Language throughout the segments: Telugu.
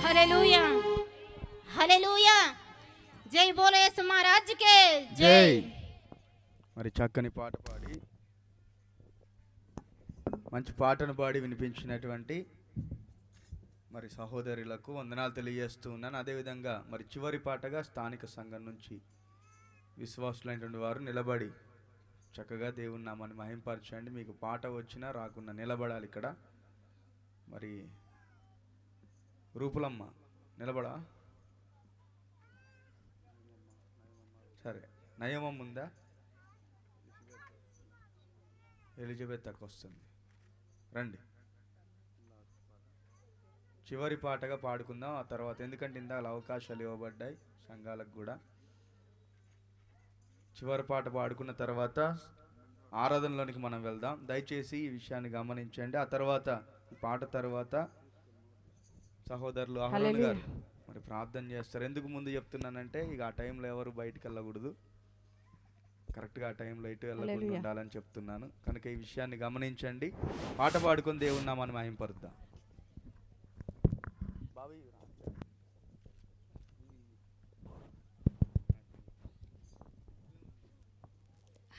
హల్లెలూయా హల్లెలూయా జై బోలో యేసు మహారాజ్ కే జై. మరి చక్కని పాట పాడి మంచి పాటను పాడి వినిపించినటువంటి మరి సహోదరులకు వందనాలు తెలియజేస్తూ ఉన్నాను. అదేవిధంగా మరి చివరి పాటగా స్థానిక సంఘం నుంచి విశ్వాసులైనటువంటి వారు నిలబడి చక్కగా దేవుని నామాన్ని మహింపరచండి. మీకు పాట వచ్చినా రాకున్నా నిలబడాలి. ఇక్కడ మరి రూపులమ్మ నిలబడా, సరే నయమం ఉందా, ఎలిజబెత్ అక్క వస్తుంది, రండి చివరి పాటగా పాడుకుందాం. ఆ తర్వాత ఎందుకంటే ఇందాక అవకాశాలు ఇవ్వబడ్డాయి సంఘాలకు కూడా. చివరి పాట పాడుకున్న తర్వాత ఆరాధనలోనికి మనం వెళ్దాం. దయచేసి ఈ విషయాన్ని గమనించండి. ఆ తర్వాత ఈ పాట తర్వాత సహోదరులు అహరోన్ గారు మరి ప్రార్థన చేస్తారు. ఎందుకు ముందు చెప్తున్నానంటే ఇక ఆ టైంలో ఎవరు బయటికి వెళ్ళకూడదు, కరెక్ట్గా ఆ టైంలో ఇటు వెళ్ళకుండా ఉండాలని చెప్తున్నాను. కనుక ఈ విషయాన్ని గమనించండి. పాట పాడుకొని దేవుని నామాన్ని మహింపరుద్దాం.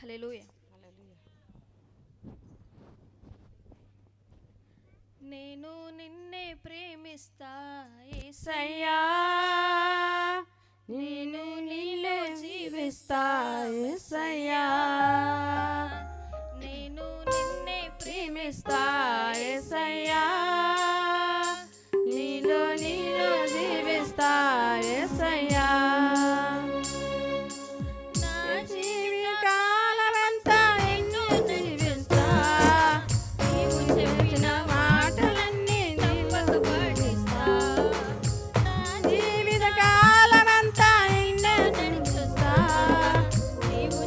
హల్లెలూయా. నేను నిన్నే ప్రేమిస్తా యేసయ్యా, నేను నీలో జీవిస్తా యేసయ్యా, నేను నిన్నే ప్రేమిస్తా యేసయ్యా, నీలో జీవిస్తా యేసయ్యా. నా జీవితకాలమంతా నిన్ను జీవిస్తా, నీవు చెప్పిన మాటలన్నీ నీకు పాటిస్తా. నా జీవితకాలమంతా నిన్ను జీవిస్తా, నీవు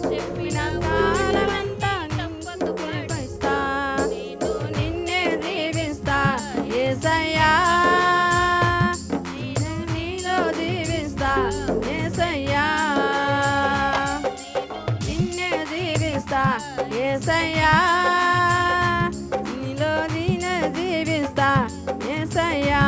జీవిస్తా యేసయ్యా నీలో నేను జీవిస్తా యేసయ్యా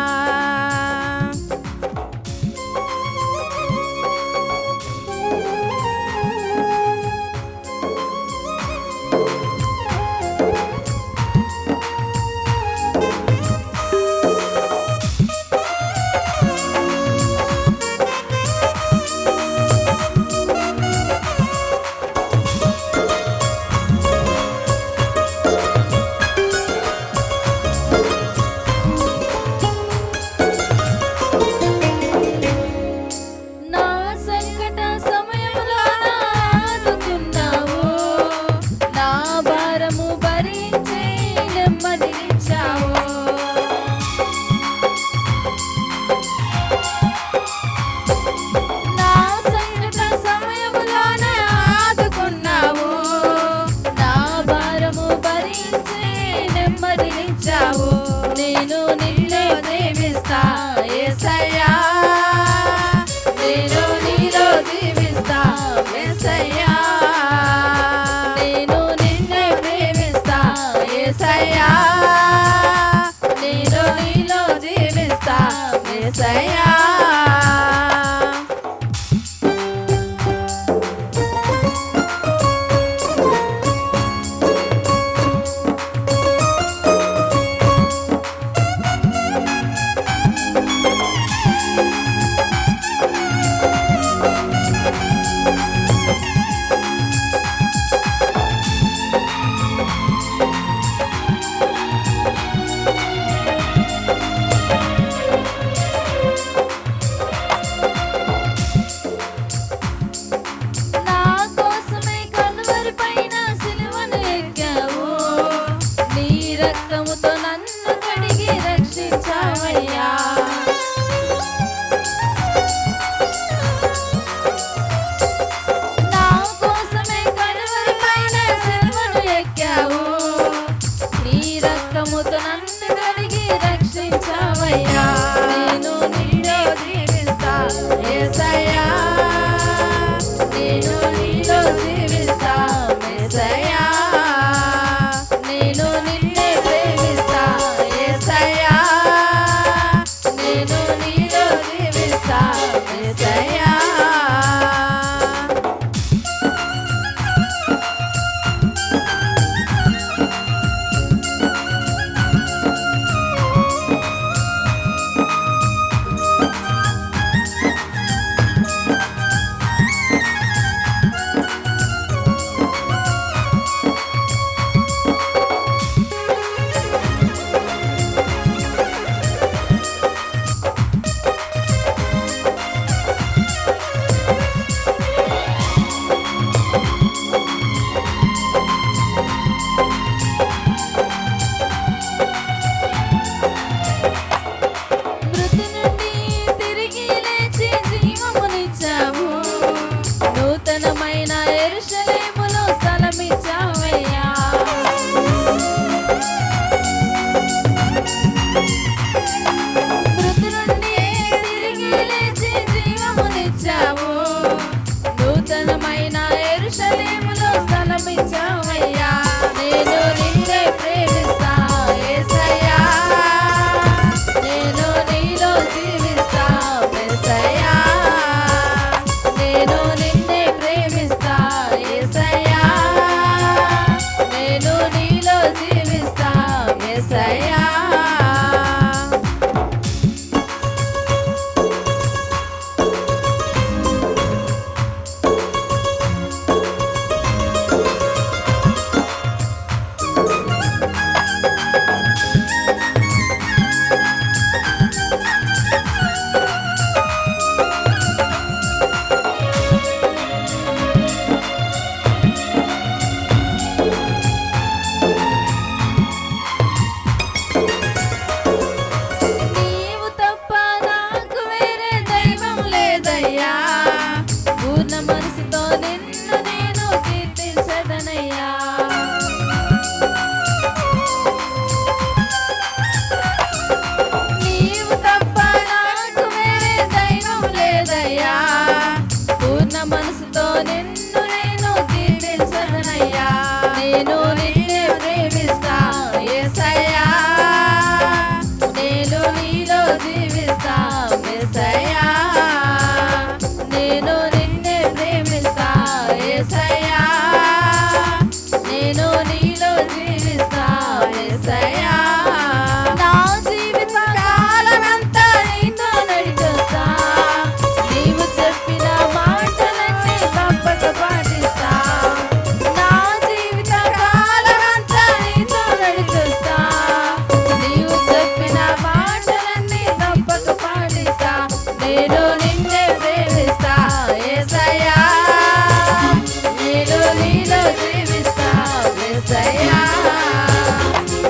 యేసయ్యా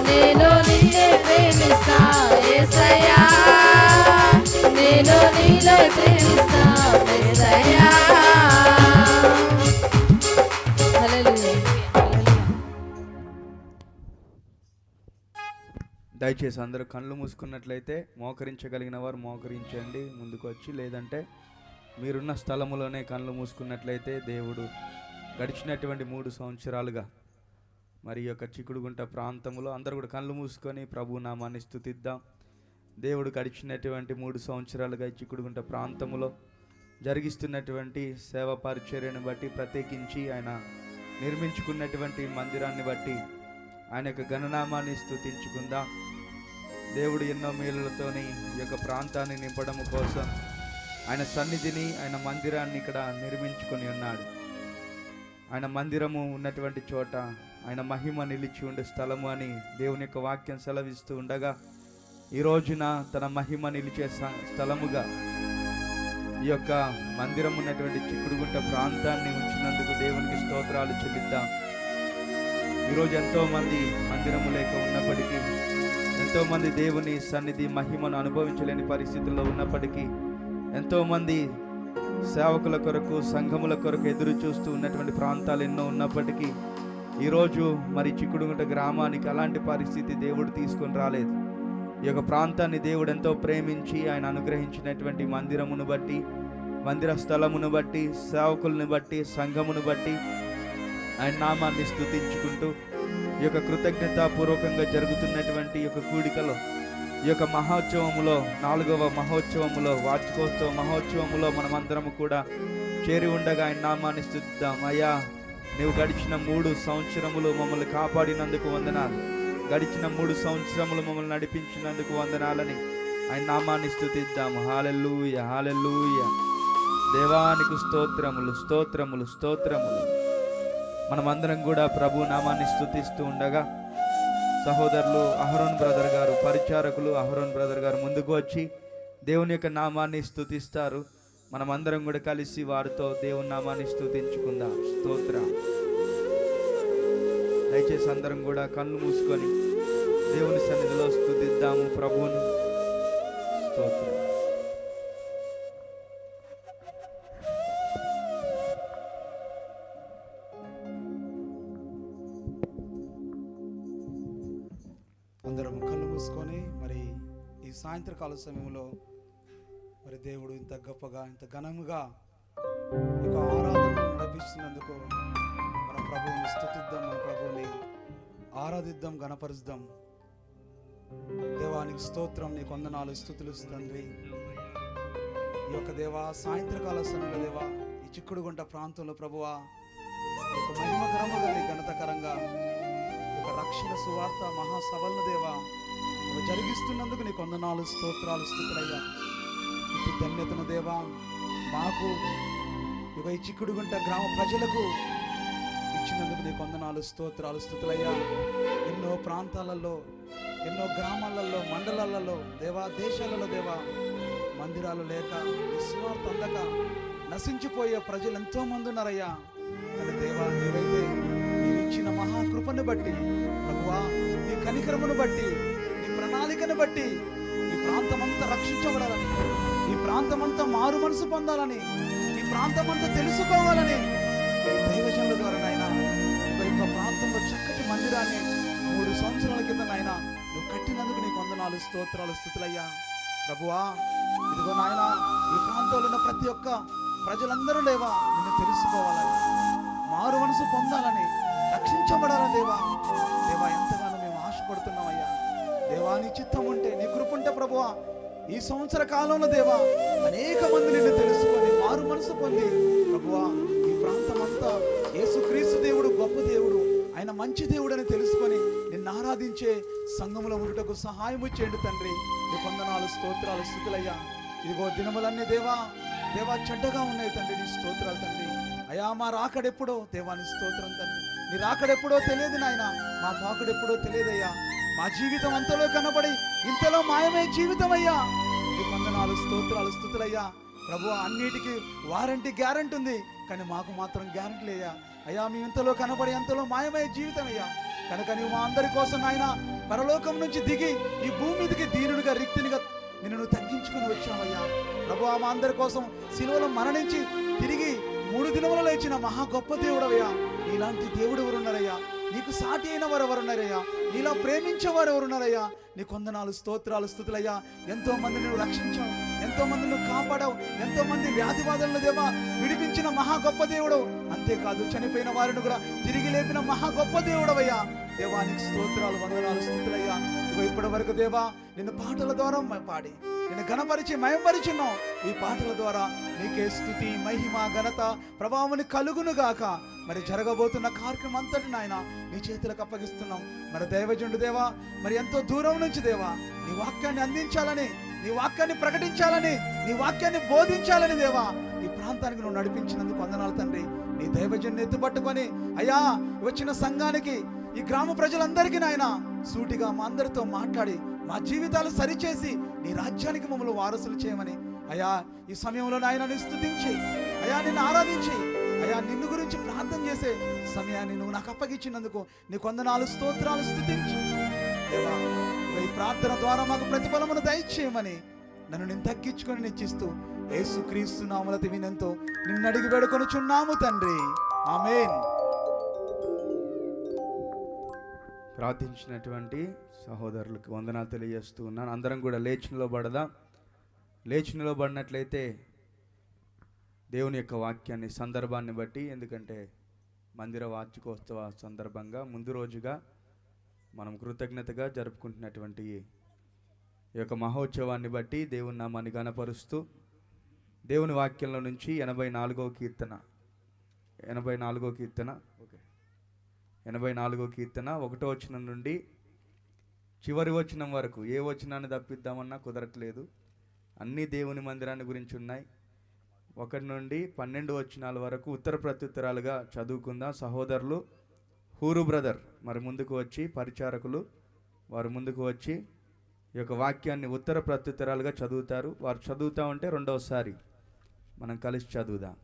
నేను నిన్నే ప్రేమిస్తా యేసయ్యా నేను నిన్నే ప్రేమిస్తా యేసయ్యా హల్లెలూయా దయచేసి అందరూ కళ్ళు మూసుకున్నట్లయితే మోకరించగలిగిన వారు మోకరించండి ముందుకు వచ్చి, లేదంటే మీరున్న స్థలములోనే కళ్ళు మూసుకున్నట్లయితే దేవుడు గడిచినటువంటి 3 సంవత్సరాలుగా మరి ఈ యొక్క చిక్కుడుగుంట ప్రాంతంలో అందరూ కూడా కళ్ళు మూసుకొని ప్రభు నామాన్ని స్తుతిద్దాం. దేవుడు గడిచినటువంటి 3 సంవత్సరాలుగా ఈ చిక్కుడుగుంట ప్రాంతంలో జరిగిస్తున్నటువంటి సేవా పరిచర్యను బట్టి, ప్రత్యేకించి ఆయన నిర్మించుకున్నటువంటి మందిరాన్ని బట్టి ఆయన యొక్క ఘననామాన్ని స్తుతించుకుందాం. దేవుడు ఎన్నో మేలులతోని ఈ యొక్క ప్రాంతాన్ని నింపడం కోసం ఆయన సన్నిధిని, ఆయన మందిరాన్ని ఇక్కడ నిర్మించుకొని ఉన్నాడు. ఆయన మందిరము ఉన్నటువంటి చోట ఆయన మహిమ నిలిచి ఉండే స్థలము అని దేవుని యొక్క వాక్యం సెలవిస్తూ ఉండగా, ఈ రోజున తన మహిమ నిలిచే స్థలముగా ఈ యొక్క మందిరం ఉన్నటువంటి చిక్కుడుగుంట ప్రాంతాన్ని ఉంచినందుకు దేవునికి స్తోత్రాలు చెల్లిద్దాం. ఈరోజు ఎంతోమంది మందిరము లేక ఉన్నప్పటికీ, ఎంతోమంది దేవుని సన్నిధి మహిమను అనుభవించలేని పరిస్థితుల్లో ఉన్నప్పటికీ, ఎంతోమంది సేవకుల కొరకు, సంఘముల కొరకు ఎదురు చూస్తూ ఉన్నటువంటి ప్రాంతాలు ఎన్నో ఉన్నప్పటికీ, ఈరోజు మరి చిక్కుడుగుంట గ్రామానికి అలాంటి పరిస్థితి దేవుడు తీసుకొని రాలేదు. ఈ యొక్క ప్రాంతాన్ని దేవుడు ఎంతో ప్రేమించి ఆయన అనుగ్రహించినటువంటి మందిరమును బట్టి, మందిర స్థలమును బట్టి, సేవకులను బట్టి, సంఘమును బట్టి ఆయన నామాన్ని స్తుతించుకుంటూ ఈ యొక్క కృతజ్ఞతాపూర్వకంగా జరుగుతున్నటువంటి ఈ యొక్క కూడికలో, ఈ యొక్క మహోత్సవములో, 4వ మహోత్సవములో, వార్షికోత్సవ మహోత్సవములో మనమందరము కూడా చేరి ఉండగా ఆయన నామాన్ని స్తుతిద్దాం. అయ్యా, నీవు గడిచిన 3 సంవత్సరములు మమ్మల్ని కాపాడినందుకు వందనాలు, గడిచిన 3 సంవత్సరములు మమ్మల్ని నడిపించినందుకు వందనాలని ఆయన నామాన్ని స్తుతిద్దాం. హల్లెలూయా, హల్లెలూయా. దేవానికి స్తోత్రములు, స్తోత్రములు, స్తోత్రములు. మనమందరం కూడా ప్రభు నామాన్ని స్తుతిస్తూ ఉండగా సహోదరులు అహరోన్ బ్రదర్ గారు, పరిచారకులు అహరోన్ బ్రదర్ గారు ముందుకు వచ్చి దేవుని యొక్క నామాన్ని స్తుతిస్తారు. మనమందరం కూడా కలిసి వారితో దేవుని నామాన్ని స్తుతించుకుందాం. స్తోత్రం. దయచేసి అందరం కూడా కళ్ళు మూసుకొని దేవుని సన్నిధిలో స్తుతిద్దాము ప్రభువును. స్తోత్రం. అందరం కళ్ళు మూసుకొని మరి ఈ సాయంత్రకాల సమయంలో మరి దేవుడు ఇంత గొప్పగా, ఇంత ఘనముగా ఒక ఆరాధన లభిస్తున్నందుకు మన ప్రభువుని స్తుతిద్దాం, మన ప్రభువుని ఆరాధిద్దాం, ఘనపరుద్దాం. దేవానికి స్తోత్రం, నీకు వందనాలు, స్తుతులు తండ్రి. ఈ యొక్క దేవా సాయంత్రకాల సమయంలో దేవా ఈ చిక్కుడుగుంట ప్రాంతంలో ప్రభువా ఈ యొక్క మహిమకరముగా, ఘనతకరంగా రక్షణ సువార్త మహాసభలను దేవా జరిగిస్తున్నందుకు నీకు వందనాలు, స్తోత్రాలు, స్తుతులయ్యా. ఇటు ధన్యతను దేవా మాకు ఈ చిక్కుడుగుంట గ్రామ ప్రజలకు ఇచ్చినందుకు నీకు వందనాలు, స్తోత్రాలు, స్తుతులయ్యా. ఎన్నో ప్రాంతాలలో, ఎన్నో గ్రామాలలో, మండలాలలో దేవా, దేశాలలో దేవా మందిరాలు లేక, సువార్త అందక నశించిపోయే ప్రజలు ఎంతో మంది ఉన్నారయ్యా. కానీ దేవా నీవైతే ఇచ్చిన మహాకృపను బట్టి ప్రభువా, నీ కనికరమును బట్టి, నీ ప్రణాళికను బట్టి ఈ ప్రాంతమంతా రక్షించబడాలని, ఈ ప్రాంతమంతా మారు మనసు పొందాలని, ఈ ప్రాంతమంతా తెలుసుకోవాలని దైవజనుల ద్వారా నాయన ఈ యొక్క ప్రాంతంలో చక్కటి మందిరాన్ని 3 సంవత్సరాల కింద నాయన నువ్వు కట్టినందుకు నీకు వందనాలు, స్తోత్రాలు, స్తుతులయ్యా. ప్రభువా, ఇదిగో నాయన ఈ ప్రాంతంలో ఉన్న ప్రతి ఒక్క ప్రజలందరూ లేవా నిన్ను తెలుసుకోవాలని, మారు మనసు పొందాలని, రక్షించబడాలని దేవా. దేవా ఎంతగానో మేము ఆశపడుతున్నామయ్యా. దేవా నీ చిత్తం ఉంటే, నీ కృప ఉంటే ప్రభువా ఈ సంవత్సర కాలంలో దేవా అనేక మంది నిన్ను తెలుసుకొని మారు మనసు పొంది ప్రభువా ఈ ప్రాంతం అంతా యేసుక్రీస్తు దేవుడు గొప్ప దేవుడు, ఆయన మంచి దేవుడు అని తెలుసుకొని నిన్ను ఆరాధించే సంఘములో ఉండుటకు సహాయము చేయండి తండ్రి. నీ వందనాలు, స్తోత్రాలు, స్తుతులయ్యా. ఇదిగో దినములన్నీ దేవా దేవా చెడ్డగా ఉన్నాయి తండ్రి, నీ స్తోత్రాలు తండ్రి. అయా మా రాకడెప్పుడో దేవా నీ స్తోత్రం తండ్రి. నీ రాకడెప్పుడో తెలియదు నాయన, మా పాకుడెప్పుడో తెలియదయ్యా. మా జీవితం అంతలో కనబడి ఇంతలో మాయమే జీవితం అయ్యా. నీ వందనాలు, స్తోత్రాలు, స్తుతులయ్యా. ప్రభు అన్నిటికీ వారంటీ గ్యారంటీ ఉంది, కానీ మాకు మాత్రం గ్యారంటీ లేదా అయ్యా. మీ ఇంతలో కనబడి ఎంతలో మాయమయ్యే జీవితం అయ్యా. కనుక నీవు మా అందరి కోసం నాయన పరలోకం నుంచి దిగి ఈ భూమి మీదకి దీనుడిగా రిక్తినిగా నిన్ను తగ్గించుకుని వచ్చామయ్యా. ప్రభు మా అందరి కోసం శిలువలో మరణించి తిరిగి 3 దినములలో లేచిన మహా గొప్ప దేవుడవయ్యా. నీలాంటి దేవుడు ఎవరున్నారయ్యా? నీకు సాటి అయిన వారు ఎవరున్నారయ్యా? నీలా ప్రేమించేవారు ఎవరున్నారయ్యా? నీ కొందనాలు స్తోత్రాలు స్తుతులయ్యా. ఎంతో మందిని నువ్వు రక్షించావు, ఎంతో మందిని నువ్వు కాపాడావు, ఎంతో మంది వ్యాధి బాధలను దేవా విడిపించిన మహా గొప్ప దేవుడు. అంతేకాదు చనిపోయిన వారిని కూడా తిరిగి లేపిన మహా గొప్ప దేవుడవయ్యా. దేవా నీకు స్తోత్రాలు వందనాలు స్తుతులయ్యా. ఇగో ఇప్పటి వరకు దేవా నిన్ను పాటల ద్వారా పాడి నిన్ను ఘనపరిచి మయంపరిచున్నావు. ఈ పాటల ద్వారా నీకే స్తుతి మహిమ ఘనత ప్రభావం కలుగును గాక. మరి జరగబోతున్న కార్యక్రమం అంతటి నాయన నీ చేతులకు అప్పగిస్తున్నాం. మరి దైవజనుడు దేవా మరి ఎంతో దూరం నుంచి దేవా నీ వాక్యాన్ని అందించాలని, నీ వాక్యాన్ని ప్రకటించాలని, నీ వాక్యాన్ని బోధించాలని దేవా ఈ ప్రాంతానికి నువ్వు నడిపించినందుకు వందనాలు తండ్రి. నీ దైవజన్ని ఎత్తుపట్టుకొని అయ్యా వచ్చిన సంఘానికి ఈ గ్రామ ప్రజలందరికీ నాయన సూటిగా మా అందరితో మాట్లాడి మా జీవితాలు సరిచేసి నీ రాజ్యానికి మమ్మల్ని వారసులు చేయమని అయ్యా ఈ సమయంలో నాయన నీ స్తుతించి అయ్యా నిన్ను ఆరాధించి అయ్యా నిన్ను గురించి ప్రార్థన చేసే సమయాన్ని నువ్వు నాకు అప్పగించినందుకు నీకు వందనాలు స్తోత్రాలు స్తుతించి దేవా ఈ ప్రార్థన ద్వారా మాకు ప్రతిఫలమును దయచేయమని నన్ను నేను తగ్గించుకొని నిచ్చిస్తూ యేసుక్రీస్తు నామములో వినంతో నిన్ను అడిగి వేడుకొనుచున్నాము తండ్రి, ఆమేన్. ప్రార్థించినటువంటి సహోదరులకు వందనాలు తెలియజేస్తూ ఉన్నాను. అందరం కూడా లేచి నిలబడదాం. లేచి నిలబడినట్లయితే దేవుని యొక్క వాక్యాన్ని సందర్భాన్ని బట్టి, ఎందుకంటే మందిర వార్షికోత్సవ సందర్భంగా ముందు రోజుగా మనం కృతజ్ఞతగా జరుపుకుంటున్నటువంటి ఈ యొక్క మహోత్సవాన్ని బట్టి దేవుని నామాన్ని గణపరుస్తూ దేవుని వాక్యంలో నుంచి 84వ కీర్తన 1వ వచనం నుండి చివరి వచనం వరకు ఏ వచనాన్ని తప్పిద్దామన్నా కుదరట్లేదు. అన్నీ దేవుని మందిరాన్ని గురించి ఉన్నాయి. 1 నుండి 12 వచనాల వరకు ఉత్తర ప్రత్యుత్తరాలుగా చదువుకుందాం. సహోదరులు హూరు బ్రదర్ మరి ముందుకు వచ్చి, పరిచారకులు వారు ముందుకు వచ్చి ఈ యొక్క వాక్యాన్ని ఉత్తర ప్రత్యుత్తరాలుగా చదువుతారు. వారు చదువుతూ ఉంటే రెండవసారి మనం కలిసి చదువుదాం.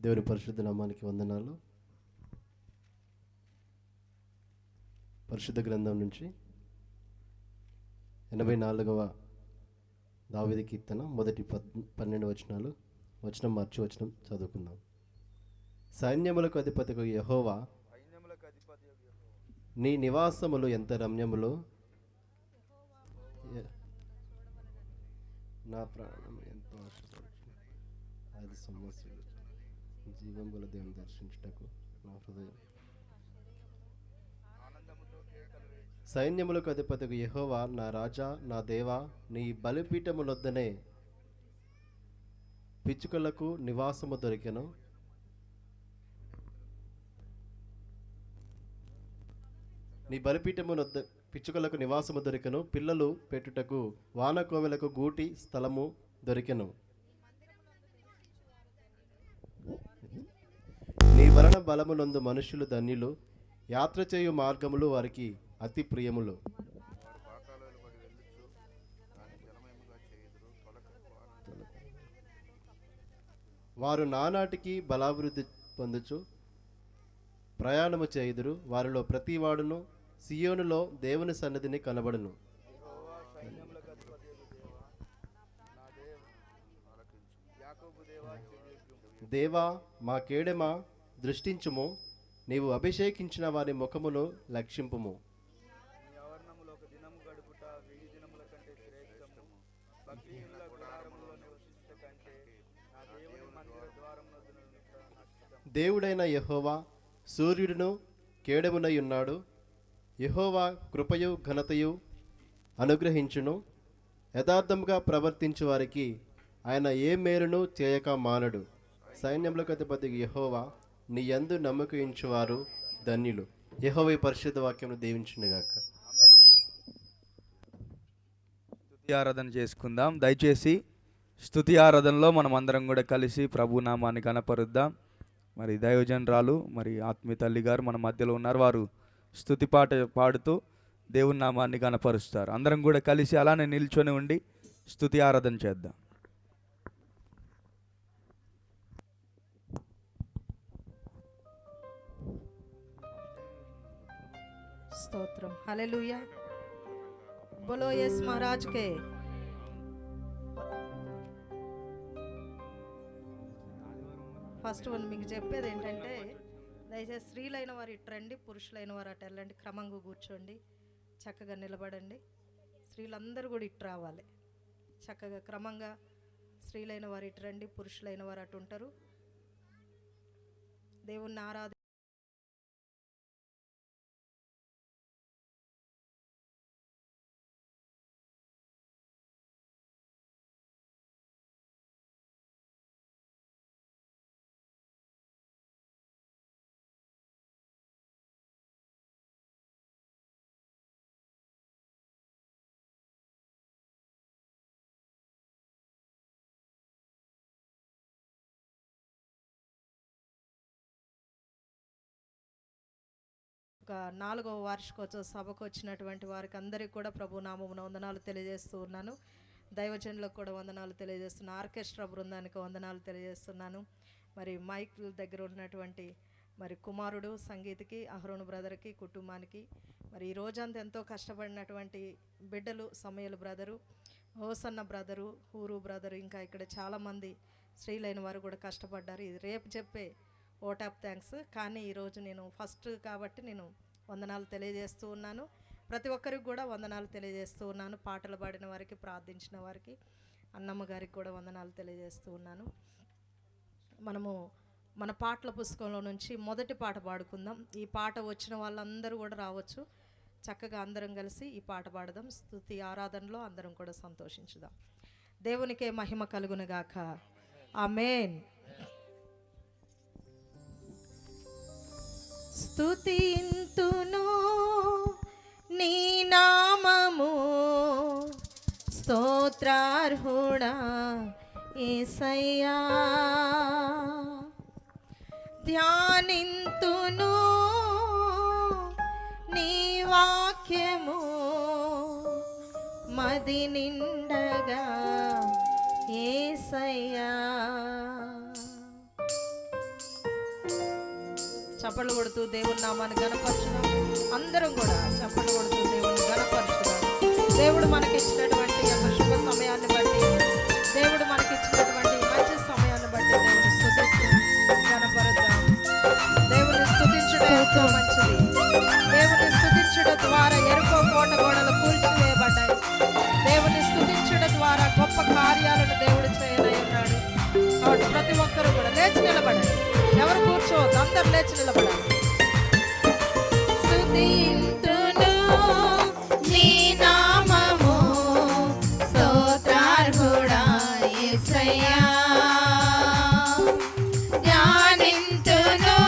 దేవుని పరిశుద్ధ నామానికి వందనాలు. పరిశుద్ధ గ్రంథం నుంచి 84వ దావీదు కీర్తన మొదటి 12 వచనాలు, వచనం మార్చి వచనం చదువుకుందాం. సైన్యములకు అధిపతికి యెహోవా, నీ నివాసములు ఎంత రమ్యములు, నా ప్రాణం ఎంతో ఆశపడుతుంది. అది సమస్యలు జీవంబుల దేవుని దర్శించుటకు నా హృదయం. సైన్యములకు అధిపతికి యెహోవా, నా రాజా, నా దేవా, నీ బలిపీఠములొద్దనే పిచ్చుకలకు నివాసము దొరికెను. నీ బలిపీఠమునొద్ద పిచ్చుకలకు నివాసము దొరికెను. పిల్లలు పెట్టుటకు వానకోవెలకు గూటి స్థలము దొరికెను. నీ వలన బలమునందు మనుషులు ధన్యులు. యాత్ర చేయు మార్గములు వారికి అతి ప్రియములు. వారు నానాటికి బలాభివృద్ధి పొందుచు ప్రయాణము చేయుదురు. వారిలో ప్రతివాడును సియోనులో దేవుని సన్నిధిని కనబడును. దేవా, మా కేడెమా దృష్టించుము. నీవు అభిషేకించిన వారి ముఖమును లక్షింపుము. దేవుడైన యెహోవా సూర్యుడును కేడెమునై ఉన్నాడు. యెహోవా కృపయు ఘనతయు అనుగ్రహించును. యథార్థముగా ప్రవర్తించు వారికి ఆయన ఏ మేలును చేయక మానడు. సైన్యములకు అధిపతి యెహోవా, నీ యందు నమ్మకించువారు ధన్యులు. యెహోవా పరిశుద్ధ వాక్యమును దీవించునుగాక. ఆరాధన చేసుకుందాం. దయచేసి స్తుతి ఆరాధనలో మనం అందరం కూడా కలిసి ప్రభు నామాన్ని కనపరుద్దాం. మరి దైవజనరాలు మరి ఆత్మీయ తల్లి గారు మన మధ్యలో ఉన్నారు. వారు స్తుతి పాట పాడుతూ దేవుని నామాన్ని కనపరుస్తారు. అందరం కూడా కలిసి అలానే నిల్చొని ఉండి స్తుతి ఆరాధన చేద్దాం. స్తోత్రం. హల్లెలూయా. బోలో యేసు మహారాజ్ కే. ఫస్ట్ వన్ మీకు చెప్పేది ఏంటంటే, దయచేసి స్త్రీలైన వారు ఇటు రండి, పురుషులైన వారు అటు వెళ్ళండి. క్రమంగా కూర్చోండి, చక్కగా నిలబడండి. స్త్రీలందరూ కూడా ఇటు రావాలి. చక్కగా క్రమంగా స్త్రీలైన వారు ఇటు రండి, పురుషులైన వారు అటు ఉంటారు. దేవుణ్ణి ఆరాధన ఒక 4వ వార్షికోత్సవ సభకు వచ్చినటువంటి వారికి అందరికీ కూడా ప్రభు నామమున వందనాలు తెలియజేస్తూ ఉన్నాను. దైవజనులకు కూడా వందనాలు తెలియజేస్తున్నాను. ఆర్కెస్ట్రా బృందానికి వందనాలు తెలియజేస్తున్నాను. మరి మైక్ దగ్గర ఉన్నటువంటి మరి కుమారుడు సంగీత్కి, అహరోను బ్రదర్కి, కుటుంబానికి, మరి ఈ రోజంతా ఎంతో కష్టపడినటువంటి బిడ్డలు, సమయలు బ్రదరు, హోసన్న బ్రదరు, హూరు బ్రదరు, ఇంకా ఇక్కడ చాలామంది స్త్రీలైన వారు కూడా కష్టపడ్డారు. ఇది రేపు చెప్పే ఓట్ ఆఫ్ థ్యాంక్స్. కానీ ఈరోజు నేను ఫస్ట్ కాబట్టి నేను వందనాలు తెలియజేస్తూ ఉన్నాను. ప్రతి ఒక్కరికి కూడా వందనాలు తెలియజేస్తూ ఉన్నాను. పాటలు పాడిన వారికి, ప్రార్థించిన వారికి, అన్నమ్మ గారికి కూడా వందనాలు తెలియజేస్తూ ఉన్నాను. మనము మన పాటల పుస్తకంలో నుంచి మొదటి పాట పాడుకుందాం. ఈ పాట వచ్చిన వాళ్ళందరూ కూడా రావచ్చు. చక్కగా అందరం కలిసి ఈ పాట పాడదాం. స్తుతి ఆరాధనలో అందరం కూడా సంతోషించుదాం. దేవునికే మహిమ కలుగునుగాక. ఆమేన్. స్తుతింతును నీ నామము, స్తోత్రార్హుడా యేసయ్యా. ధ్యానింతును నీ వాక్యము, మది నిండగా యేసయ్యా. చప్పట్లు కొడుతూ దేవుని నామాన్ని గణపరచుదాం. అందరం కూడా చప్పట్లు కొడుతూ దేవుని గణపరచుదాం. దేవుడు మనకిచ్చినటువంటి యొక్క శుభ సమయాన్ని బట్టి, దేవుడు మనకిచ్చినటువంటి మంచి సమయాన్ని బట్టి దేవుని స్తుతిస్తూ గణపరుద్దాం. దేవుని స్తుతించడం ఎంతో మంచిది. దేవుని స్తుతించడం ద్వారా ఎరుకో కోట గోడలు కూల్చివేయబడ్డాయి. దేవుని స్తుతించడం ద్వారా గొప్ప కార్యాలను దేవుడు చేయనై ఉన్నాడు. కాబట్టి ప్రతి ఒక్కరూ కూడా లేచి నిలబడండి. ఎవరు కూర్చోవద్దు, అందరు లేచి నిలబడాలి. స్తుతింతును నీ నామము, స్తోత్రార్హుడా యేసయ్యా. ధ్యానింతును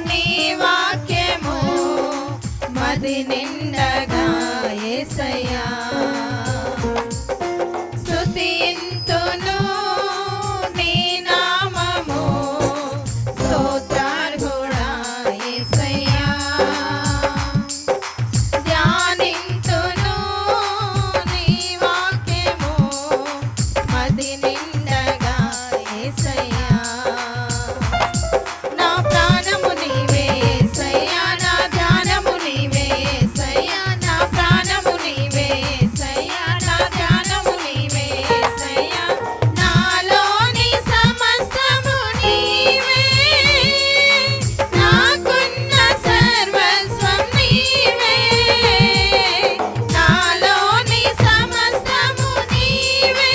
నీ వాక్యము, మది నిండగా యేసయ్యా. స్తుతింతును నీ నామము, స్తోత్రార్హుడా యేసయ్యా. ధ్యానింతును నీ వాక్యము, మది నిండగా యేసయ్యా. నా ప్రాణము నీవే యేసయ్యా, నా ధ్యానము నీవే యేసయ్యా. నా ప్రాణము నీవే యేసయ్యా, నా ధ్యానము నీవే యేసయ్యా. నాలోని సమస్తము నీవే, నాకున్న సర్వస్వం నీవే. నాలోని సమస్తము నీవే,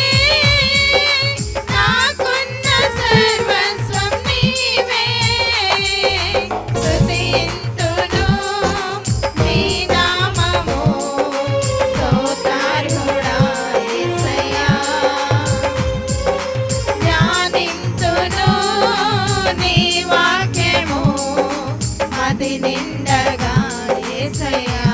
నాకున్న సర్వస్వం నీవే. స్తుతింతును నీ నామము, స్తోత్రార్హుడా యేసయ్యా. ధ్యానింతును నీ వాక్యము, మది నిండగా యేసయ్యా.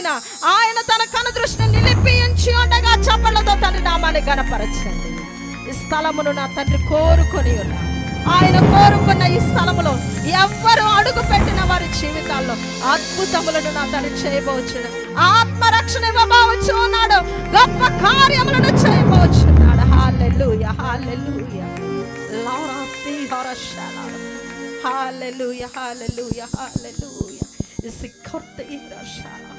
పైన ఆయన తన కను దృష్టిని నిలిపి ఉంచి ఉండగా చప్పలతో తండ్రి నామాన్ని గణపరచండి. ఈ స్థలమును నా తండ్రి కోరుకొని ఉన్నాడు. ఆయన కోరుకున్న ఈ స్థలములో ఎవ్వరు అడుగు పెట్టిన వారి జీవితాల్లో అద్భుతములను నా తండ్రి చేయబోచున్నాడు. ఆత్మరక్షణ ఇవ్వబోచు ఉన్నాడు. గొప్ప కార్యములను చేయబోచున్నాడు. హల్లెలూయా, హల్లెలూయా. లారాతి హరషాలా. హల్లెలూయా, హల్లెలూయా, హల్లెలూయా. ఇసికొర్తి హరషాలా.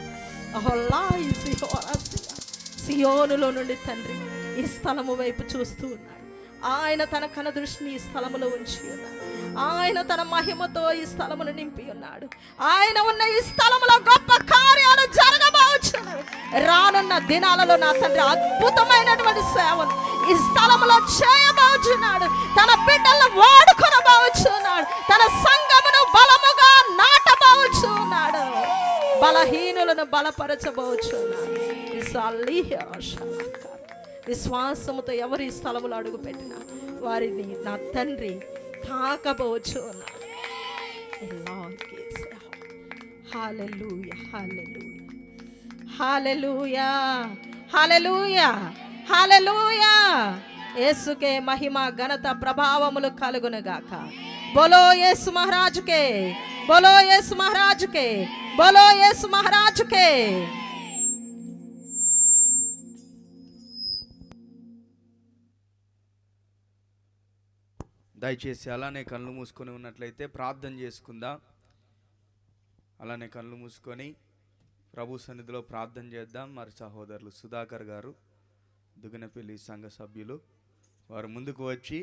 అహలాయిసి హోరాసియా. సియోనులో నుండి తండ్రి ఈ స్థలము వైపు చూస్తూ ఉన్నాడు. ఆయన తన కన దృష్టిని ఈ స్థలములో ఉంచి ఉన్నాడు. ఆయన తన మహిమతో ఈ స్థలమును నింపి ఉన్నాడు. ఆయన ఉన్న ఈ స్థలములో గొప్ప కార్యాలు జరగబోచున్నవి. రానున్న దినాలలో నా తండ్రి అద్భుతమైనటువంటి సేవను ఈ స్థలములో చేయబోచున్నాడు. తన బిడ్డలను వాడుకొనబోచున్నాడు. తన సంఘమును బలముగా నాటబోచున్నాడు. బలహీనులను బలపరచబోచున్నాడు. విశ్వాసముతో ఎవరు ఈ స్థలములో అడుగు పెట్టినా వారిని నా తండ్రి తాకబోచు ఉన్నాడు. హల్లెలూయా, హల్లెలూయా, హల్లెలూయా, హల్లెలూయా, హల్లెలూయా. యేసుకే మహిమ ఘనత ప్రభావములు కలుగునుగాక. బోలో యేసు మహారాజుకే, బోలో యేసు మహారాజుకే, బోలో యేసు మహారాజుకే. దయచేసి అలానే కళ్ళు మూసుకొని ఉన్నట్లయితే ప్రార్థన చేసుకుందాం. అలానే కళ్ళు మూసుకొని ప్రభు సన్నిధిలో ప్రార్థన చేద్దాం. మరి సహోదరులు సుధాకర్ గారు, దుగనపల్లి సంఘ సభ్యులు, వారు ముందుకు వచ్చి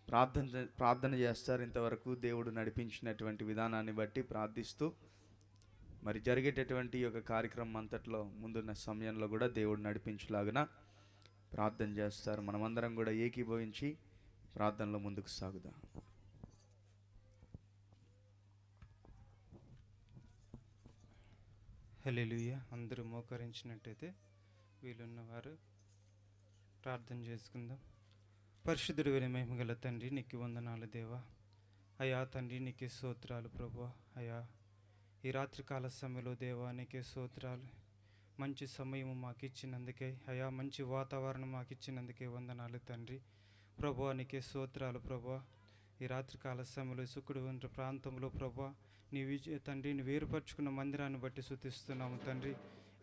ప్రార్థన చేస్తారు. ఇంతవరకు దేవుడు నడిపించినటువంటి విధానాన్ని బట్టి ప్రార్థిస్తూ మరి జరిగేటటువంటి ఈ యొక్క కార్యక్రమం అంతట్లో ముందున్న సమయంలో కూడా దేవుడు నడిపించలాగున ప్రార్థన చేస్తారు. మనమందరం కూడా ఏకీభవించి ప్రార్థనలో ముందుకు సాగుదాం. హల్లెలూయా. అందరూ మోకరించినట్టయితే వీలున్నవారు ప్రార్థన చేసుకుందాం. పరిశుద్ధుడు వెలి మహిమగల తండ్రి, నీకు వందనాలు దేవా. అయా తండ్రి, నీకే స్తోత్రాలు ప్రభువా. అయా ఈ రాత్రికాల సమయంలో దేవా నీకే స్తోత్రాలు. మంచి సమయం మాకు ఇచ్చినందుకే, అయా మంచి వాతావరణం మాకు ఇచ్చినందుకే వందనాలు తండ్రి. ప్రభువా నీకే స్తోత్రాలు ప్రభువా. ఈ రాత్రికాల సమయంలో సుకుడు వంటి ప్రాంతంలో ప్రభువా నీ తండ్రిని వేరుపరుచుకున్న మందిరాన్ని బట్టి స్తుతిస్తున్నాము తండ్రి.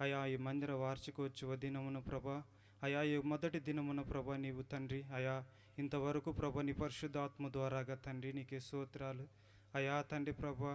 అయా ఈ మందిర వార్షికోత్సవ దినమున ప్రభా, అయా ఈ మొదటి దినమున ప్రభా నీవు తండ్రి అయా ఇంతవరకు ప్రభా నీ పరిశుద్ధాత్మ ద్వారాగా తండ్రి నీకే స్తోత్రాలు. అయా తండ్రి ప్రభా,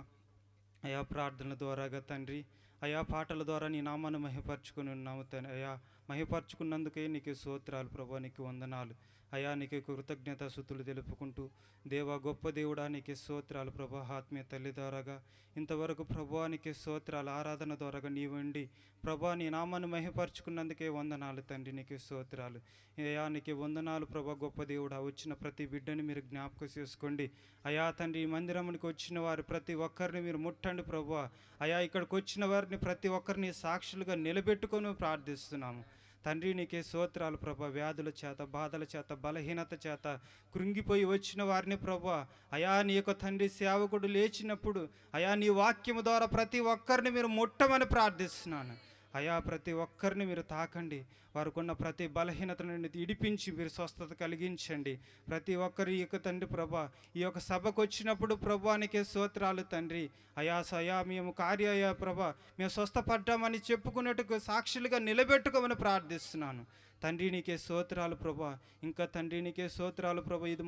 అయా ప్రార్థనల ద్వారాగా తండ్రి, అయా పాటల ద్వారా నీ నామాన్ని మహిపరుచుకుని ఉన్నాము తండ్రి. అయా మహిపరుచుకున్నందుకే నీకు స్తోత్రాలు ప్రభా, నీకు వందనాలు. అయా నీకు కృతజ్ఞతాస్తుతులు తెలుపుకుంటూ దేవా గొప్ప దేవుడా నీకు స్తోత్రాలు ప్రభా. ఆత్మీయ తల్లి ద్వారాగా ఇంతవరకు ప్రభా నీకు స్తోత్రాలు, ఆరాధన ద్వారాగా నీవండి ప్రభా నీ నామాన్ని మహిపరుచుకున్నందుకే వందనాలు తండ్రి, నీకు స్తోత్రాలు. అయా నీకు వందనాలు ప్రభా. గొప్ప దేవుడా, వచ్చిన ప్రతి బిడ్డని మీరు జ్ఞాపకం చేసుకోండి అయా తండ్రి. ఈ మందిరానికి వచ్చిన వారు ప్రతి ఒక్కరిని మీరు ముట్టండి ప్రభా. అయా ఇక్కడికి వచ్చిన వారిని ప్రతి ఒక్కరిని సాక్షులుగా నిలబెట్టుకొని ప్రార్థిస్తున్నాము తండ్రి. నీకే స్తోత్రాలు ప్రభా. వ్యాధుల చేత, బాధల చేత, బలహీనత చేత కృంగిపోయి వచ్చిన వారిని ప్రభా అయా నీ యొక్క తండ్రి సేవకుడు లేచినప్పుడు అయా నీ వాక్యము ద్వారా ప్రతి ఒక్కరిని మీరు ముట్టమని ప్రార్థిస్తున్నాను అయా. ప్రతి ఒక్కరిని మీరు తాకండి, వారికి ఉన్న ప్రతి బలహీనత నుండి ఇడిపించి మీరు స్వస్థత కలిగించండి. ప్రతి ఒక్కరి యొక్క తండ్రి ప్రభా ఈ యొక్క సభకు వచ్చినప్పుడు ప్రభానికే స్తోత్రాలు తండ్రి. అయా మేము అయ్యా ప్రభా మేము స్వస్థపడ్డామని చెప్పుకున్నట్టుకు సాక్షులుగా నిలబెట్టుకోమని ప్రార్థిస్తున్నాను తండ్రి. నీకే స్తోత్రాలు ప్రభా. ఇంకా తండ్రి నీకే స్తోత్రాలు ప్రభా. ఇది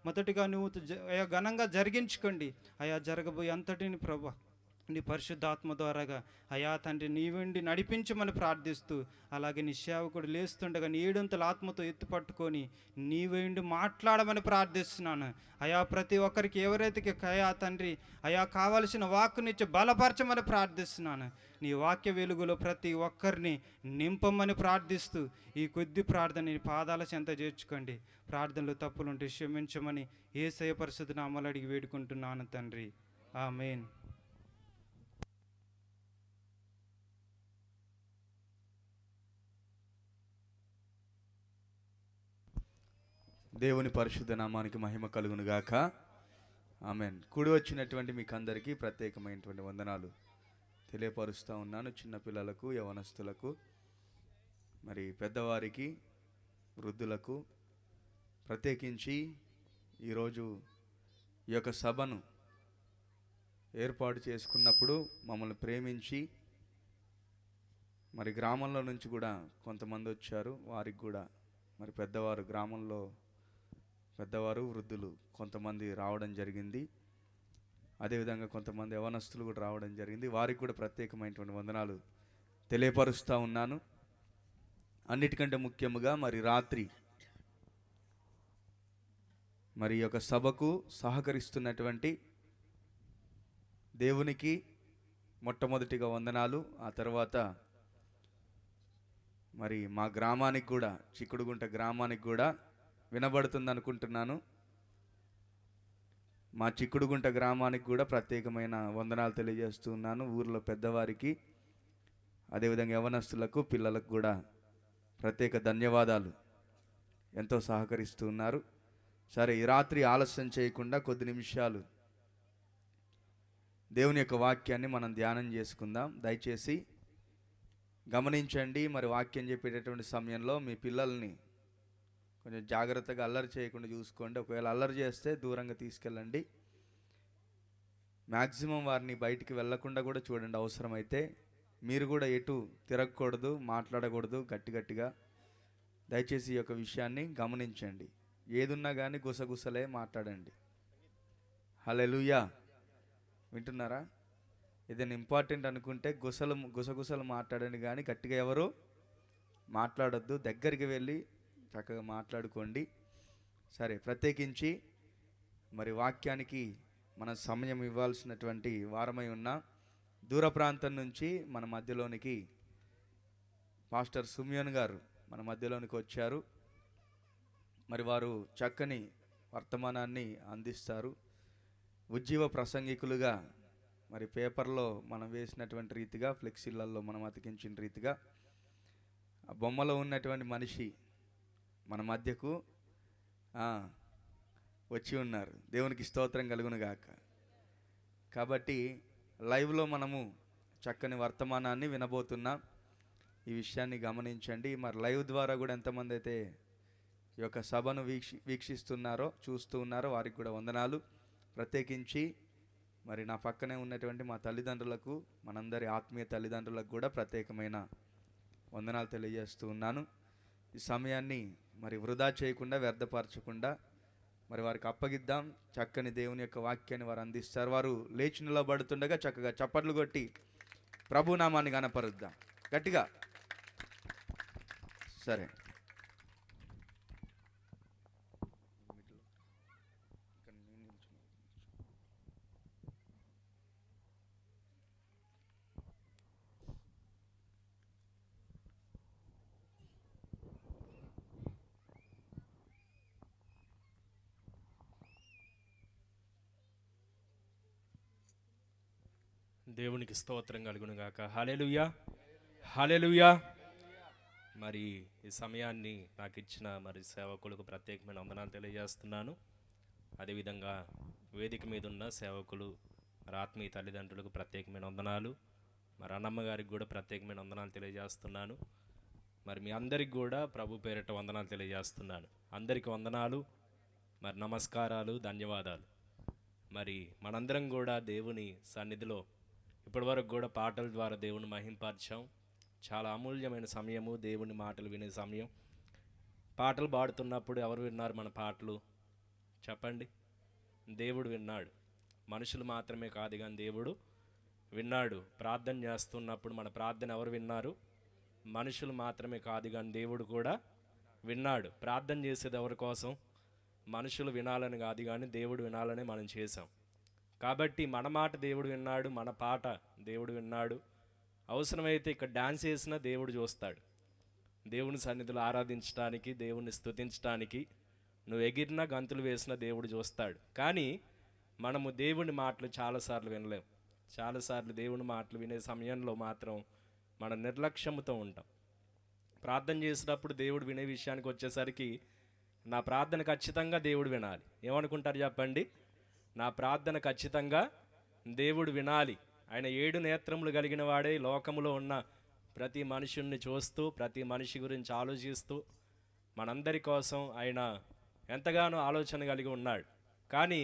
మొదటిగా నువ్వు అయా ఘనంగా జరిగించుకోండి అయా. జరగబోయే అంతటిని ప్రభా నీ పరిశుద్ధాత్మ ద్వారాగా అయా తండ్రి నీవండి నడిపించమని ప్రార్థిస్తూ, అలాగే నీ సేవకుడు లేస్తుండగా నీ ఏడంతల ఆత్మతో ఎత్తుపట్టుకొని నీవేండి మాట్లాడమని ప్రార్థిస్తున్నాను అయా. ప్రతి ఒక్కరికి ఎవరైతే అయా తండ్రి అయా కావలసిన వాక్కునిచ్చి బలపరచమని ప్రార్థిస్తున్నాను. నీ వాక్య వెలుగులో ప్రతి ఒక్కరిని నింపమని ప్రార్థిస్తూ ఈ కొద్ది ప్రార్థన నీ పాదాల చెంత చేర్చుకోండి. ప్రార్థనలు తప్పులుంటే క్షమించమని యేసయ్య పరిశుద్ధ నామములో అడిగి వేడుకుంటున్నాను తండ్రి. ఆమేన్. దేవుని పరిశుద్ధ నామానికి మహిమ కలుగును గాక. ఆమెన్. కూడి వచ్చినటువంటి మీకు అందరికీ ప్రత్యేకమైనటువంటి వందనాలు తెలియపరుస్తూ ఉన్నాను. చిన్నపిల్లలకు, యవనస్తులకు, మరి పెద్దవారికి, వృద్ధులకు, ప్రత్యేకించి ఈరోజు ఈ యొక్క సభను ఏర్పాటు చేసుకున్నప్పుడు మమ్మల్ని ప్రేమించి మరి గ్రామంలో నుంచి కూడా కొంతమంది వచ్చారు. వారికి కూడా మరి పెద్దవారు, గ్రామంలో పెద్దవారు, వృద్ధులు కొంతమంది రావడం జరిగింది. అదేవిధంగా కొంతమంది యవనస్తులు కూడా రావడం జరిగింది. వారికి కూడా ప్రత్యేకమైనటువంటి వందనాలు తెలియపరుస్తూ ఉన్నాను. అన్నిటికంటే ముఖ్యముగా మరి రాత్రి మరి యొక్క సభకు సహకరిస్తున్నటువంటి దేవునికి మొట్టమొదటిగా వందనాలు. ఆ తర్వాత మరి మా గ్రామానికి కూడా, చిక్కుడుగుంట గ్రామానికి కూడా వినబడుతుంది అనుకుంటున్నాను. మా చిక్కుడుగుంట గ్రామానికి కూడా ప్రత్యేకమైన వందనాలు తెలియజేస్తున్నాను. ఊర్లో పెద్దవారికి, అదేవిధంగా యవనస్తులకు, పిల్లలకు కూడా ప్రత్యేక ధన్యవాదాలు. ఎంతో సహకరిస్తున్నారు. సరే, ఈ రాత్రి ఆలస్యం చేయకుండా కొద్ది నిమిషాలు దేవుని యొక్క వాక్యాన్ని మనం ధ్యానం చేసుకుందాం. దయచేసి గమనించండి. మరి వాక్యం చెప్పేటటువంటి సమయంలో మీ పిల్లల్ని కొంచెం జాగ్రత్తగా అల్లరి చేయకుండా చూసుకోండి. ఒకవేళ అల్లరి చేస్తే దూరంగా తీసుకెళ్ళండి. మ్యాక్సిమం వారిని బయటికి వెళ్ళకుండా కూడా చూడండి. అవసరమైతే మీరు కూడా ఎటు తిరగకూడదు, మాట్లాడకూడదు గట్టిగా. దయచేసి ఈ యొక్క విషయాన్ని గమనించండి. ఏదున్నా కానీ గుసగుసలే మాట్లాడండి. హల్లెలూయా. వింటున్నారా? ఏదైనా ఇంపార్టెంట్ అనుకుంటే గుసగుసలు మాట్లాడండి, కానీ గట్టిగా ఎవరు మాట్లాడొద్దు. దగ్గరికి వెళ్ళి చక్కగా మాట్లాడుకోండి. సరే, ప్రత్యేకించి మరి వాక్యానికి మన సమయం ఇవ్వాల్సినటువంటి వారమై ఉన్నా దూర ప్రాంతం నుంచి మన మధ్యలోనికి పాస్టర్ సుమియోన్ గారు మన మధ్యలోనికి వచ్చారు. మరి వారు చక్కని వర్తమానాన్ని అందిస్తారు. ఉజ్జీవ ప్రసంగికులుగా మరి పేపర్లో మనం వేసినటువంటి రీతిగా, ఫ్లెక్సీలలో మనం అతికించిన రీతిగా ఆ బొమ్మలో ఉన్నటువంటి మనిషి మన మధ్యకు వచ్చి ఉన్నారు. దేవునికి స్తోత్రం కలుగును గాక. కాబట్టి లైవ్లో మనము చక్కని వర్తమానాన్ని వినబోతున్నాం. ఈ విషయాన్ని గమనించండి. మరి లైవ్ ద్వారా కూడా ఎంతమంది అయితే ఈ యొక్క సభను వీక్షిస్తున్నారో, చూస్తూ ఉన్నారో వారికి కూడా వందనాలు. ప్రత్యేకించి మరి నా పక్కనే ఉన్నటువంటి మా తల్లిదండ్రులకు, మనందరి ఆత్మీయ తల్లిదండ్రులకు కూడా ప్రత్యేకమైన వందనాలు తెలియజేస్తూ ఉన్నాను. ఈ సమయాన్ని మరి వృధా చేయకుండా, వ్యర్థపరచకుండా మరి వారికి అప్పగిద్దాం. చక్కని దేవుని యొక్క వాక్యాన్ని వారు అందిస్తారు. వారు లేచి నిలబడుతుండగా చక్కగా చప్పట్లు కొట్టి ప్రభునామాన్ని గణపరుద్దాం గట్టిగా. సరే, దేవునికి స్తోత్రం కలుగును గాక. హల్లెలూయా, హల్లెలూయా. మరి ఈ సమయాన్ని నాకు ఇచ్చిన మరి సేవకులకు ప్రత్యేకమైన వందనాలు తెలియజేస్తున్నాను. అదేవిధంగా వేదిక మీద ఉన్న సేవకులు, మరి ఆత్మీయ తల్లిదండ్రులకు ప్రత్యేకమైన వందనాలు. మరి అన్నమ్మ గారికి కూడా ప్రత్యేకమైన వందనాలు తెలియజేస్తున్నాను. మరి మీ అందరికి కూడా ప్రభు పేరిట వందనాలు తెలియజేస్తున్నాను. అందరికీ వందనాలు, మరి నమస్కారాలు, ధన్యవాదాలు. మరి మనందరం కూడా దేవుని సన్నిధిలో ఇప్పటివరకు కూడా పాటల ద్వారా దేవుని మహింపరిచాం. చాలా అమూల్యమైన సమయము, దేవుని మాటలు వినే సమయం. పాటలు పాడుతున్నప్పుడు ఎవరు విన్నారు మన పాటలు? చెప్పండి. దేవుడు విన్నాడు. మనుషులు మాత్రమే కాదు కానీ దేవుడు విన్నాడు. ప్రార్థన చేస్తున్నప్పుడు మన ప్రార్థన ఎవరు విన్నారు? మనుషులు మాత్రమే కాదు కానీ దేవుడు కూడా విన్నాడు. ప్రార్థన చేసేది ఎవరి కోసం? మనుషులు వినాలని కాదు కానీ దేవుడు వినాలని మనం చేసాం. కాబట్టి మన మాట దేవుడు విన్నాడు, మన పాట దేవుడు విన్నాడు. అవసరమైతే ఇక్కడ డ్యాన్స్ చేసినా దేవుడు చూస్తాడు. దేవుని సన్నిధిలో ఆరాధించడానికి, దేవుని స్తుతించడానికి నువ్వు ఎగిరినా గంతులు వేసినా దేవుడు చూస్తాడు. కానీ మనము దేవుని మాటలు చాలాసార్లు వినలేం. చాలాసార్లు దేవుని మాటలు వినే సమయంలో మాత్రం మన నిర్లక్ష్యంతో ఉంటాం. ప్రార్థన చేసినప్పుడు దేవుడు వినే విషయానికి వచ్చేసరికి నా ప్రార్థన ఖచ్చితంగా దేవుడు వినాలి. ఏమనుకుంటారు చెప్పండి? నా ప్రార్థన ఖచ్చితంగా దేవుడు వినాలి ఆయన 7 నేత్రములు కలిగిన వాడే లోకములో ఉన్న ప్రతి మనుషుల్ని చూస్తూ ప్రతి మనిషి గురించి ఆలోచిస్తూ మనందరి కోసం ఆయన ఎంతగానో ఆలోచన కలిగి ఉన్నాడు. కానీ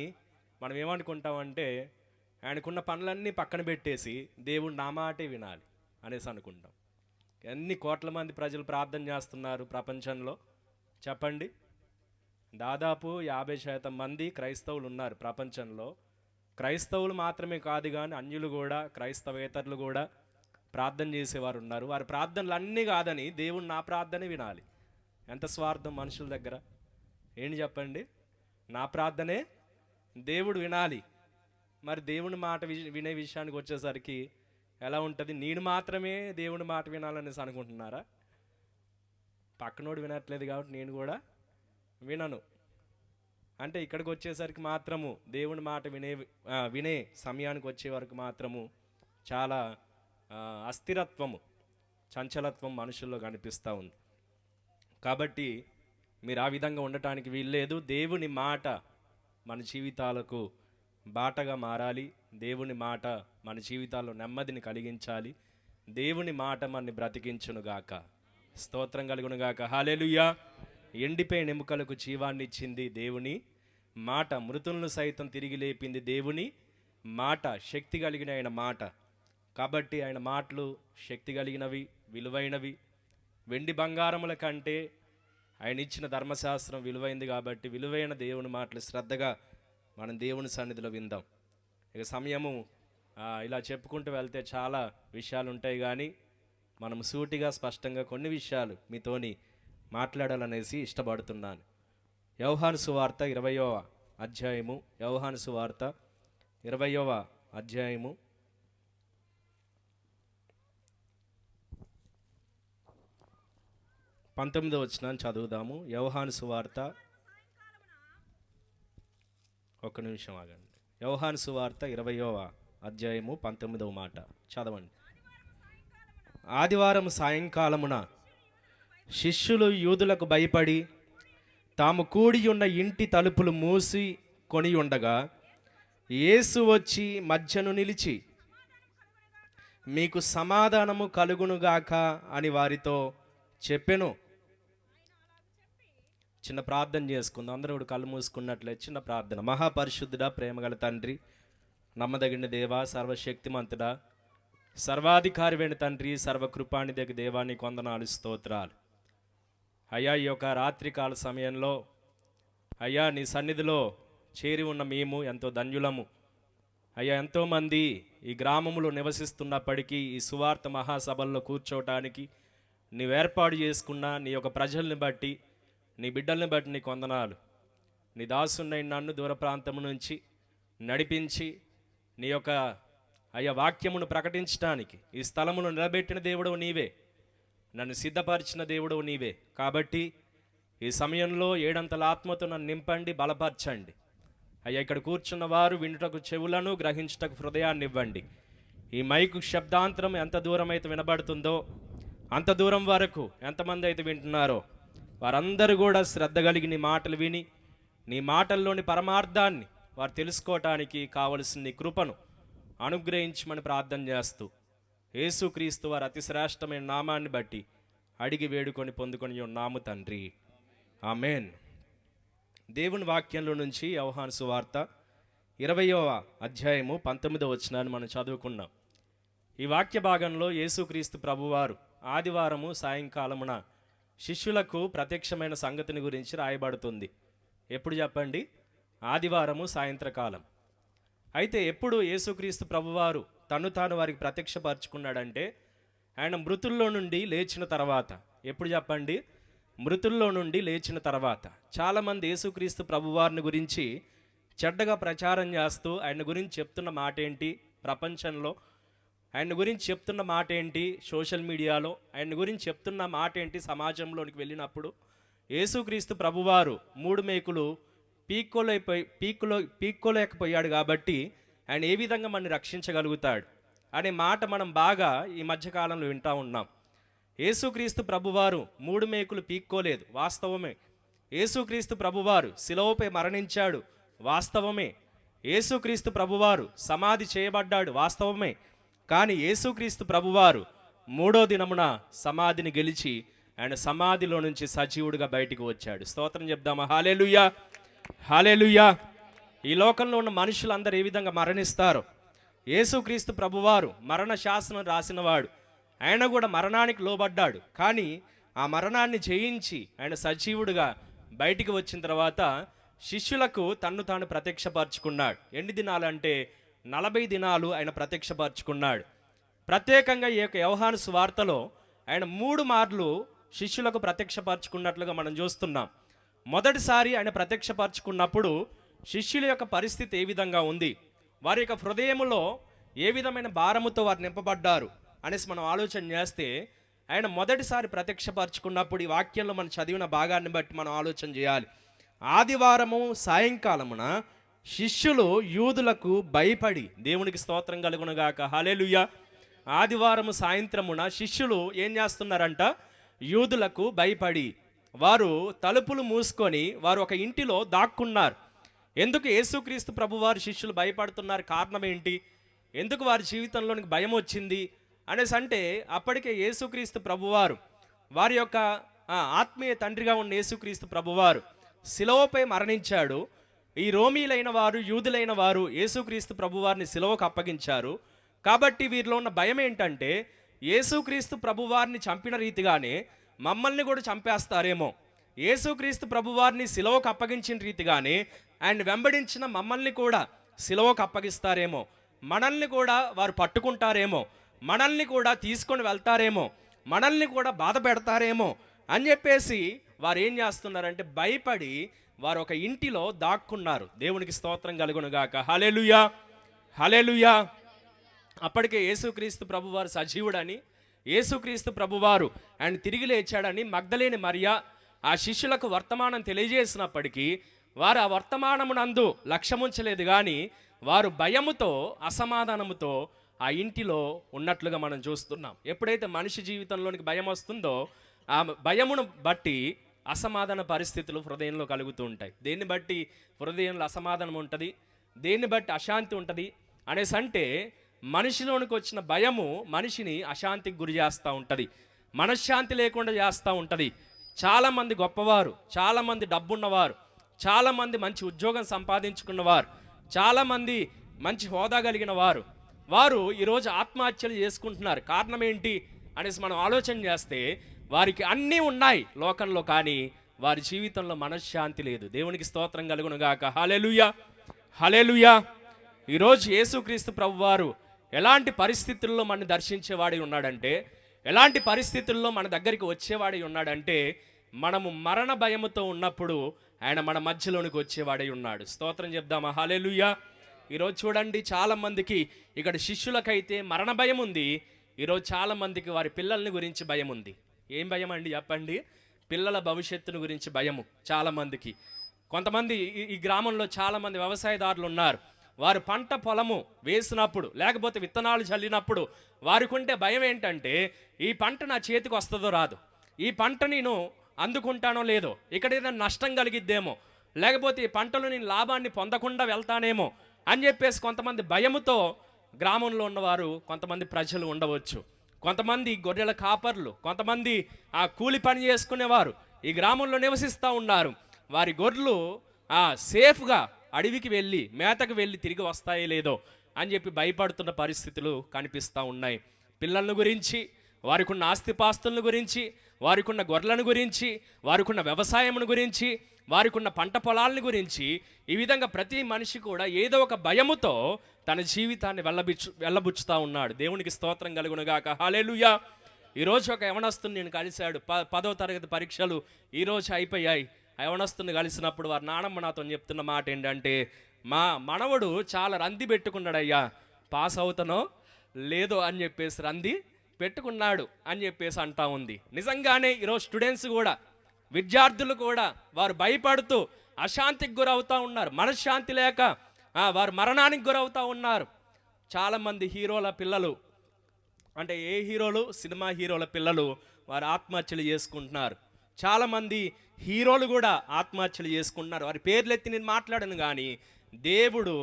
మనం ఏమనుకుంటామంటే ఆయనకున్న పనులన్నీ పక్కన పెట్టేసి దేవుడు నా మాటే వినాలి అనేసి అనుకుంటాం. ఎన్ని కోట్ల మంది ప్రజలు ప్రార్థన చేస్తున్నారు ప్రపంచంలో చెప్పండి? దాదాపు 50% మంది క్రైస్తవులు ఉన్నారు ప్రపంచంలో. క్రైస్తవులు మాత్రమే కాదు కానీ అన్యులు కూడా, క్రైస్తవేతరులు కూడా ప్రార్థన చేసేవారు ఉన్నారు. వారి ప్రార్థనలు అన్నీ కాదని దేవుడు నా ప్రార్థనే వినాలి. ఎంత స్వార్థం మనుషుల దగ్గర! ఏంటి చెప్పండి? నా ప్రార్థనే దేవుడు వినాలి. మరి దేవుని మాట వినే విషయానికి వచ్చేసరికి ఎలా ఉంటుంది? నేను మాత్రమే దేవుని మాట వినాలనేసి అనుకుంటున్నారా? పక్కనోడు వినట్లేదు కాబట్టి నేను కూడా వినను అంటే ఇక్కడికి వచ్చేసరికి మాత్రము దేవుని మాట వినే సమయానికి వచ్చే వరకు మాత్రము చాలా అస్థిరత్వము, చంచలత్వం మనుషుల్లో కనిపిస్తూ ఉంది. కాబట్టి మీరు ఆ విధంగా ఉండటానికి వీల్లేదు. దేవుని మాట మన జీవితాలకు బాటగా మారాలి. దేవుని మాట మన జీవితాల్లో నెమ్మదిని కలిగించాలి. దేవుని మాట మనని బ్రతికించునుగాక. స్తోత్రం కలుగునుగాక. హల్లెలూయా. ఎండిపోయిన ఎముకలకు జీవాన్ని ఇచ్చింది దేవుని మాట. మృతులను సైతం తిరిగి లేపింది దేవుని మాట. శక్తి కలిగిన ఆయన మాట. కాబట్టి ఆయన మాటలు శక్తి కలిగినవి, విలువైనవి. వెండి బంగారముల కంటే ఆయన ఇచ్చిన ధర్మశాస్త్రం విలువైంది. కాబట్టి విలువైన దేవుని మాటలు శ్రద్ధగా మనం దేవుని సన్నిధిలో విందాం. ఇక సమయము ఇలా చెప్పుకుంటూ వెళ్తే చాలా విషయాలు ఉంటాయి, కానీ మనం సూటిగా స్పష్టంగా కొన్ని విషయాలు మీతోని మాట్లాడాలనేసి ఇష్టపడుతున్నాను. యోహాను సువార్త 20వ అధ్యాయము, యోహాను సువార్త 20వ అధ్యాయము 19వ వచనాన్ని చదువుదాము. యోహాను సువార్త, ఒక్క నిమిషం ఆగండి. యోహాను సువార్త 20వ అధ్యాయము 19వ మాట చదవండి. ఆదివారం సాయంకాలమున శిష్యులు యూదులకు భయపడి తాము కూడి ఉన్న ఇంటి తలుపులు మూసి కొని ఉండగా యేసు వచ్చి మధ్యను నిలిచి, మీకు సమాధానము కలుగునుగాక అని వారితో చెప్పెను. చిన్న ప్రార్థన చేసుకుందాం. అందరూ కూడా కళ్ళు మూసుకున్నట్లే చిన్న ప్రార్థన. మహాపరిశుద్ధుడా, ప్రేమగల తండ్రి, నమ్మదగిన దేవా, సర్వశక్తిమంతుడా, సర్వాధికారివైన తండ్రి, సర్వకృపానిధి దేవా, నీకు వందనాలు, స్తోత్రాలు. అయ్యా, ఈ యొక్క రాత్రికాల సమయంలో అయ్యా నీ సన్నిధిలో చేరి ఉన్న మేము ఎంతో ధన్యులము. అయ్యా, ఎంతోమంది ఈ గ్రామంలో నివసిస్తున్నప్పటికీ ఈ సువార్త మహాసభల్లో కూర్చోవటానికి నీవు ఏర్పాటు చేసుకున్న నీ యొక్క ప్రజల్ని బట్టి, నీ బిడ్డల్ని బట్టి నీకు వందనాలు. నీ దాసున్నైన నన్ను దూర ప్రాంతం నుంచి నడిపించి నీ యొక్క అయ్యా వాక్యమును ప్రకటించడానికి ఈ స్థలమును నిలబెట్టిన దేవుడవు నీవే, నన్ను సిద్ధపరిచిన దేవుడవు నీవే. కాబట్టి ఈ సమయంలో 7 అంతల ఆత్మతో నన్ను నింపండి, బలపరచండి. అయ్యా, ఇక్కడ కూర్చున్న వారు వినుటకు చెవులను, గ్రహించుటకు హృదయాన్ని ఇవ్వండి. ఈ మైకు శబ్దాంతరం ఎంత దూరం అయితే వినబడుతుందో అంత దూరం వరకు ఎంతమంది అయితే వింటున్నారో వారందరూ కూడా శ్రద్ధ కలిగి నీ మాటలు విని నీ మాటల్లోని పరమార్థాన్ని వారు తెలుసుకోవటానికి కావలసిన నీ కృపను అనుగ్రహించమని ప్రార్థన చేస్తూ యేసుక్రీస్తు వారి అతి శ్రేష్టమైన నామాన్ని బట్టి అడిగి వేడుకొని పొందుకొని ఉన్నాము తండ్రి, ఆమేన్. దేవుని వాక్యంలో నుంచి యోహాను సువార్త 20వ అధ్యాయము 19వ వచనాన్ని మనం చదువుకున్నాం. ఈ వాక్య భాగంలో యేసుక్రీస్తు ప్రభువారు ఆదివారము సాయంకాలమున శిష్యులకు ప్రత్యక్షమైన సంగతిని గురించి రాయబడుతుంది. ఎప్పుడు చెప్పండి? ఆదివారము సాయంత్రకాలం. అయితే ఎప్పుడు యేసుక్రీస్తు ప్రభువారు తను తాను వారికి ప్రత్యక్షపరచుకున్నాడంటే ఆయన మృతుల్లో నుండి లేచిన తర్వాత. ఎప్పుడు చెప్పండి? మృతుల్లో నుండి లేచిన తర్వాత. చాలామంది యేసుక్రీస్తు ప్రభువారిని గురించి చెడ్డగా ప్రచారం చేస్తూ ఆయన గురించి చెప్తున్న మాట ఏంటి ప్రపంచంలో, ఆయన గురించి చెప్తున్న మాట ఏంటి సోషల్ మీడియాలో, ఆయన గురించి చెప్తున్న మాట ఏంటి సమాజంలోనికి వెళ్ళినప్పుడు, యేసుక్రీస్తు ప్రభువారు 3 మేకులు పీక్కోలేకపోయాడు కాబట్టి ఆయన ఏ విధంగా మనని రక్షించగలుగుతాడు అనే మాట మనం బాగా ఈ మధ్యకాలంలో వింటూ ఉన్నాం. యేసుక్రీస్తు ప్రభువారు 3 మేకులు పీక్కోలేదు, వాస్తవమే. యేసుక్రీస్తు ప్రభువారు శిలువపై మరణించాడు, వాస్తవమే. యేసుక్రీస్తు ప్రభువారు సమాధి చేయబడ్డాడు, వాస్తవమే. కానీ యేసుక్రీస్తు ప్రభువారు 3వ దినమున సమాధిని గెలిచి ఆయన సమాధిలో నుంచి సజీవుడిగా బయటికి వచ్చాడు. స్తోత్రం చెప్దామా? హల్లెలూయా, హల్లెలూయా. ఈ లోకంలో ఉన్న మనుషులందరూ ఏ విధంగా మరణిస్తారో, యేసుక్రీస్తు ప్రభువారు మరణ శాసనం రాసినవాడు. ఆయన కూడా మరణానికి లోబడ్డాడు, కానీ ఆ మరణాన్ని జయించి ఆయన సజీవుడిగా బయటికి వచ్చిన తర్వాత శిష్యులకు తన్ను తాను ప్రత్యక్షపరచుకున్నాడు. ఎన్ని దినాలు అంటే 40 దినాలు ఆయన ప్రత్యక్షపరచుకున్నాడు. ప్రత్యేకంగా ఈ యొక్క యోహాను సువార్తలో ఆయన 3 మార్లు శిష్యులకు ప్రత్యక్షపరచుకున్నట్లుగా మనం చూస్తున్నాం. మొదటిసారి ఆయన ప్రత్యక్షపరచుకున్నప్పుడు శిష్యుల యొక్క పరిస్థితి ఏ విధంగా ఉంది, వారి యొక్క హృదయములో ఏ విధమైన భారముతో వారు నింపబడ్డారు అనేసి మనం ఆలోచన చేస్తే, ఆయన మొదటిసారి ప్రత్యక్షపరచుకున్నప్పుడు ఈ వాక్యంలో మనం చదివిన భాగాన్ని బట్టి మనం ఆలోచన చేయాలి. ఆదివారము సాయంకాలమున శిష్యులు యూదులకు భయపడి, దేవునికి స్తోత్రం కలుగునుగాక, హల్లెలూయా. ఆదివారము సాయంత్రమున శిష్యులు ఏం చేస్తున్నారంట? యూదులకు భయపడి వారు తలుపులు మూసుకొని వారు ఒక ఇంటిలో దాక్కున్నారు. ఎందుకు యేసుక్రీస్తు ప్రభువారు శిష్యులు భయపడుతున్నారు? కారణం ఏంటి? ఎందుకు వారి జీవితంలోనికి భయం వచ్చింది అనేసి అంటే, అప్పటికే యేసుక్రీస్తు ప్రభువారు వారి యొక్క ఆత్మీయ తండ్రిగా ఉన్న యేసుక్రీస్తు ప్రభువారు శిలువపై మరణించాడు. ఈ రోమీలైన వారు, యూదులైన వారు యేసుక్రీస్తు ప్రభువారిని శిలువకు అప్పగించారు. కాబట్టి వీరిలో ఉన్న భయం ఏంటంటే, యేసుక్రీస్తు ప్రభువారిని చంపిన రీతిగానే మమ్మల్ని కూడా చంపేస్తారేమో, యేసుక్రీస్తు ప్రభువారిని శిలువకు అప్పగించిన రీతిగానే ఆయన వెంబడించిన మమ్మల్ని కూడా శిలువకు అప్పగిస్తారేమో, మనల్ని కూడా వారు పట్టుకుంటారేమో, మనల్ని కూడా తీసుకొని వెళ్తారేమో, మనల్ని కూడా బాధ పెడతారేమో అని చెప్పేసి వారు ఏం చేస్తున్నారంటే భయపడి వారు ఒక ఇంటిలో దాక్కున్నారు. దేవునికి స్తోత్రం కలుగునుగాక, హల్లెలూయా, హల్లెలూయా. అప్పటికే యేసుక్రీస్తు ప్రభువారు సజీవుడని, యేసుక్రీస్తు ప్రభువారు ఆయన తిరిగి లేచాడని మగ్దలేని మరియా ఆ శిష్యులకు వర్తమానం తెలియజేసినప్పటికీ వారు ఆ వర్తమానమునందు లక్ష్యముంచలేదు, కానీ వారు భయముతో, అసమాధానముతో ఆ ఇంటిలో ఉన్నట్లుగా మనం చూస్తున్నాం. ఎప్పుడైతే మనిషి జీవితంలోనికి భయం వస్తుందో ఆ భయమును బట్టి అసమాధాన పరిస్థితులు హృదయంలో కలుగుతూ ఉంటాయి. దేన్ని బట్టి హృదయంలో అసమాధానం ఉంటుంది, దేన్ని బట్టి అశాంతి ఉంటుంది అనేసి అంటే, మనిషిలోనికి వచ్చిన భయము మనిషిని అశాంతికి గురి చేస్తూ ఉంటుంది, మనశ్శాంతి లేకుండా చేస్తూ ఉంటుంది. చాలామంది గొప్పవారు, చాలామంది డబ్బున్నవారు, చాలామంది మంచి ఉద్యోగం సంపాదించుకున్నవారు, చాలామంది మంచి హోదా కలిగిన వారు, వారు ఈరోజు ఆత్మహత్యలు చేసుకుంటున్నారు. కారణం ఏంటి అనేసి మనం ఆలోచన చేస్తే, వారికి అన్నీ ఉన్నాయి లోకంలో, కానీ వారి జీవితంలో మనశ్శాంతి లేదు. దేవునికి స్తోత్రం కలుగునుగాక, హల్లెలూయా, హల్లెలూయా. ఈరోజు యేసుక్రీస్తు ప్రభువారు ఎలాంటి పరిస్థితుల్లో మనని దర్శించేవాడై ఉన్నాడంటే, ఎలాంటి పరిస్థితుల్లో మన దగ్గరికి వచ్చేవాడై ఉన్నాడంటే, మనము మరణ భయముతో ఉన్నప్పుడు ఆయన మన మధ్యలోనికి వచ్చేవాడై ఉన్నాడు. స్తోత్రం చెప్దామా? హల్లెలూయా. ఈరోజు చూడండి, చాలామందికి ఇక్కడ శిష్యులకైతే మరణ భయం ఉంది. ఈరోజు చాలామందికి వారి పిల్లల్ని గురించి భయం ఉంది. ఏం భయం అండి చెప్పండి? పిల్లల భవిష్యత్తును గురించి భయము చాలామందికి. కొంతమంది ఈ గ్రామంలో చాలామంది వ్యవసాయదారులు ఉన్నారు. వారు పంట పొలము వేసినప్పుడు, లేకపోతే విత్తనాలు చల్లినప్పుడు వారికి ఉంటే భయం ఏంటంటే, ఈ పంట నా చేతికి వస్తుందో రాదు, ఈ పంట నేను అందుకుంటానో లేదో, ఇక్కడ ఏదైనా నష్టం కలిగిద్దేమో, లేకపోతే ఈ పంటలో నేను లాభాన్ని పొందకుండా వెళ్తానేమో అని చెప్పేసి కొంతమంది భయముతో గ్రామంలో ఉన్నవారు, కొంతమంది ప్రజలు ఉండవచ్చు. కొంతమంది గొర్రెల కాపర్లు, కొంతమంది ఆ కూలి పని చేసుకునేవారు ఈ గ్రామంలో నివసిస్తూ ఉన్నారు. వారి గొర్రెలు సేఫ్గా అడవికి వెళ్ళి మేతకు వెళ్ళి తిరిగి వస్తాయో లేదో అని చెప్పి భయపడుతున్న పరిస్థితులు కనిపిస్తూ ఉన్నాయి. పిల్లలను గురించి, వారికి ఉన్న ఆస్తిపాస్తులను గురించి, వారికి ఉన్న గొర్రెలను గురించి, వారికి ఉన్న వ్యవసాయమును గురించి, వారికి ఉన్న పంట పొలాలను గురించి, ఈ విధంగా ప్రతి మనిషి కూడా ఏదో ఒక భయముతో తన జీవితాన్ని వెళ్ళబుచ్చుతూ ఉన్నాడు. దేవునికి స్తోత్రం కలుగునుగాక, హల్లెలూయా. ఈరోజు ఒక యవనస్తుని నేను కలిశాడు. 10వ తరగతి పరీక్షలు ఈరోజు అయిపోయాయి. ఆ యవనస్తుని కలిసినప్పుడు వారి నానమ్మ నాతో చెప్తున్న మాట ఏంటంటే, మా మనవడు చాలా రంది పెట్టుకున్నాడయ్యా, పాస్ అవుతానో లేదో అని చెప్పేసి రంది పెట్టుకున్నాడు అని చెప్పేసి అంటా ఉంది. నిజంగానే ఈరోజు స్టూడెంట్స్ కూడా, విద్యార్థులు కూడా వారు భయపడుతూ అశాంతికి గురవుతూ ఉన్నారు. మనశ్శాంతి లేక వారు మరణానికి గురవుతూ ఉన్నారు. చాలామంది హీరోల పిల్లలు, అంటే ఏ హీరోలు, సినిమా హీరోల పిల్లలు వారు ఆత్మహత్యలు చేసుకుంటున్నారు. చాలామంది హీరోలు కూడా ఆత్మహత్యలు చేసుకుంటున్నారు. వారి పేర్లు ఎత్తి నేను మాట్లాడను, కానీ దేవుడు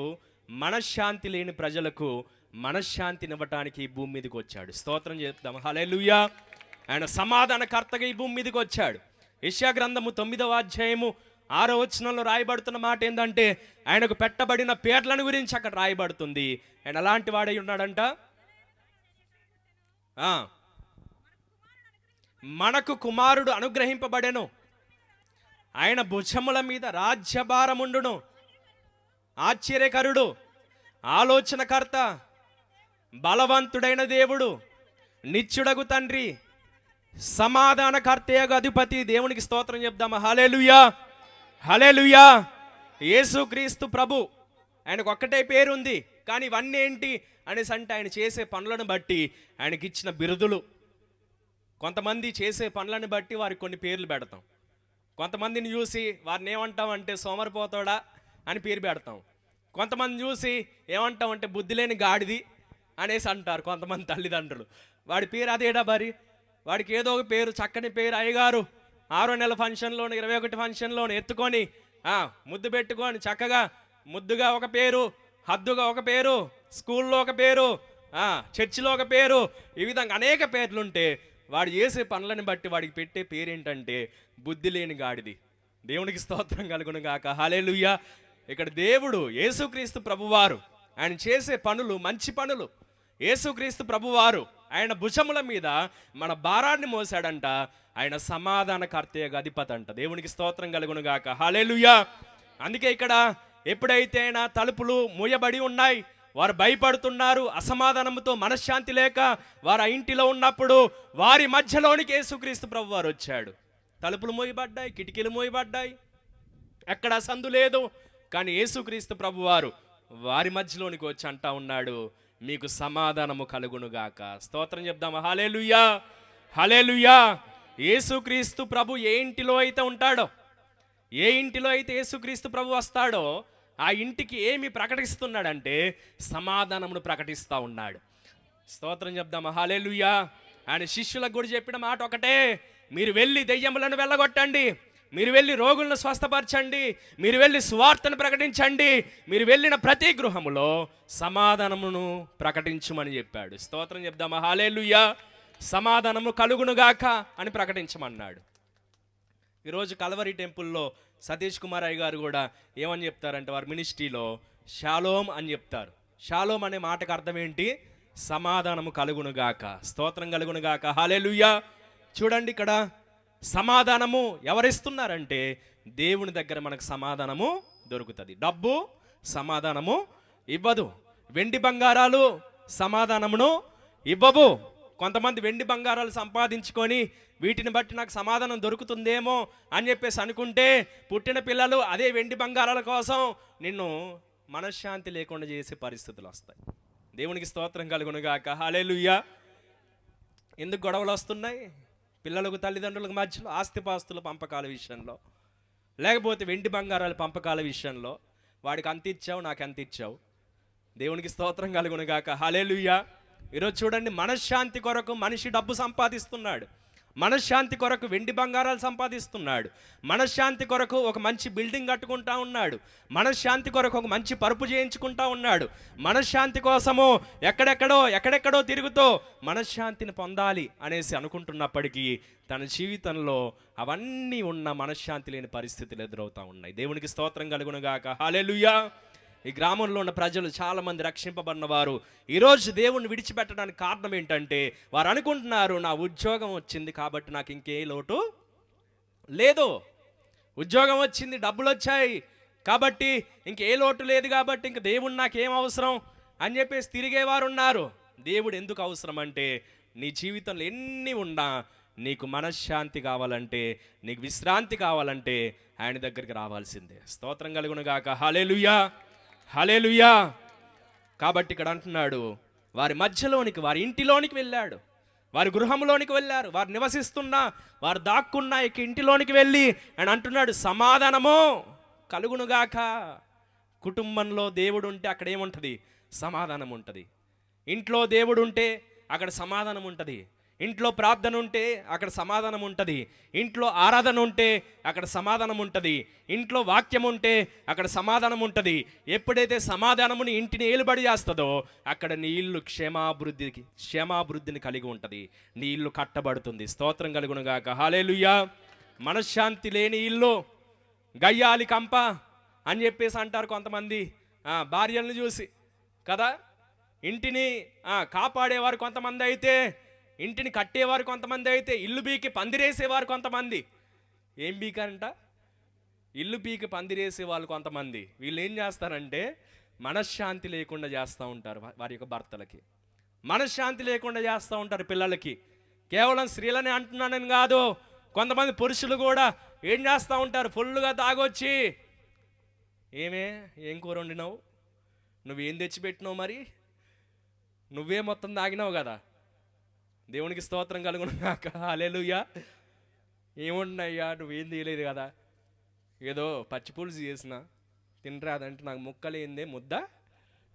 మనశ్శాంతి లేని ప్రజలకు మనశ్శాంతినివ్వటానికి ఈ భూమి మీదకి వచ్చాడు. స్తోత్రం చెప్తాం హల్లెలూయా. ఆయన సమాధానకర్తగా ఈ భూమి మీదకి వచ్చాడు. యెషయా గ్రంథము 9వ అధ్యాయము 6వ వచనంలో రాయబడుతున్న మాట ఏంటంటే, ఆయనకు పెట్టబడిన పేర్లను గురించి అక్కడ రాయబడుతుంది. ఆయన ఎలాంటి వాడై ఉన్నాడంట? మనకు కుమారుడు అనుగ్రహింపబడెను, ఆయన భుజముల మీద రాజ్యభారముండును, ఆశ్చర్యకరుడు, ఆలోచనకర్త, బలవంతుడైన దేవుడు, నిత్యుడగు తండ్రి, సమాధానకర్తయగు అధిపతి. దేవునికి స్తోత్రం చెప్దామా? హల్లెలూయా, హల్లెలూయా. యేసుక్రీస్తు ప్రభు, ఆయనకు ఒక్కటే పేరు ఉంది, కానీ ఇవన్నీ ఏంటి అనేసి అంటే ఆయన చేసే పనులను బట్టి ఆయనకి ఇచ్చిన బిరుదులు. కొంతమంది చేసే పనులను బట్టి వారికి కొన్ని పేర్లు పెడతాం. కొంతమందిని చూసి వారిని ఏమంటామంటే సోమరిపోతాడా అని పేరు పెడతాం. కొంతమంది చూసి ఏమంటామంటే బుద్ధి లేని గాడిది అనేసి అంటారు కొంతమంది తల్లిదండ్రులు. వాడి పేరు అదేడా మరి, వాడికి ఏదో ఒక పేరు, చక్కని పేరు. అయ్యగారు 6వ నెల ఫంక్షన్లోను 21 ఫంక్షన్లోను ఎత్తుకొని ముద్దు పెట్టుకొని చక్కగా ముద్దుగా ఒక పేరు, హద్దుగా ఒక పేరు, స్కూల్లో ఒక పేరు, చర్చిలో ఒక పేరు, ఈ విధంగా అనేక పేర్లుంటే వాడు చేసే పనులను బట్టి వాడికి పెట్టే పేరేంటంటే బుద్ధి లేని గాడిది. దేవునికి స్తోత్రం కలుగును గాక. హల్లెలూయా. ఇక్కడ దేవుడు యేసుక్రీస్తు ప్రభువారు, ఆయన చేసే పనులు మంచి పనులు. యేసుక్రీస్తు ప్రభువారు ఆయన భుజముల మీద మన భారాన్ని మోసాడంట. ఆయన సమాధానకర్తయ్య అధిపతి అంట. దేవునికి స్తోత్రం కలుగును గాక. హల్లెలూయా. అందుకే ఇక్కడ ఎప్పుడైతే ఆయన తలుపులు మూయబడి ఉన్నాయి, వారు భయపడుతున్నారు, అసమాధానంతో మనశ్శాంతి లేక వారు ఆ ఇంటిలో ఉన్నప్పుడు వారి మధ్యలోనికి యేసుక్రీస్తు ప్రభు వారు వచ్చాడు. తలుపులు మూయబడ్డాయి, కిటికీలు మూయబడ్డాయి, ఎక్కడ సందు లేదు, కానీ యేసుక్రీస్తు ప్రభు వారు వారి మధ్యలోనికి వచ్చి అంటా ఉన్నాడు, మీకు సమాధానము కలుగునుగాక. స్తోత్రం చెప్దామా? హల్లెలూయా, హల్లెలూయా. యేసుక్రీస్తు ప్రభు ఏ ఇంటిలో అయితే ఉంటాడో, ఏ ఇంటిలో అయితే యేసుక్రీస్తు ప్రభు వస్తాడో ఆ ఇంటికి ఏమి ప్రకటిస్తున్నాడంటే సమాధానమును ప్రకటిస్తూ ఉన్నాడు. స్తోత్రం చెప్దామా? హల్లెలూయా. ఆయన శిష్యులకు కూడా చెప్పిన మాట ఒకటే, మీరు వెళ్ళి దెయ్యములను వెళ్ళగొట్టండి, మీరు వెళ్ళి రోగులను స్వస్థపరచండి, మీరు వెళ్ళి సువార్తను ప్రకటించండి, మీరు వెళ్ళిన ప్రతి గృహములో సమాధానమును ప్రకటించమని చెప్పాడు. స్తోత్రం చెప్దామా? హల్లెలూయా. సమాధానము కలుగునుగాక అని ప్రకటించమన్నాడు. ఈరోజు కల్వరి టెంపుల్లో సతీష్ కుమార్ అయ్య గారు కూడా ఏమని చెప్తారంటే వారి మినిస్ట్రీలో షాలోమ్ అని చెప్తారు. షాలోమ్ అనే మాటకు అర్థం ఏంటి? సమాధానము కలుగునుగాక. స్తోత్రం కలుగునుగాక. హల్లెలూయా. చూడండి, ఇక్కడ సమాధానము ఎవరిస్తున్నారంటే దేవుని దగ్గర మనకు సమాధానము దొరుకుతుంది. డబ్బు సమాధానము ఇవ్వదు, వెండి బంగారాలు సమాధానమును ఇవ్వవు. కొంతమంది వెండి బంగారాలు సంపాదించుకొని వీటిని బట్టి నాకు సమాధానం దొరుకుతుందేమో అని చెప్పేసి అనుకుంటే పుట్టిన పిల్లలు అదే వెండి బంగారాల కోసం నిన్ను మనశ్శాంతి లేకుండా చేసే పరిస్థితులు వస్తాయి. దేవునికి స్తోత్రం కలుగునుగాక. హల్లెలూయా. ఎందుకు గొడవలు వస్తున్నాయి? పిల్లలకు తల్లిదండ్రులకు మధ్యలో ఆస్తిపాస్తుల పంపకాల విషయంలో, లేకపోతే వెండి బంగారాల పంపకాల విషయంలో. వాడికి అంత ఇచ్చావు, నాకు ఎంత ఇచ్చావు. దేవునికి స్తోత్రం కలుగునుగాక. హల్లెలూయా. ఈరోజు చూడండి, మనశ్శాంతి కొరకు మనిషి డబ్బు సంపాదిస్తున్నాడు, మనశ్శాంతి కొరకు వెండి బంగారాలు సంపాదిస్తున్నాడు, మనశ్శాంతి కొరకు ఒక మంచి బిల్డింగ్ కట్టుకుంటా ఉన్నాడు, మనశ్శాంతి కొరకు ఒక మంచి పరుపు చేయించుకుంటా ఉన్నాడు, మనశ్శాంతి కోసము ఎక్కడెక్కడో తిరుగుతూ మనశ్శాంతిని పొందాలి అనేసి అనుకుంటున్నప్పటికీ తన జీవితంలో అవన్నీ ఉన్న మనశ్శాంతి లేని పరిస్థితులు ఎదురవుతూ ఉన్నాయి. దేవునికి స్తోత్రం కలుగునుగాక. హల్లెలూయా. ఈ గ్రామంలో ఉన్న ప్రజలు చాలామంది రక్షింపబడిన వారు ఈరోజు దేవుణ్ణి విడిచిపెట్టడానికి కారణం ఏంటంటే వారు అనుకుంటున్నారు, నా ఉద్యోగం వచ్చింది కాబట్టి నాకు ఇంకే లోటు లేదు, ఉద్యోగం వచ్చింది, డబ్బులు వచ్చాయి కాబట్టి ఇంకే లోటు లేదు, కాబట్టి ఇంక దేవుడు నాకేం అవసరం అని చెప్పేసి తిరిగేవారు ఉన్నారు. దేవుడు ఎందుకు అవసరం అంటే నీ జీవితంలో ఎన్ని ఉన్నా నీకు మనశ్శాంతి కావాలంటే, నీకు విశ్రాంతి కావాలంటే ఆయన దగ్గరికి రావాల్సిందే. స్తోత్రం కలుగునుగాక. హల్లెలూయా, హల్లెలూయా. కాబట్టి ఇక్కడ అంటున్నాడు, వారి మధ్యలోనికి, వారి ఇంటిలోనికి వెళ్ళాడు, వారి గృహంలోనికి వెళ్ళారు, వారు నివసిస్తున్న, వారు దాక్కున్న ఇంటిలోనికి వెళ్ళి ఆయన అంటున్నాడు, సమాధానము కలుగునుగాక. కుటుంబంలో దేవుడు ఉంటే అక్కడ ఏముంటుంది? సమాధానం ఉంటుంది. ఇంట్లో దేవుడు ఉంటే అక్కడ సమాధానం ఉంటుంది. ఇంట్లో ప్రార్థన ఉంటే అక్కడ సమాధానం ఉంటుంది. ఇంట్లో ఆరాధన ఉంటే అక్కడ సమాధానం ఉంటుంది. ఇంట్లో వాక్యం ఉంటే అక్కడ సమాధానం ఉంటుంది. ఎప్పుడైతే సమాధానముని ఇంటిని ఏలుబడి చేస్తుందో అక్కడ నీ ఇల్లు క్షేమాభివృద్ధిని కలిగి ఉంటుంది. నీ ఇల్లు కట్టబడుతుంది. స్తోత్రం కలుగునుగాక. హల్లెలూయా. మనశ్శాంతి లేని ఇల్లు గయ్యాలి కంప అని చెప్పేసి అంటారు కొంతమంది భార్యలను చూసి కదా. ఇంటిని కాపాడేవారు కొంతమంది అయితే, ఇంటిని కట్టేవారు కొంతమంది అయితే, ఇల్లు బీకి పందిరేసేవారు కొంతమంది. ఏం బీకంట? ఇల్లు బీకి పందిరేసే వాళ్ళు కొంతమంది. వీళ్ళు ఏం చేస్తారంటే మనశ్శాంతి లేకుండా చేస్తూ ఉంటారు వారి యొక్క భర్తలకి, మనశ్శాంతి లేకుండా చేస్తూ ఉంటారు పిల్లలకి. కేవలం స్త్రీలని అంటున్నానని కాదు, కొంతమంది పురుషులు కూడా ఏం చేస్తూ ఉంటారు, ఫుల్గా తాగొచ్చి ఏం కూర వండినావు, నువ్వేం తెచ్చిపెట్టినావు, మరి నువ్వే మొత్తం తాగినావు కదా. దేవునికి స్తోత్రం కలుగును కాక. హల్లెలూయా. ఏముండయ్యా నువ్వేం తీయలేదు కదా, ఏదో పచ్చి పులుసు చేసిన తినరాదంటే నాకు ముక్కలేందే ముద్ద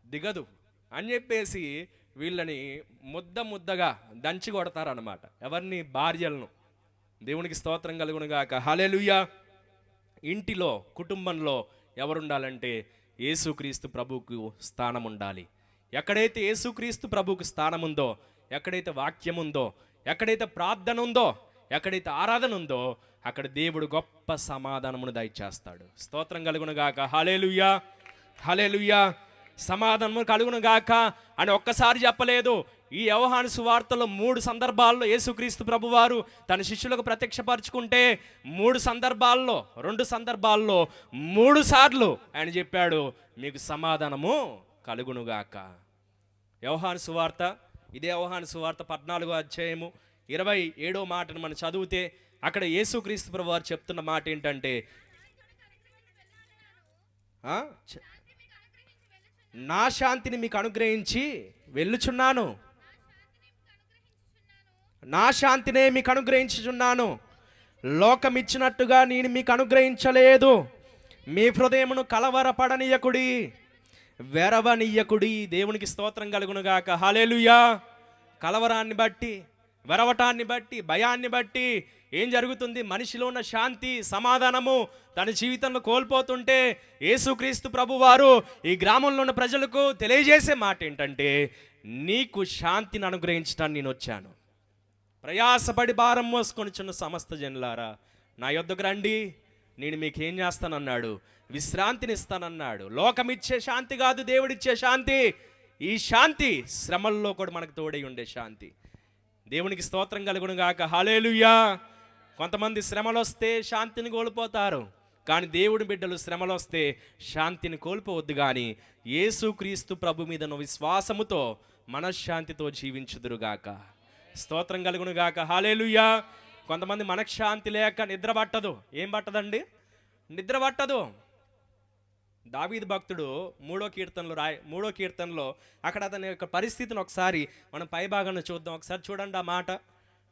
దిగదు అని చెప్పేసి వీళ్ళని ముద్దగా దంచి కొడతారన్నమాట. ఎవరిని? భార్యలను. దేవునికి స్తోత్రం కలుగును గాక. హల్లెలూయా. ఇంటిలో కుటుంబంలో ఎవరుండాలంటే యేసుక్రీస్తు ప్రభువుకు స్థానం ఉండాలి. ఎక్కడైతే యేసుక్రీస్తు ప్రభువుకు స్థానం ఉందో, ఎక్కడైతే వాక్యం ఉందో, ఎక్కడైతే ప్రార్థన ఉందో, ఎక్కడైతే ఆరాధన ఉందో అక్కడ దేవుడు గొప్ప సమాధానమును దయచేస్తాడు. స్తోత్రం కలుగును గాక. హల్లెలూయా. హల్లెలూయా. సమాధానము కలుగును గాక అని ఒక్కసారి చెప్పలేదు. ఈ యోహాను సువార్తలో 3 సందర్భాల్లో యేసుక్రీస్తు ప్రభువారు తన శిష్యులకు ప్రత్యక్షపరుచుకుంటే 2 సందర్భాల్లో 3 సార్లు ఆయన చెప్పాడు, మీకు సమాధానము కలుగునుగాక. యోహాను సువార్త, ఇదే యోహాను సువార్త 14వ అధ్యాయము 27వ మాటను మనం చదివితే అక్కడ యేసుక్రీస్తు ప్రభువారు చెప్తున్న మాట ఏంటంటే, నా శాంతిని మీకు అనుగ్రహించి వెళ్ళుచున్నాను, నా శాంతినే మీకు అనుగ్రహించుచున్నాను, లోకం ఇచ్చినట్టుగా నేను మీకు అనుగ్రహించలేదు. మీ హృదయమును కలవరపడనీయకుడి, వెరవనీయకుడి. దేవునికి స్తోత్రం కలుగునుగాక. హల్లెలూయా. కలవరాన్ని బట్టి, వెరవటాన్ని బట్టి, భయాన్ని బట్టి ఏం జరుగుతుంది? మనిషిలో ఉన్న శాంతి, సమాధానము తన జీవితంలో కోల్పోతుంటే యేసుక్రీస్తు ప్రభువారు ఈ గ్రామంలో ఉన్న ప్రజలకు తెలియజేసే మాట ఏంటంటే, నీకు శాంతిని అనుగ్రహించడానికి నేను వచ్చాను. ప్రయాసపడి భారం మోసుకొనిచున్న సమస్త జనులారా నా యొద్దకు రండి, నేను మీకు ఏం చేస్తానన్నాడు? విశ్రాంతిని ఇస్తానన్నాడు. లోకం ఇచ్చే శాంతి కాదు, దేవుడిచ్చే శాంతి. ఈ శాంతి శ్రమల్లో కూడా మనకు తోడై ఉండే శాంతి. దేవునికి స్తోత్రం కలుగును గాక. హల్లెలూయా. కొంతమంది శ్రమలు వస్తే శాంతిని కోల్పోతారు, కానీ దేవుడి బిడ్డలు శ్రమలు వస్తే శాంతిని కోల్పోవద్దు. కానీ యేసుక్రీస్తు ప్రభు మీద విశ్వాసముతో మనశ్శాంతితో జీవించుదురుగాక. స్తోత్రం కలుగును గాక. హల్లెలూయా. కొంతమంది మనశ్శాంతి లేక నిద్ర పట్టదు. ఏం పట్టదండి? నిద్ర పట్టదు. దావీదు భక్తుడు 3వ కీర్తనలో అక్కడ అతని యొక్క పరిస్థితిని ఒకసారి మనం పైభాగాన్ని చూద్దాం. ఒకసారి చూడండి ఆ మాట.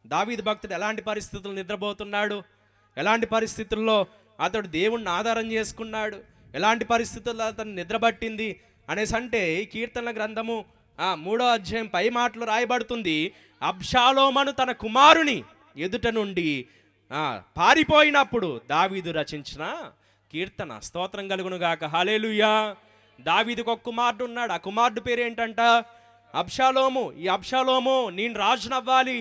దావీదు భక్తుడు ఎలాంటి పరిస్థితుల్లో నిద్రపోతున్నాడు, ఎలాంటి పరిస్థితుల్లో అతడు దేవుణ్ణి ఆధారం చేసుకున్నాడు, ఎలాంటి పరిస్థితుల్లో అతను నిద్రపట్టింది అనేసి అంటే ఈ కీర్తనల గ్రంథము 3వ అధ్యాయం పై మాటలు రాయబడుతుంది. అబ్షాలోమను తన కుమారుని ఎదుట నుండి పారిపోయినప్పుడు దావీదు రచించిన కీర్తన. స్తోత్రం కలుగును గాక. హల్లెలూయా. దావీదుకు ఒక కుమారుడు ఉన్నాడు. ఆ కుమారుడు పేరు ఏంటంట? అబ్షాలోము. ఈ అబ్షాలోము, నేను రాజునవ్వాలి,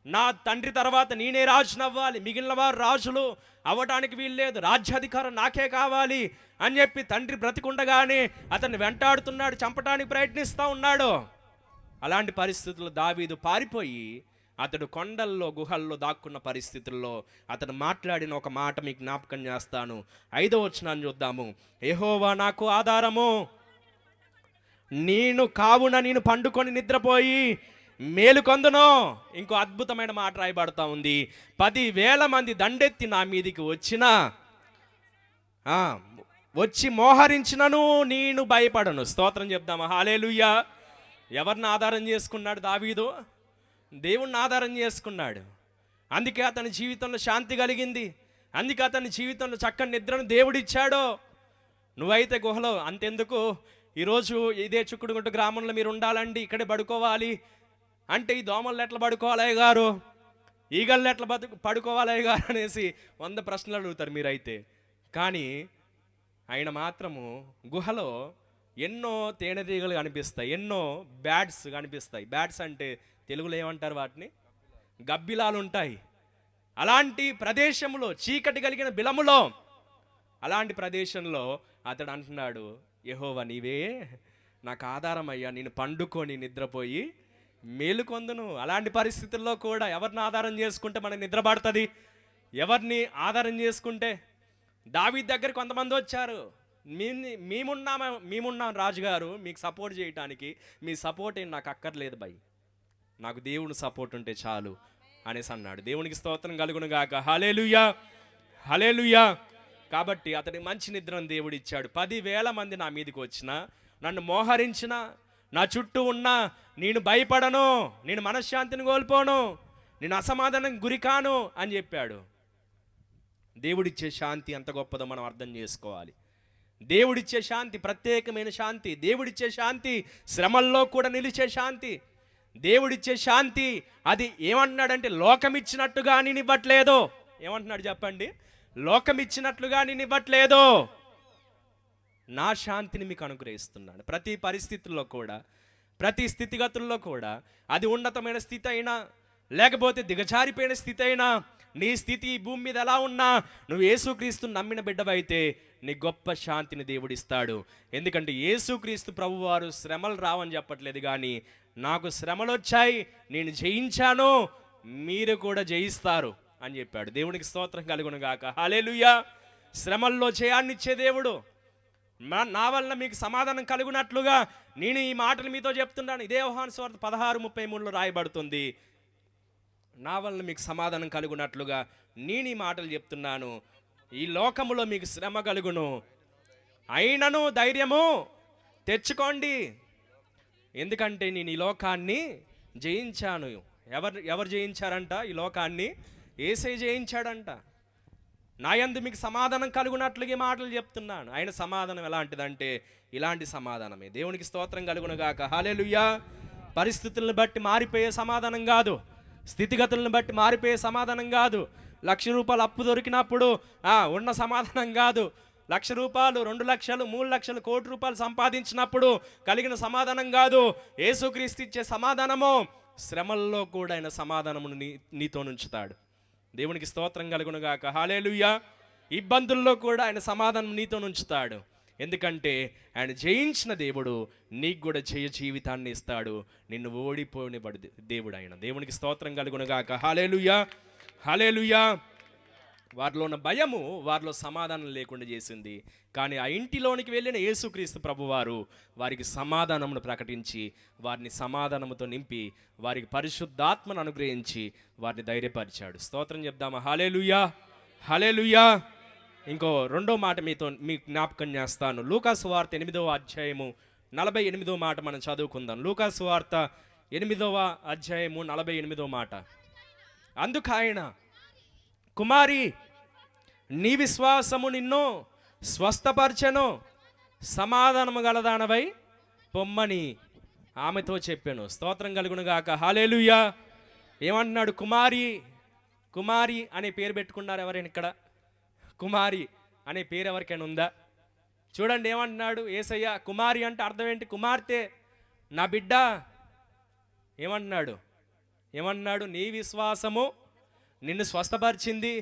నా తండ్రి తర్వాత నేనే రాజునవ్వాలి, మిగిలిన వారు రాజులు అవ్వటానికి వీల్లేదు, రాజ్యాధికారం నాకే కావాలి అని చెప్పి తండ్రి బ్రతికుండగానే అతన్ని వెంటాడుతున్నాడు, చంపటానికి ప్రయత్నిస్తూ ఉన్నాడు. అలాంటి పరిస్థితుల్లో దావీదు పారిపోయి అతడు కొండల్లో గుహల్లో దాక్కున్న పరిస్థితుల్లో అతను మాట్లాడిన ఒక మాట మీకు జ్ఞాపకం చేస్తాను. 5వ వచనాన్ని చూద్దాము. యెహోవా నాకు ఆధారము, నేను పండుకొని నిద్రపోయి మేలుకొందును. ఇంకో అద్భుతమైన మాట రాయబడతా ఉంది. 10,000 మంది దండెత్తి నా మీదికి వచ్చి మోహరించినను నేను భయపడను. స్తోత్రం చెప్దామా? హల్లెలూయా. ఎవరిని ఆధారం చేసుకున్నాడు దావీదు? దేవుణ్ణి ఆధారం చేసుకున్నాడు. అందుకే అతని జీవితంలో శాంతి కలిగింది. అందుకే అతని జీవితంలో చక్కని నిద్రను దేవుడిచ్చాడు. నువ్వైతే గుహలో అంతెందుకు, ఈరోజు ఇదే చిక్కుడుగుంట గ్రామంలో మీరు ఉండాలండి, ఇక్కడే పడుకోవాలి, అంటే ఈ దోమలు ఎట్లా పడుకోవాలి అయ్య గారు, ఈగళ్ళు ఎట్లా పడుకోవాలి అయ్య గారు అనేసి 100 ప్రశ్నలు అడుగుతారు మీరైతే. కానీ ఆయన మాత్రము గుహలో ఎన్నో తేనెటీగలు కనిపిస్తాయి, ఎన్నో బ్యాట్స్ కనిపిస్తాయి. బ్యాట్స్ అంటే తెలుగులో ఏమంటారు వాటిని? గబ్బిలాలు ఉంటాయి. అలాంటి ప్రదేశంలో, చీకటి కలిగిన బిలములో, అలాంటి ప్రదేశంలో అతడు అంటున్నాడు, యెహోవా నీవే నాకు ఆధారం అయ్యా, నేను పండుకొని నిద్రపోయి మేలుకొందును. అలాంటి పరిస్థితుల్లో కూడా ఎవరిని ఆధారం చేసుకుంటే మనకి నిద్ర పడుతుంది? ఎవరిని ఆధారం చేసుకుంటే? దావీదు దగ్గర కొంతమంది వచ్చారు, మేమున్నాం రాజుగారు మీకు సపోర్ట్ చేయటానికి, మీ సపోర్ట్ ఏం నాకు అక్కర్లేదు భయ్, నాకు దేవుని సపోర్ట్ ఉంటే చాలు అనేసి అన్నాడు. దేవునికి స్తోత్రం కలుగును గాక. హల్లెలూయా, హల్లెలూయా. కాబట్టి అతడికి మంచి నిద్రను దేవుడు ఇచ్చాడు. 10,000 మంది నా మీదకి వచ్చినా, నన్ను మోహరించిన, నా చుట్టూ ఉన్నా, నేను భయపడను, నేను మనశ్శాంతిని కోల్పోను, నేను అసమాధానం గురికాను అని చెప్పాడు. దేవుడిచ్చే శాంతి ఎంత గొప్పదో మనం అర్థం చేసుకోవాలి. దేవుడిచ్చే శాంతి ప్రత్యేకమైన శాంతి. దేవుడిచ్చే శాంతి శ్రమల్లో కూడా నిలిచే శాంతి. దేవుడిచ్చే శాంతి అది ఏమంటున్నాడంటే, లోకం ఇచ్చినట్టుగా నేను ఇవ్వట్లేదు. ఏమంటున్నాడు చెప్పండి? లోకం ఇచ్చినట్లుగా నేను ఇవ్వట్లేదు, నా శాంతిని మీకు అనుగ్రహిస్తున్నాను. ప్రతి పరిస్థితుల్లో కూడా, ప్రతి స్థితిగతుల్లో కూడా, అది ఉన్నతమైన స్థితి అయినా లేకపోతే దిగజారిపోయిన స్థితి అయినా, నీ స్థితి ఈ భూమి మీద ఎలా ఉన్నా, నువ్వు యేసుక్రీస్తుని నమ్మిన బిడ్డవైతే నీ గొప్ప శాంతిని దేవుడిస్తాడు. ఎందుకంటే యేసుక్రీస్తు ప్రభువారు శ్రమలు రావని చెప్పట్లేదు, కానీ నాకు శ్రమలు వచ్చాయి, నేను జయించాను, మీరు కూడా జయిస్తారు అని చెప్పాడు. దేవునికి స్తోత్రం కలుగును గాక. హల్లెలూయా. శ్రమల్లో జయాన్నిచ్చే దేవుడు. నా వల్ల మీకు సమాధానం కలుగునట్లుగా నేను ఈ మాటలు మీతో చెప్తున్నాను. ఇదే యోహాను సువార్త 16:33లో రాయబడుతుంది, నా వల్ల మీకు సమాధానం కలుగునట్లుగా నేను ఈ మాటలు చెప్తున్నాను. ఈ లోకములో మీకు శ్రమ కలుగును, అయినను ధైర్యము తెచ్చుకోండి, ఎందుకంటే నేను ఈ లోకాన్ని జయించాను. ఎవరు జయించారంట ఈ లోకాన్ని? యేసయ్య జయించాడంట. నా యందు మీకు సమాధానం కలుగునట్లుగా ఈ మాటలు చెప్తున్నాను. ఆయన సమాధానం ఎలాంటిదంటే ఇలాంటి సమాధానమే. దేవునికి స్తోత్రం కలుగునుగాక. హల్లెలూయా. పరిస్థితులను బట్టి మారిపోయే సమాధానం కాదు, స్థితిగతులను బట్టి మారిపోయే సమాధానం కాదు. 1,00,000 రూపాయలు అప్పు దొరికినప్పుడు ఉన్న సమాధానం కాదు. 1,00,000 రూపాయలు, 2 లక్షలు, 3 లక్షలు, కోటి రూపాయలు సంపాదించినప్పుడు కలిగిన సమాధానం కాదు. యేసుక్రీస్తు ఇచ్చే సమాధానము శ్రమల్లో కూడా ఆయన సమాధానమును నీతో ఉంచుతాడు. దేవునికి స్తోత్రం కలుగునుగాక. హల్లెలూయా. ఇబ్బందుల్లో కూడా ఆయన సమాధానం నీతో ఉంచుతాడు. ఎందుకంటే ఆయన జయించిన దేవుడు నీకు కూడా జయ జీవితాన్ని ఇస్తాడు. నిన్ను ఓడిపోనిబడి దేవుడు ఆయన. దేవునికి స్తోత్రం కలుగునుగాక. హల్లెలూయా, హల్లెలూయా. వారిలో ఉన్న భయము వారిలో సమాధానం లేకుండా చేసింది. కానీ ఆ ఇంటిలోనికి వెళ్ళిన యేసుక్రీస్తు ప్రభువారు వారికి సమాధానమును ప్రకటించి, వారిని సమాధానముతో నింపి, వారికి పరిశుద్ధాత్మను అనుగ్రహించి వారిని ధైర్యపరిచాడు. స్తోత్రం చెప్దామా? హల్లెలూయా, హల్లెలూయా. ఇంకో రెండో మాట మీకు జ్ఞాపకం చేస్తాను. లూకాసు వార్త 8వ అధ్యాయము 48వ మాట మనం చదువుకుందాం. లూకాసు వార్త 8వ అధ్యాయము 48వ మాట. అందుకు ఆయన, కుమారి నీ విశ్వాసము నిన్ను స్వస్థపరచెను, సమాధానము గలదానవై పొమ్మని ఆమెతో చెప్పాను. స్తోత్రం కలుగునుగాక. హల్లెలూయా. ఏమంటున్నాడు? కుమారి. కుమారి అనే పేరు పెట్టుకున్నారు ఎవరైనా ఇక్కడ? కుమారి అనే పేరు ఎవరికైనా ఉందా? చూడండి ఏమంటున్నాడు యేసయ్య. కుమారి అంటే అర్థం ఏంటి? కుమార్తె, నా బిడ్డ. ఏమంటున్నాడు? నీ విశ్వాసము నిన్ను స్వస్థపరిచింది,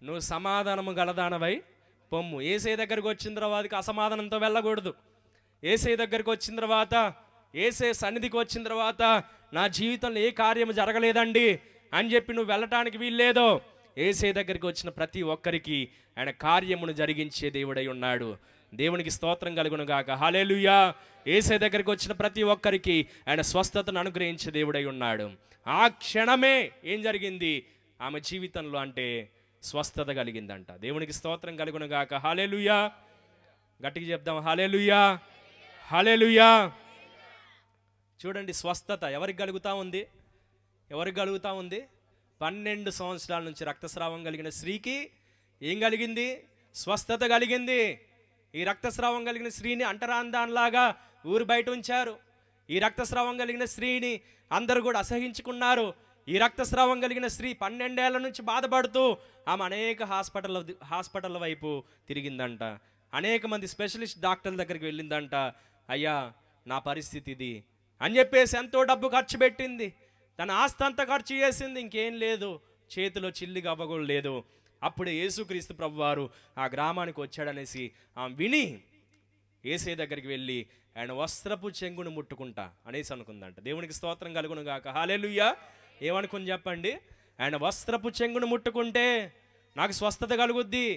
నువ్వు సమాధానము గలదానవై పొమ్ము. యేసయ్య దగ్గరికి వచ్చిన తర్వాత అసమాధానంతో వెళ్ళకూడదు. యేసయ్య దగ్గరికి వచ్చిన తర్వాత, యేసయ్య సన్నిధికి వచ్చిన తర్వాత, నా జీవితంలో ఏ కార్యము జరగలేదండి అని చెప్పి నువ్వు వెళ్ళటానికి వీల్లేదు. యేసయ్య దగ్గరికి వచ్చిన ప్రతి ఒక్కరికి ఆయన కార్యమును జరిగించే దేవుడై ఉన్నాడు. దేవునికి స్తోత్రం కలుగును గాక. హల్లెలూయా. యేసయ్య దగ్గరికి వచ్చిన ప్రతి ఒక్కరికి ఆయన స్వస్థతను అనుగ్రహించే దేవుడై ఉన్నాడు. ఆ క్షణమే ఏం జరిగింది ఆమె జీవితంలో అంటే స్వస్థత కలిగిందంట. దేవునికి స్తోత్రం కలుగును గాక. హల్లెలూయా. గట్టిగా చెప్దాం, హల్లెలూయా, హల్లెలూయా. చూడండి, స్వస్థత ఎవరికి కలుగుతూ ఉంది? 12 సంవత్సరాల నుంచి రక్తస్రావం కలిగిన స్త్రీకి ఏం కలిగింది? స్వస్థత కలిగింది. ఈ రక్తస్రావం కలిగిన స్త్రీని అంటరాందాన్లాగా ఊరు బయట ఉంచారు. ఈ రక్తస్రావం కలిగిన స్త్రీని అందరూ కూడా అసహించుకున్నారు. ఈ రక్తస్రావం కలిగిన స్త్రీ 12 ఏళ్ల నుంచి బాధపడుతూ ఆమె అనేక హాస్పిటల్ వైపు తిరిగిందంట. అనేక మంది స్పెషలిస్ట్ డాక్టర్ల దగ్గరికి వెళ్ళిందంట. అయ్యా నా పరిస్థితి ఇది అని చెప్పేసి ఎంతో డబ్బు ఖర్చు పెట్టింది. తన ఆస్తి అంతా ఖర్చు చేసింది. ఇంకేం లేదు, చేతిలో చిల్లి గవ్వగోలు లేదు. అప్పుడే యేసుక్రీస్తు ప్రభువారు ఆ గ్రామానికి వచ్చాడనేసి ఆమె విని యేసయ్య దగ్గరికి వెళ్ళి ఆయన వస్త్రపు చెంగును ముట్టుకుంటా అనేసి అనుకుందంట. దేవునికి స్తోత్రం కలుగును గాక. హల్లెలూయా. ఏమనుకుని చెప్పండి? ఆయన వస్త్రపు చెంగును ముట్టుకుంటే నాకు స్వస్థత కలుగుద్ది,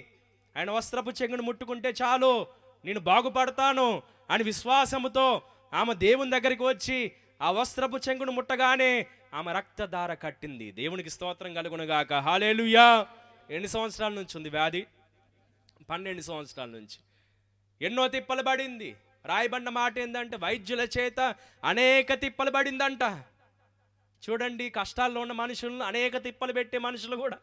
ఆయన వస్త్రపు చెంగును ముట్టుకుంటే చాలు నేను బాగుపడతాను అని విశ్వాసముతో ఆమె దేవుని దగ్గరికి వచ్చి ఆ వస్త్రపు చెంగును ముట్టగానే ఆమె రక్తధార కట్టింది. దేవునికి స్తోత్రం కలుగును గాక. హల్లెలూయా. ఎన్ని సంవత్సరాల నుంచి ఉంది వ్యాధి? 12 సంవత్సరాల నుంచి. ఎన్నో తిప్పలు పడింది. రాయబడిన మాట ఏంటంటే వైద్యుల చేత అనేక తిప్పలు పడిందంట. చూడండి, కష్టాల్లో ఉన్న మనుషులను అనేక తిప్పలు పెట్టే మనుషులు కూడా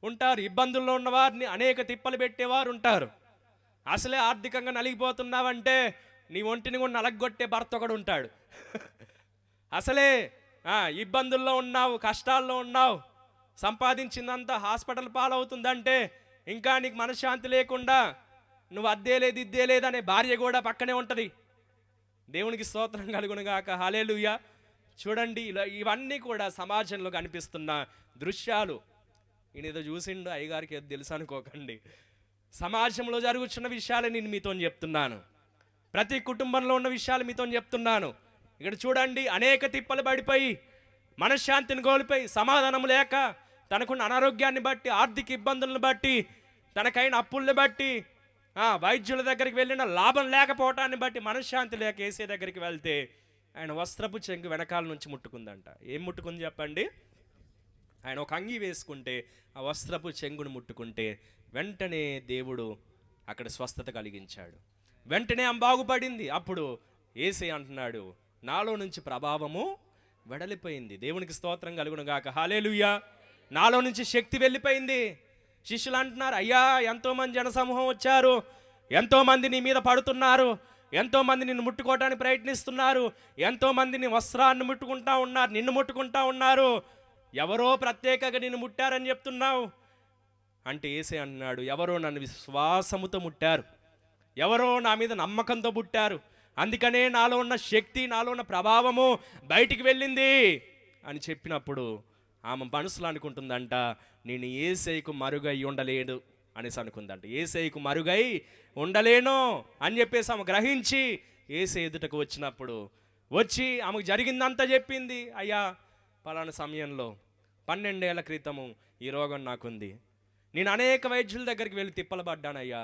ఉంటారు. ఇబ్బందుల్లో ఉన్న వారిని అనేక తిప్పలు పెట్టేవారు ఉంటారు. అసలే ఆర్థికంగా నలిగిపోతున్నావంటే నీ ఒంటిని కూడా నలగొట్టే భర్త ఒకడు ఉంటాడు. అసలే ఇబ్బందుల్లో ఉన్నావు, కష్టాల్లో ఉన్నావు, సంపాదించిందంతా హాస్పిటల్ పాలవుతుందంటే ఇంకా నీకు మనశ్శాంతి లేకుండా నువ్వు అద్దేలేదు ఇద్దేలేదు అనే భార్య కూడా పక్కనే ఉంటుంది. దేవునికి స్తోత్రం కలుగును గాక. హల్లెలూయా. చూడండి, ఇవన్నీ కూడా సమాజంలో కనిపిస్తున్న దృశ్యాలు. ఈయన ఏదో చూసిండు, అయ్యగారికి ఏదో తెలుసు అనుకోకండి. సమాజంలో జరుగుతున్న విషయాలు నేను మీతో చెప్తున్నాను. ప్రతి కుటుంబంలో ఉన్న విషయాలు మీతో చెప్తున్నాను. ఇక్కడ చూడండి, అనేక తిప్పలు పడిపోయి మనశ్శాంతిని కోల్పోయి సమాధానం లేక తనకున్న అనారోగ్యాన్ని బట్టి, ఆర్థిక ఇబ్బందులను బట్టి, తనకైన అప్పుల్ని బట్టి, వైద్యుల దగ్గరికి వెళ్ళిన లాభం లేకపోవటాన్ని బట్టి మనశ్శాంతి లేక యేసయ్య దగ్గరికి వెళ్తే ఆయన వస్త్రపు చెంగు వెనకాల నుంచి ముట్టుకుందంట. ఏం ముట్టుకుంది చెప్పండి? ఆయన ఒక అంగీ వేసుకుంటే ఆ వస్త్రపు చెంగును ముట్టుకుంటే వెంటనే దేవుడు అక్కడ స్వస్థత కలిగించాడు. వెంటనే ఆమె బాగుపడింది. అప్పుడు యేసయ్య అంటున్నాడు, నాలో నుంచి ప్రభావము వెడలిపోయింది. దేవునికి స్తోత్రం కలుగును గాక. హల్లెలూయా. నాలో నుంచి శక్తి వెళ్ళిపోయింది. శిష్యులు అంటున్నారు, అయ్యా ఎంతోమంది జనసమూహం వచ్చారు, ఎంతోమంది నీ మీద పడుతున్నారు, ఎంతోమంది నిన్ను ముట్టుకోవడానికి ప్రయత్నిస్తున్నారు, ఎంతోమంది నీ వస్త్రాన్ని ముట్టుకుంటా ఉన్నారు, నిన్ను ముట్టుకుంటా ఉన్నారు, ఎవరో ప్రత్యేకంగా నిన్ను ముట్టారని చెప్తున్నావు అంటే యేసయ్య అన్నాడు, ఎవరో నన్ను విశ్వాసముతో ముట్టారు, ఎవరో నా మీద నమ్మకంతో పుట్టారు, అందుకనే నాలో ఉన్న శక్తి, నాలో ఉన్న ప్రభావము బయటికి వెళ్ళింది అని చెప్పినప్పుడు ఆమె మనసులో అనుకుంటుందంట, నేను యేసయ్యకు మరుగై ఉండలేడు అనేసి అనుకుందంట. యేసయ్యకు మరుగై ఉండలేను అని చెప్పేసి ఆమె గ్రహించి యేసయ్య ఎదుటకు వచ్చినప్పుడు వచ్చి ఆమెకు జరిగిందంతా చెప్పింది. అయ్యా పలానా సమయంలో 12 ఏళ్ల క్రితము ఈ రోగం నాకుంది, నేను అనేక వైద్యుల దగ్గరికి వెళ్ళి తిప్పలు పడ్డానయ్యా,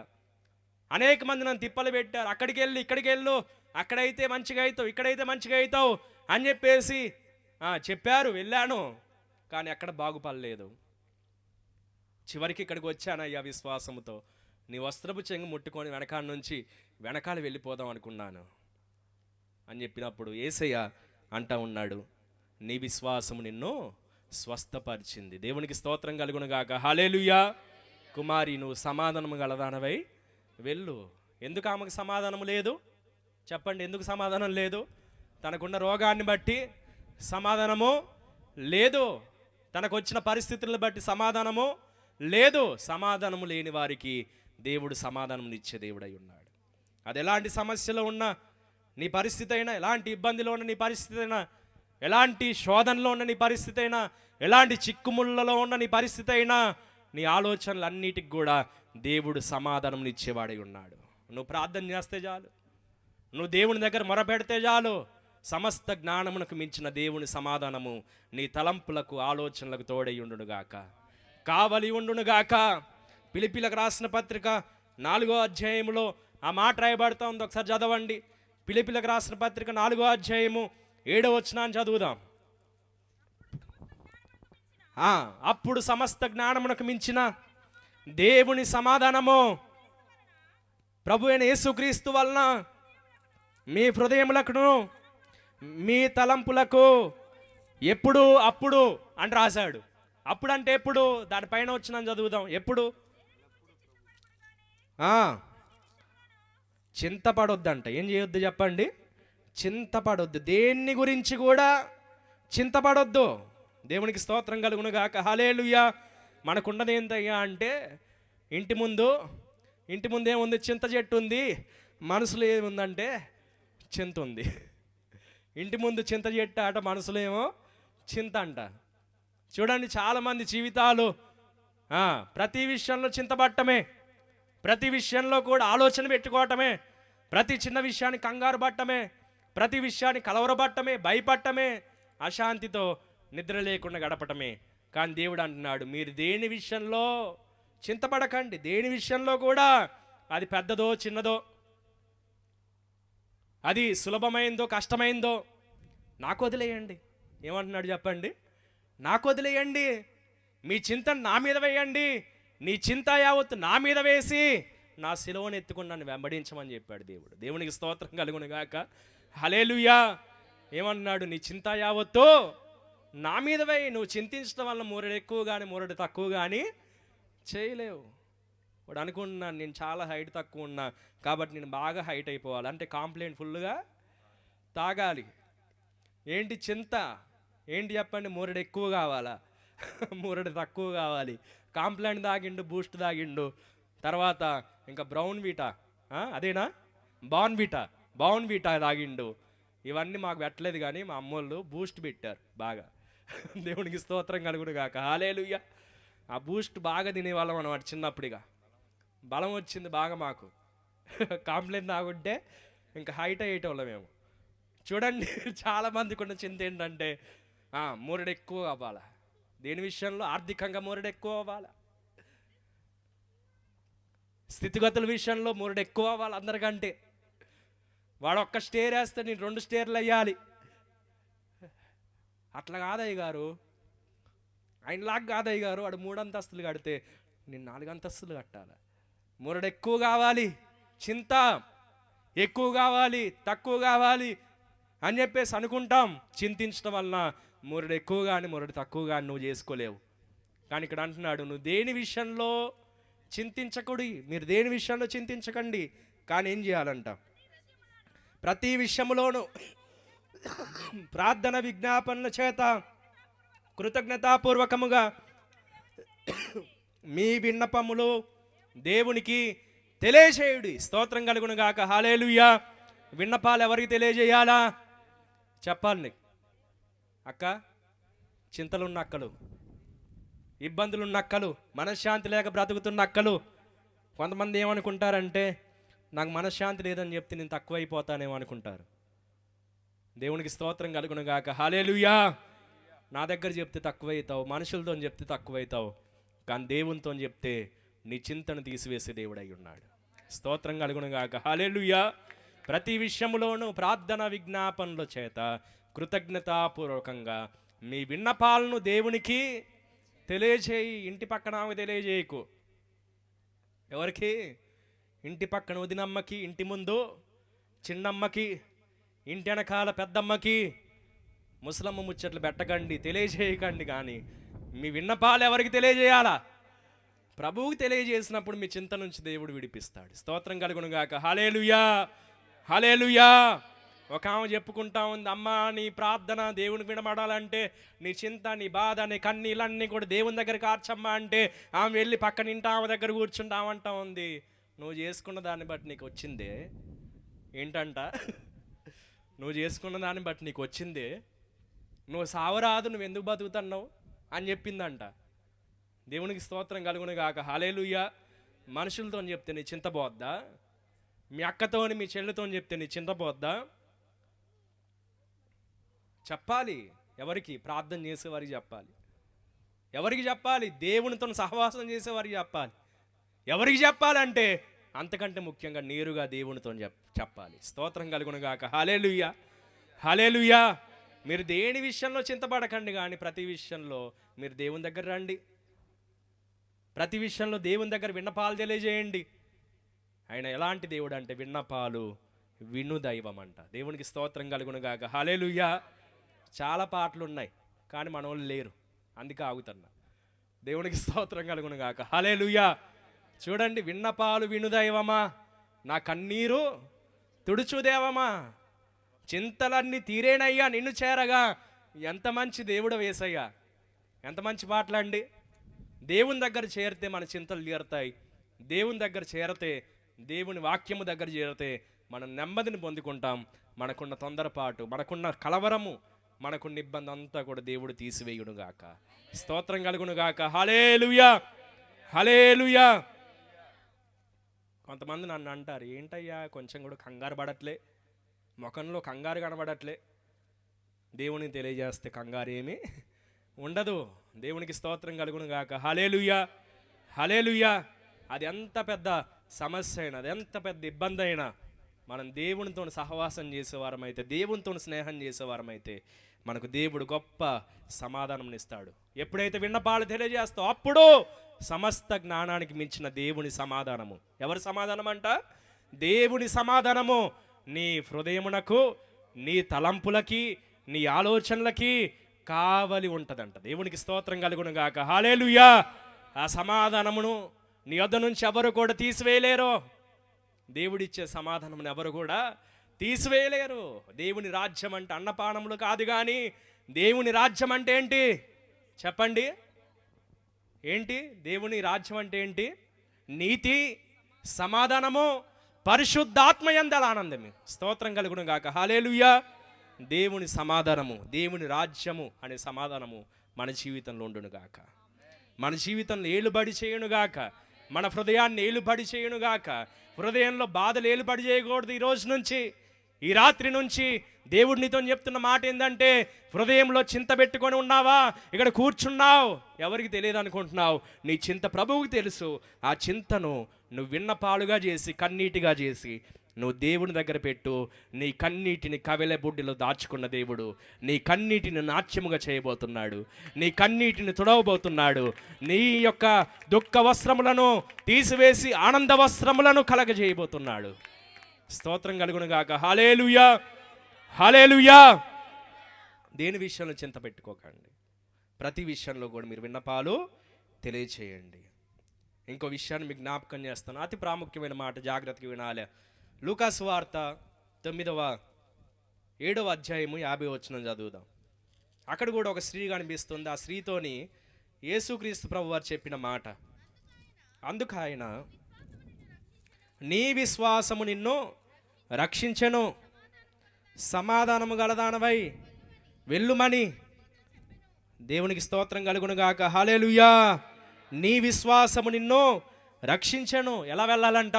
అనేక మంది నన్ను తిప్పలు పెట్టారు, అక్కడికి వెళ్ళు ఇక్కడికి వెళ్ళు, అక్కడైతే మంచిగా అవుతావు, ఇక్కడైతే మంచిగా అవుతావు అని చెప్పేసి చెప్పారు. వెళ్ళాను, కానీ ఎక్కడ బాగుపడలేదు. చివరికి ఇక్కడికి వచ్చానయ్యా విశ్వాసముతో, నీ వస్త్రపు చెంగు ముట్టుకొని వెనకాల వెళ్ళిపోదాం అనుకున్నాను అని చెప్పినప్పుడు యేసయ్య అంటా ఉన్నాడు, నీ విశ్వాసము నిన్ను స్వస్థపరిచింది. దేవునికి స్తోత్రం కలుగును గాక. హల్లెలూయా. కుమారి, నువ్వు సమాధానము గలదానవై వెళ్ళు. ఎందుకు ఆమెకు సమాధానం లేదు చెప్పండి? ఎందుకు సమాధానం లేదు? తనకున్న రోగాన్ని బట్టి సమాధానము లేదు, తనకు వచ్చిన పరిస్థితులను బట్టి సమాధానము లేదు. సమాధానము లేని వారికి దేవుడు సమాధానం ఇచ్చే దేవుడై ఉన్నాడు. అది ఎలాంటి సమస్యలో ఉన్నా నీ పరిస్థితి అయినా, ఎలాంటి ఇబ్బందిలో ఉన్న నీ పరిస్థితి అయినా, ఎలాంటి శోధనలో ఉన్న నీ పరిస్థితి అయినా, ఎలాంటి చిక్కుముళ్ళలో ఉన్న నీ పరిస్థితి అయినా, నీ ఆలోచనలన్నిటికి కూడా దేవుడు సమాధానం ఇచ్చేవాడై ఉన్నాడు. నువ్వు ప్రార్థన చేస్తే చాలు, నువ్వు దేవుని దగ్గర మొరపెడితే చాలు, సమస్త జ్ఞానమునకు మించిన దేవుని సమాధానము నీ తలంపులకు, ఆలోచనలకు తోడై ఉండునుగాక, కావలి ఉండునుగాక. ఫిలిప్పీలకు రాసిన పత్రిక 4వ అధ్యాయములో ఆ మాట రాయబడతా ఉంది, ఒకసారి చదవండి. ఫిలిప్పీలకు రాసిన పత్రిక 4వ అధ్యాయము 7వ వచనాన్ని చదువుదాం. అప్పుడు సమస్త జ్ఞానమునకు మించిన దేవుని సమాధానము ప్రభు అయిన యేసుక్రీస్తు వలన మీ హృదయములకు, మీ తలంపులకు ఎప్పుడు అప్పుడు అని రాశాడు. అప్పుడు అంటే ఎప్పుడు? దానిపైన వచ్చిన చదువుదాం. ఎప్పుడు? చింతపడొద్దంట. ఏం చేయొద్దు చెప్పండి? చింతపడొద్దు, దేన్ని గురించి కూడా చింతపడొద్దు. దేవునికి స్తోత్రం కలుగును గాక. హల్లెలూయా. మనకున్నది ఏంటయ్యా అంటే ఇంటి ముందు ఏముంది? చింత చెట్టు ఉంది. మనసులో ఏముందంటే చింత ఉంది. ఇంటి ముందు చింత చెట్టు అట, మనసులో ఏమో చింత అంట. చూడండి, చాలామంది జీవితాలు ప్రతి విషయంలో చింతపట్టమే, ప్రతి విషయంలో కూడా ఆలోచన పెట్టుకోవటమే, ప్రతి చిన్న విషయాన్ని కంగారు పట్టమే, ప్రతి విషయాన్ని కలవరపట్టమే, భయపట్టమే, అశాంతితో నిద్ర లేకుండా గడపటమే. కానీ దేవుడు అంటున్నాడు, మీరు దేని విషయంలో చింతపడకండి. దేని విషయంలో కూడా, అది పెద్దదో చిన్నదో, అది సులభమైందో కష్టమైందో, నాకు వదిలేయండి. ఏమంటున్నాడు చెప్పండి? నాకు వదిలేయండి, మీ చింతను నా మీద వేయండి, నీ చింత యావత్తు నా మీద వేసి నా సిలువను ఎత్తుకుని నన్ను వెంబడించమని చెప్పాడు దేవుడు. దేవునికి స్తోత్రం కలుగును గాక. హల్లెలూయా. ఏమన్నాడు? నీ చింత యావత్తు నా మీద వేయి. నువ్వు చింతించడం వల్ల మూరడు ఎక్కువ కానీ మూరడు తక్కువ కానీ చేయలేవు. వాడు అనుకుంటున్నాను, నేను చాలా హైట్ తక్కువ ఉన్నా కాబట్టి నేను బాగా హైట్ అయిపోవాలి అంటే కాంప్లైంట్ ఫుల్గా తాగాలి. ఏంటి చింత? ఏంటి చెప్పండి? మూరడు ఎక్కువ కావాలా? మూరడు తక్కువ కావాలి. కాంప్లైంట్ తాగిండు, బూస్ట్ తాగిండు, తర్వాత ఇంకా బ్రౌన్ వీటా, అదేనా, బాన్ వీటా తాగిండు. ఇవన్నీ మాకు పెట్టలేదు కానీ మా అమ్మోళ్ళు బూస్ట్ పెట్టారు బాగా. దేవునికి స్తోత్రం కలుగును గాక. హల్లెలూయా. ఆ బూస్ట్ బాగా తినేవాళ్ళం అన్నమాట చిన్నప్పుడుగా. బలం వచ్చింది బాగా మాకు. కాంప్లైంట్ తాగుంటే ఇంకా హైట్ అయ్యేటోళ్ళం మేము. చూడండి, చాలామందికి ఉన్న చింత ఏంటంటే మూరడు ఎక్కువ అవ్వాలా. దేని విషయంలో? ఆర్థికంగా మూరడు ఎక్కువ అవ్వాలా, స్థితిగతుల విషయంలో మూరడు ఎక్కువ అవ్వాలి అందరికంటే. వాడు ఒక్క స్టేర్ వేస్తే నేను 2 స్టేర్లు వేయాలి. అట్లా కాదయ్య గారు, ఆయనలాగా కాదయ్య గారు, వాడు 3 అంతస్తులు కడితే నేను 4 అంతస్తులు కట్టాలి. మూరడు ఎక్కువ కావాలి, చింత ఎక్కువ కావాలి, తక్కువ కావాలి అని చెప్పేసి అనుకుంటాం. చింతించడం వలన మూరడు ఎక్కువ కానీ మూరడు తక్కువ కానీ నువ్వు చేసుకోలేవు. కానీ ఇక్కడ అంటున్నాడు, నువ్వు దేని విషయంలో చింతించకూడదు, మీరు దేని విషయంలో చింతించకండి. కానీ ఏం చేయాలంట? ప్రతి విషయంలోనూ ప్రార్థన విజ్ఞాపనల చేత కృతజ్ఞతాపూర్వకముగా మీ విన్నపములు దేవునికి తెలియజేయుడి. స్తోత్రం కలుగును గాక. హల్లెలూయా. విన్నపాలు ఎవరికి తెలియజేయాలా? చెప్పాలి నీకు. అక్క, చింతలున్న అక్కలు, ఇబ్బందులున్న అక్కలు, మనశ్శాంతి లేక బ్రతుకుతున్న అక్కలు. కొంతమంది ఏమనుకుంటారంటే, నాకు మనశ్శాంతి లేదని చెప్తే నేను తక్కువైపోతానేమో అనుకుంటారు. దేవునికి స్తోత్రం కలుగును గాక. హల్లెలూయా. నా దగ్గర చెప్తే తక్కువైతావు, మనుషులతో చెప్తే తక్కువైతావు, కానీ దేవునితో చెప్తే నీ చింతను తీసివేసే దేవుడై ఉన్నాడు. స్తోత్రం కలుగును గాక. హల్లెలూయా. ప్రతి విషయంలోనూ ప్రార్థన విజ్ఞాపనల చేత కృతజ్ఞతాపూర్వకంగా మీ విన్నపాలను దేవునికి తెలియజేయి. ఇంటి పక్కన ఆమె తెలియజేయకు. ఎవరికి? ఇంటి పక్కన వదినమ్మకి, ఇంటి ముందు చిన్నమ్మకి, ఇంటి వెనకాల పెద్దమ్మకి ముసలమ్మ ముచ్చట్లు పెట్టకండి, తెలియజేయకండి. కానీ మీ విన్నపాలు ఎవరికి తెలియజేయాలా? ప్రభువుకి తెలియజేసినప్పుడు మీ చింత నుంచి దేవుడు విడిపిస్తాడు. స్తోత్రం కలుగును గాక. హల్లెలూయా. హల్లెలూయా. ఒక ఆమె చెప్పుకుంటా ఉంది, అమ్మ నీ ప్రార్థన దేవునికి వినబడాలంటే నీ చింత, నీ బాధ, నీ కన్నీళ్ళన్నీ కూడా దేవుని దగ్గర కార్చమ్మా అంటే ఆమె వెళ్ళి పక్కన ఇంటి ఆమె దగ్గర కూర్చుంటామంటా ఉంది. నువ్వు చేసుకున్న దాన్ని బట్టి నీకు వచ్చిందే ఏంటంట? నువ్వు చేసుకున్న దాన్ని బట్టి నీకు వచ్చిందే, నువ్వు సావరాదు, నువ్వు ఎందుకు బతుకుతున్నావు అని చెప్పిందంట. దేవునికి స్తోత్రం కలుగును గాక. హల్లెలూయా. మనుషులతో చెప్తే నీ చింత పోద్దా? మీ అక్కతోని మీ చెల్లితో చెప్తే నీ చింత పోద్దా? చెప్పాలి. ఎవరికి? ప్రార్థన చేసేవారికి చెప్పాలి. ఎవరికి చెప్పాలి? దేవునితో సహవాసం చేసేవారికి చెప్పాలి. ఎవరికి చెప్పాలంటే అంతకంటే ముఖ్యంగా నేరుగా దేవునితో చెప్పాలి. స్తోత్రం కలుగును గాక. హల్లెలూయా. హల్లెలూయా. మీరు దేని విషయంలో చింతపడకండి, కానీ ప్రతి విషయంలో మీరు దేవుని దగ్గర రండి. ప్రతి విషయంలో దేవుని దగ్గర విన్నపాలు తెలియజేయండి. ఆయన ఎలాంటి దేవుడు అంటే విన్నపాలు విను దైవం అంట. దేవునికి స్తోత్రం కలుగును గాక. హల్లెలూయా. చాలా పాటలు ఉన్నాయి కానీ మన వాళ్ళు లేరు, అందుకే ఆగుతున్నా. దేవునికి స్తోత్రం కలుగును గాక. హల్లెలూయా. చూడండి, విన్నపాలు విను దైవమా, నా కన్నీరు తుడుచు దేవమా. చింతలన్నీ తీరేనయ్యా నిన్ను చేరగా. ఎంత మంచి దేవుడు యేసయ్యా, ఎంత మంచి మాటలండి. దేవుని దగ్గర చేరితే మన చింతలు తీరుతాయి. దేవుని దగ్గర చేరితే, దేవుని వాక్యము దగ్గర చేరితే మనం నెమ్మదిని పొందుకుంటాం. మనకున్న తొందరపాటు, మనకున్న కలవరము, మనకున్న ఇబ్బంది అంతా కూడా దేవుడు తీసివేయునుగాక. స్తోత్రం కలుగునుగాక. హల్లెలూయా, హల్లెలూయా. కొంతమంది నన్ను అంటారు, ఏంటయ్యా కొంచెం కూడా కంగారు పడట్లే, ముఖంలో కంగారు కనబడట్లే. దేవునికి తెలియజేస్తే కంగారు ఏమీ ఉండదు. దేవునికి స్తోత్రం కలుగునుగాక. హల్లెలూయా, హల్లెలూయా. అది ఎంత పెద్ద సమస్య అయినా, అది ఎంత పెద్ద ఇబ్బంది అయినా, మనం దేవునితో సహవాసం చేసేవారమైతే, దేవునితో స్నేహం చేసేవారమైతే మనకు దేవుడు గొప్ప సమాధానం ఇస్తాడు. ఎప్పుడైతే విన్నపాలు తెలియజేస్తావు అప్పుడు సమస్త జ్ఞానానికి మించిన దేవుని సమాధానము. ఎవరి సమాధానం అంట? దేవుని సమాధానము నీ హృదయమునకు, నీ తలంపులకి, నీ ఆలోచనలకి కావలి ఉంటుందంట. దేవునికి స్తోత్రం కలుగునుగాక. హల్లెలూయా. ఆ సమాధానమును నీ వద్ద నుంచి ఎవరు కూడా తీసివేయలేరు. దేవుడిచ్చే సమాధానమును ఎవరు కూడా తీసివేయలేరు. దేవుని రాజ్యం అంటే అన్నపానములు కాదు, కానీ దేవుని రాజ్యం అంటే ఏంటి చెప్పండి? ఏంటి దేవుని రాజ్యం అంటే ఏంటి? నీతి, సమాధానము, పరిశుద్ధాత్మయందల ఆనందమే. స్తోత్రం కలుగునుగాక. హల్లెలూయా. దేవుని సమాధానము, దేవుని రాజ్యము అనే సమాధానము మన జీవితంలో ఉండునుగాక. మన జీవితంలో ఏలుబడి చేయునుగాక. మన హృదయాన్ని ఏలుబడి చేయునుగాక. హృదయంలో బాధలు ఏలుబడి చేయకూడదు. ఈ రోజు నుంచి, ఈ రాత్రి నుంచి దేవుడు నీతో చెప్తున్న మాట ఏంటంటే, హృదయంలో చింత పెట్టుకొని ఉన్నావా? ఇక్కడ కూర్చున్నావు, ఎవరికి తెలియదు అనుకుంటున్నావు. నీ చింత ప్రభువుకి తెలుసు. ఆ చింతను నువ్వు విన్నపాలుగా చేసి, కన్నీటిగా చేసి నువ్వు దేవుని దగ్గర పెట్టు. నీ కన్నీటిని కవెల బుడ్డిలో దాచుకున్న దేవుడు నీ కన్నీటిని నాట్యముగా చేయబోతున్నాడు. నీ కన్నీటిని తుడవబోతున్నాడు. నీ యొక్క దుఃఖ వస్త్రములను తీసివేసి ఆనంద వస్త్రములను కలగజేయబోతున్నాడు. స్తోత్రం కలుగునుగాక. హల్లెలూయా, హల్లెలూయా. దేని విషయంలో చింత పెట్టుకోకండి. ప్రతి విషయంలో కూడా మీరు విన్నపాలు తెలియచేయండి. ఇంకో విషయాన్ని మీకు జ్ఞాపకం చేస్తాను. అతి ప్రాముఖ్యమైన మాట, జాగ్రత్తగా వినాలి. లూకాసు వార్త 7వ అధ్యాయము 50వ వచనం చదువుదాం. అక్కడ కూడా ఒక స్త్రీ కనిపిస్తుంది. ఆ స్త్రీతోని యేసుక్రీస్తు ప్రభు వారు చెప్పిన మాట. అందుకు ఆయన, నీ విశ్వాసము నిన్ను రక్షించెను, సమాధానము గలదానవై వెళ్ళుమని. దేవునికి స్తోత్రం కలుగునుగాక. హల్లెలూయా. నీ విశ్వాసము నిన్ను రక్షించెను. ఎలా వెళ్ళాలంట?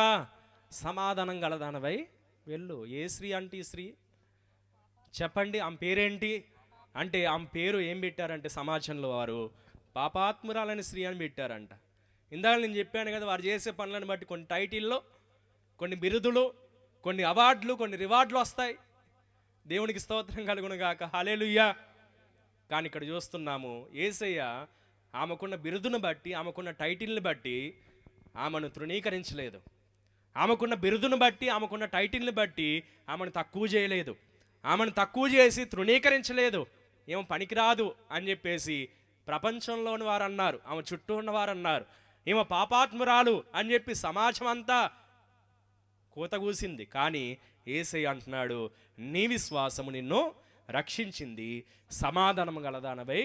సమాధానం గలదానవై వెళ్ళు. ఏ స్త్రీ అంటే ఈ స్త్రీ చెప్పండి? ఆమె పేరేంటి అంటే, ఆమె పేరు ఏం పెట్టారంటే సమాజంలో వారు పాపాత్మురాలని స్త్రీ అని పెట్టారంట. ఇందాక నేను చెప్పాను కదా, వారు చేసే పనులను బట్టి కొన్ని టైటిల్లో, కొన్ని బిరుదులు, కొన్ని అవార్డులు, కొన్ని రివార్డులు వస్తాయి. దేవునికి స్తోత్రం కలుగునుగాక. హల్లెలూయా. కానీ ఇక్కడ చూస్తున్నాము, యేసయ్య ఆమెకున్న బిరుదును బట్టి, ఆమెకున్న టైటిల్ని బట్టి ఆమెను తృణీకరించలేదు. ఆమెకున్న బిరుదును బట్టి, ఆమెకున్న టైటిల్ని బట్టి ఆమెను తక్కువ చేయలేదు. ఆమెను తక్కువ చేసి తృణీకరించలేదు. ఏమో పనికిరాదు అని చెప్పేసి ప్రపంచంలోని వారు అన్నారు, ఆమె చుట్టూ ఉన్నవారు అన్నారు. ఏమో పాపాత్మురాలు అని చెప్పి సమాజం అంతా కూతగూసింది. కానీ యేసయ్య అంటున్నాడు, నీ విశ్వాసము నిన్ను రక్షించింది, సమాధానము గలదానవై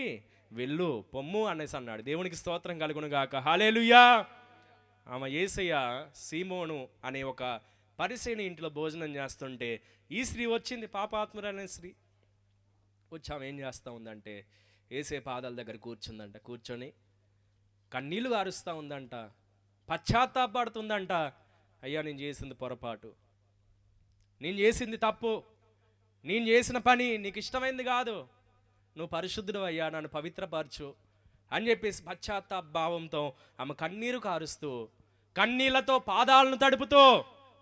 వెళ్ళు, పొమ్ము అనేసి అన్నాడు. దేవునికి స్తోత్రం కలుగునుగాక. హల్లెలూయా. ఆమె యేసయ్య సీమోను అనే ఒక పరిసేని ఇంట్లో భోజనం చేస్తుంటే ఈ స్త్రీ వచ్చింది, పాపాత్మురాలనే స్త్రీ వచ్చి ఆమె ఏం చేస్తూ ఉందంటే, యేసయ్య పాదాల దగ్గర కూర్చుందంట. కూర్చొని కన్నీళ్లు గారుస్తూ ఉందంట, పశ్చాత్తాపడుతుందంట. అయ్యా, నేను చేసింది పొరపాటు, నేను చేసింది తప్పు, నేను చేసిన పని నీకు ఇష్టమైంది కాదు, నువ్వు పరిశుద్ధుడు అయ్యా, నన్ను పవిత్రపరచు అని చెప్పేసి పశ్చాత్తాప భావంతో ఆమె కన్నీరు కారుస్తూ, కన్నీళ్లతో పాదాలను తడుపుతూ,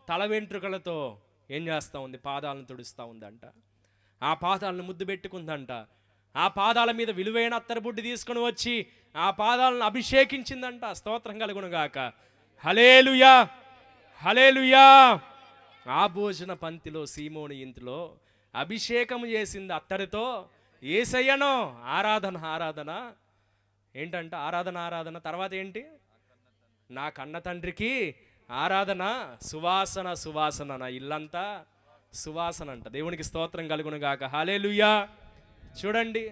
తల వెంట్రుకలతో ఏం చేస్తూ ఉంది? పాదాలను తుడుస్తూ ఉందంట. ఆ పాదాలను ముద్దు పెట్టుకుందంట. ఆ పాదాల మీద విలువైన అత్తరుబుడ్డి తీసుకొని వచ్చి ఆ పాదాలను అభిషేకించిందంట. స్తోత్రం కలుగునుగాక. హల్లెలూయా, హల్లెలూయా. ఆ భోజన పంక్తిలో, సీమోని ఇంటిలో అభిషేకం చేసింది అత్తడితో యేసయ్యను. ఆరాధన, ఆరాధన ఏంటంట? ఆరాధన, ఆరాధన తర్వాత ఏంటి? నా కన్న తండ్రికి ఆరాధన, సువాసన, సువాసన నా ఇల్లంతా సువాసన అంట. దేవునికి స్తోత్రం కలుగును గాక. హల్లెలూయా. చూడండి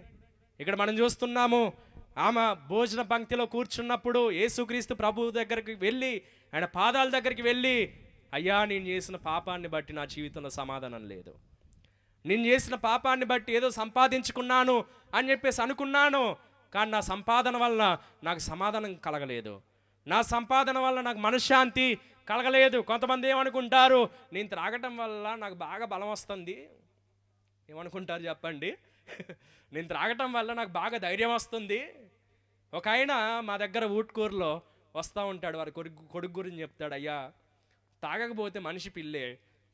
ఇక్కడ మనం చూస్తున్నాము, ఆమె భోజన పంక్తిలో కూర్చున్నప్పుడు యేసుక్రీస్తు ప్రభు దగ్గరికి వెళ్ళి, ఆయన పాదాల దగ్గరికి వెళ్ళి, అయ్యా నేను చేసిన పాపాన్ని బట్టి నా జీవితంలో సమాధానం లేదు, నేను చేసిన పాపాన్ని బట్టి ఏదో సంపాదించుకున్నాను అని చెప్పేసి అనుకున్నాను, కానీ నా సంపాదన వల్ల నాకు సమాధానం కలగలేదు, నా సంపాదన వల్ల నాకు మనశ్శాంతి కలగలేదు. కొంతమంది ఏమనుకుంటారు, నేను త్రాగటం వల్ల నాకు బాగా బలం వస్తుంది. ఏమనుకుంటారు చెప్పండి? నేను త్రాగటం వల్ల నాకు బాగా ధైర్యం వస్తుంది. ఒక ఆయన మా దగ్గర ఊట్కూరులో వస్తూ ఉంటాడు, వారి కొడుకు గురించి చెప్తాడు, అయ్యా తాగకపోతే మనిషి పిల్లే,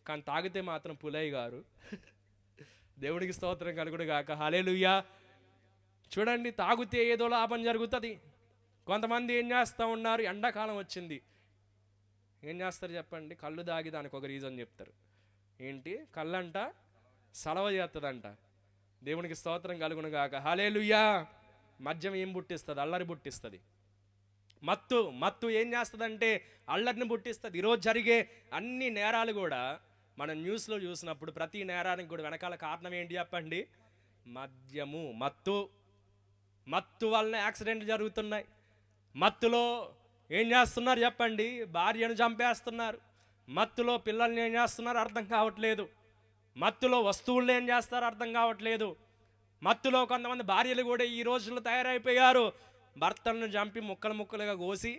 కానీ తాగితే మాత్రం పులయ్య గారు. దేవుడికి స్తోత్రం కలుగుడు గాక. హల్లెలూయా. చూడండి, తాగితే ఏదో లాభం జరుగుతుంది. కొంతమంది ఏం చేస్తూ ఉన్నారు, ఎండాకాలం వచ్చింది, ఏం చేస్తారు చెప్పండి? కళ్ళు తాగి దానికి ఒక రీజన్ చెప్తారు. ఏంటి? కళ్ళంట సలవ చేస్తుందంట. దేవునికి స్తోత్రం కలుగును గాక. హల్లెలూయా. మద్యం ఏం పుట్టిస్తుంది? అల్లరి పుట్టిస్తుంది. మత్తు ఏం చేస్తుందంటే అల్లరిని పుట్టిస్తుంది. ఈరోజు జరిగే అన్ని నేరాలు కూడా మనం న్యూస్లో చూసినప్పుడు ప్రతి నేరానికి కూడా వెనకాల కారణం ఏంటి చెప్పండి? మద్యము. మత్తు వలన యాక్సిడెంట్లు జరుగుతున్నాయి. మత్తులో ఏం చేస్తున్నారు చెప్పండి? భార్యను చంపేస్తున్నారు. మత్తులో పిల్లల్ని ఏం చేస్తున్నారు అర్థం కావట్లేదు. మత్తులో వస్తువులను ఏం చేస్తారో అర్థం కావట్లేదు. మత్తులో కొంతమంది భార్యలు కూడా ఈ రోజుల్లో తయారైపోయారు. భర్తలను చంపి ముక్కలుగా కోసి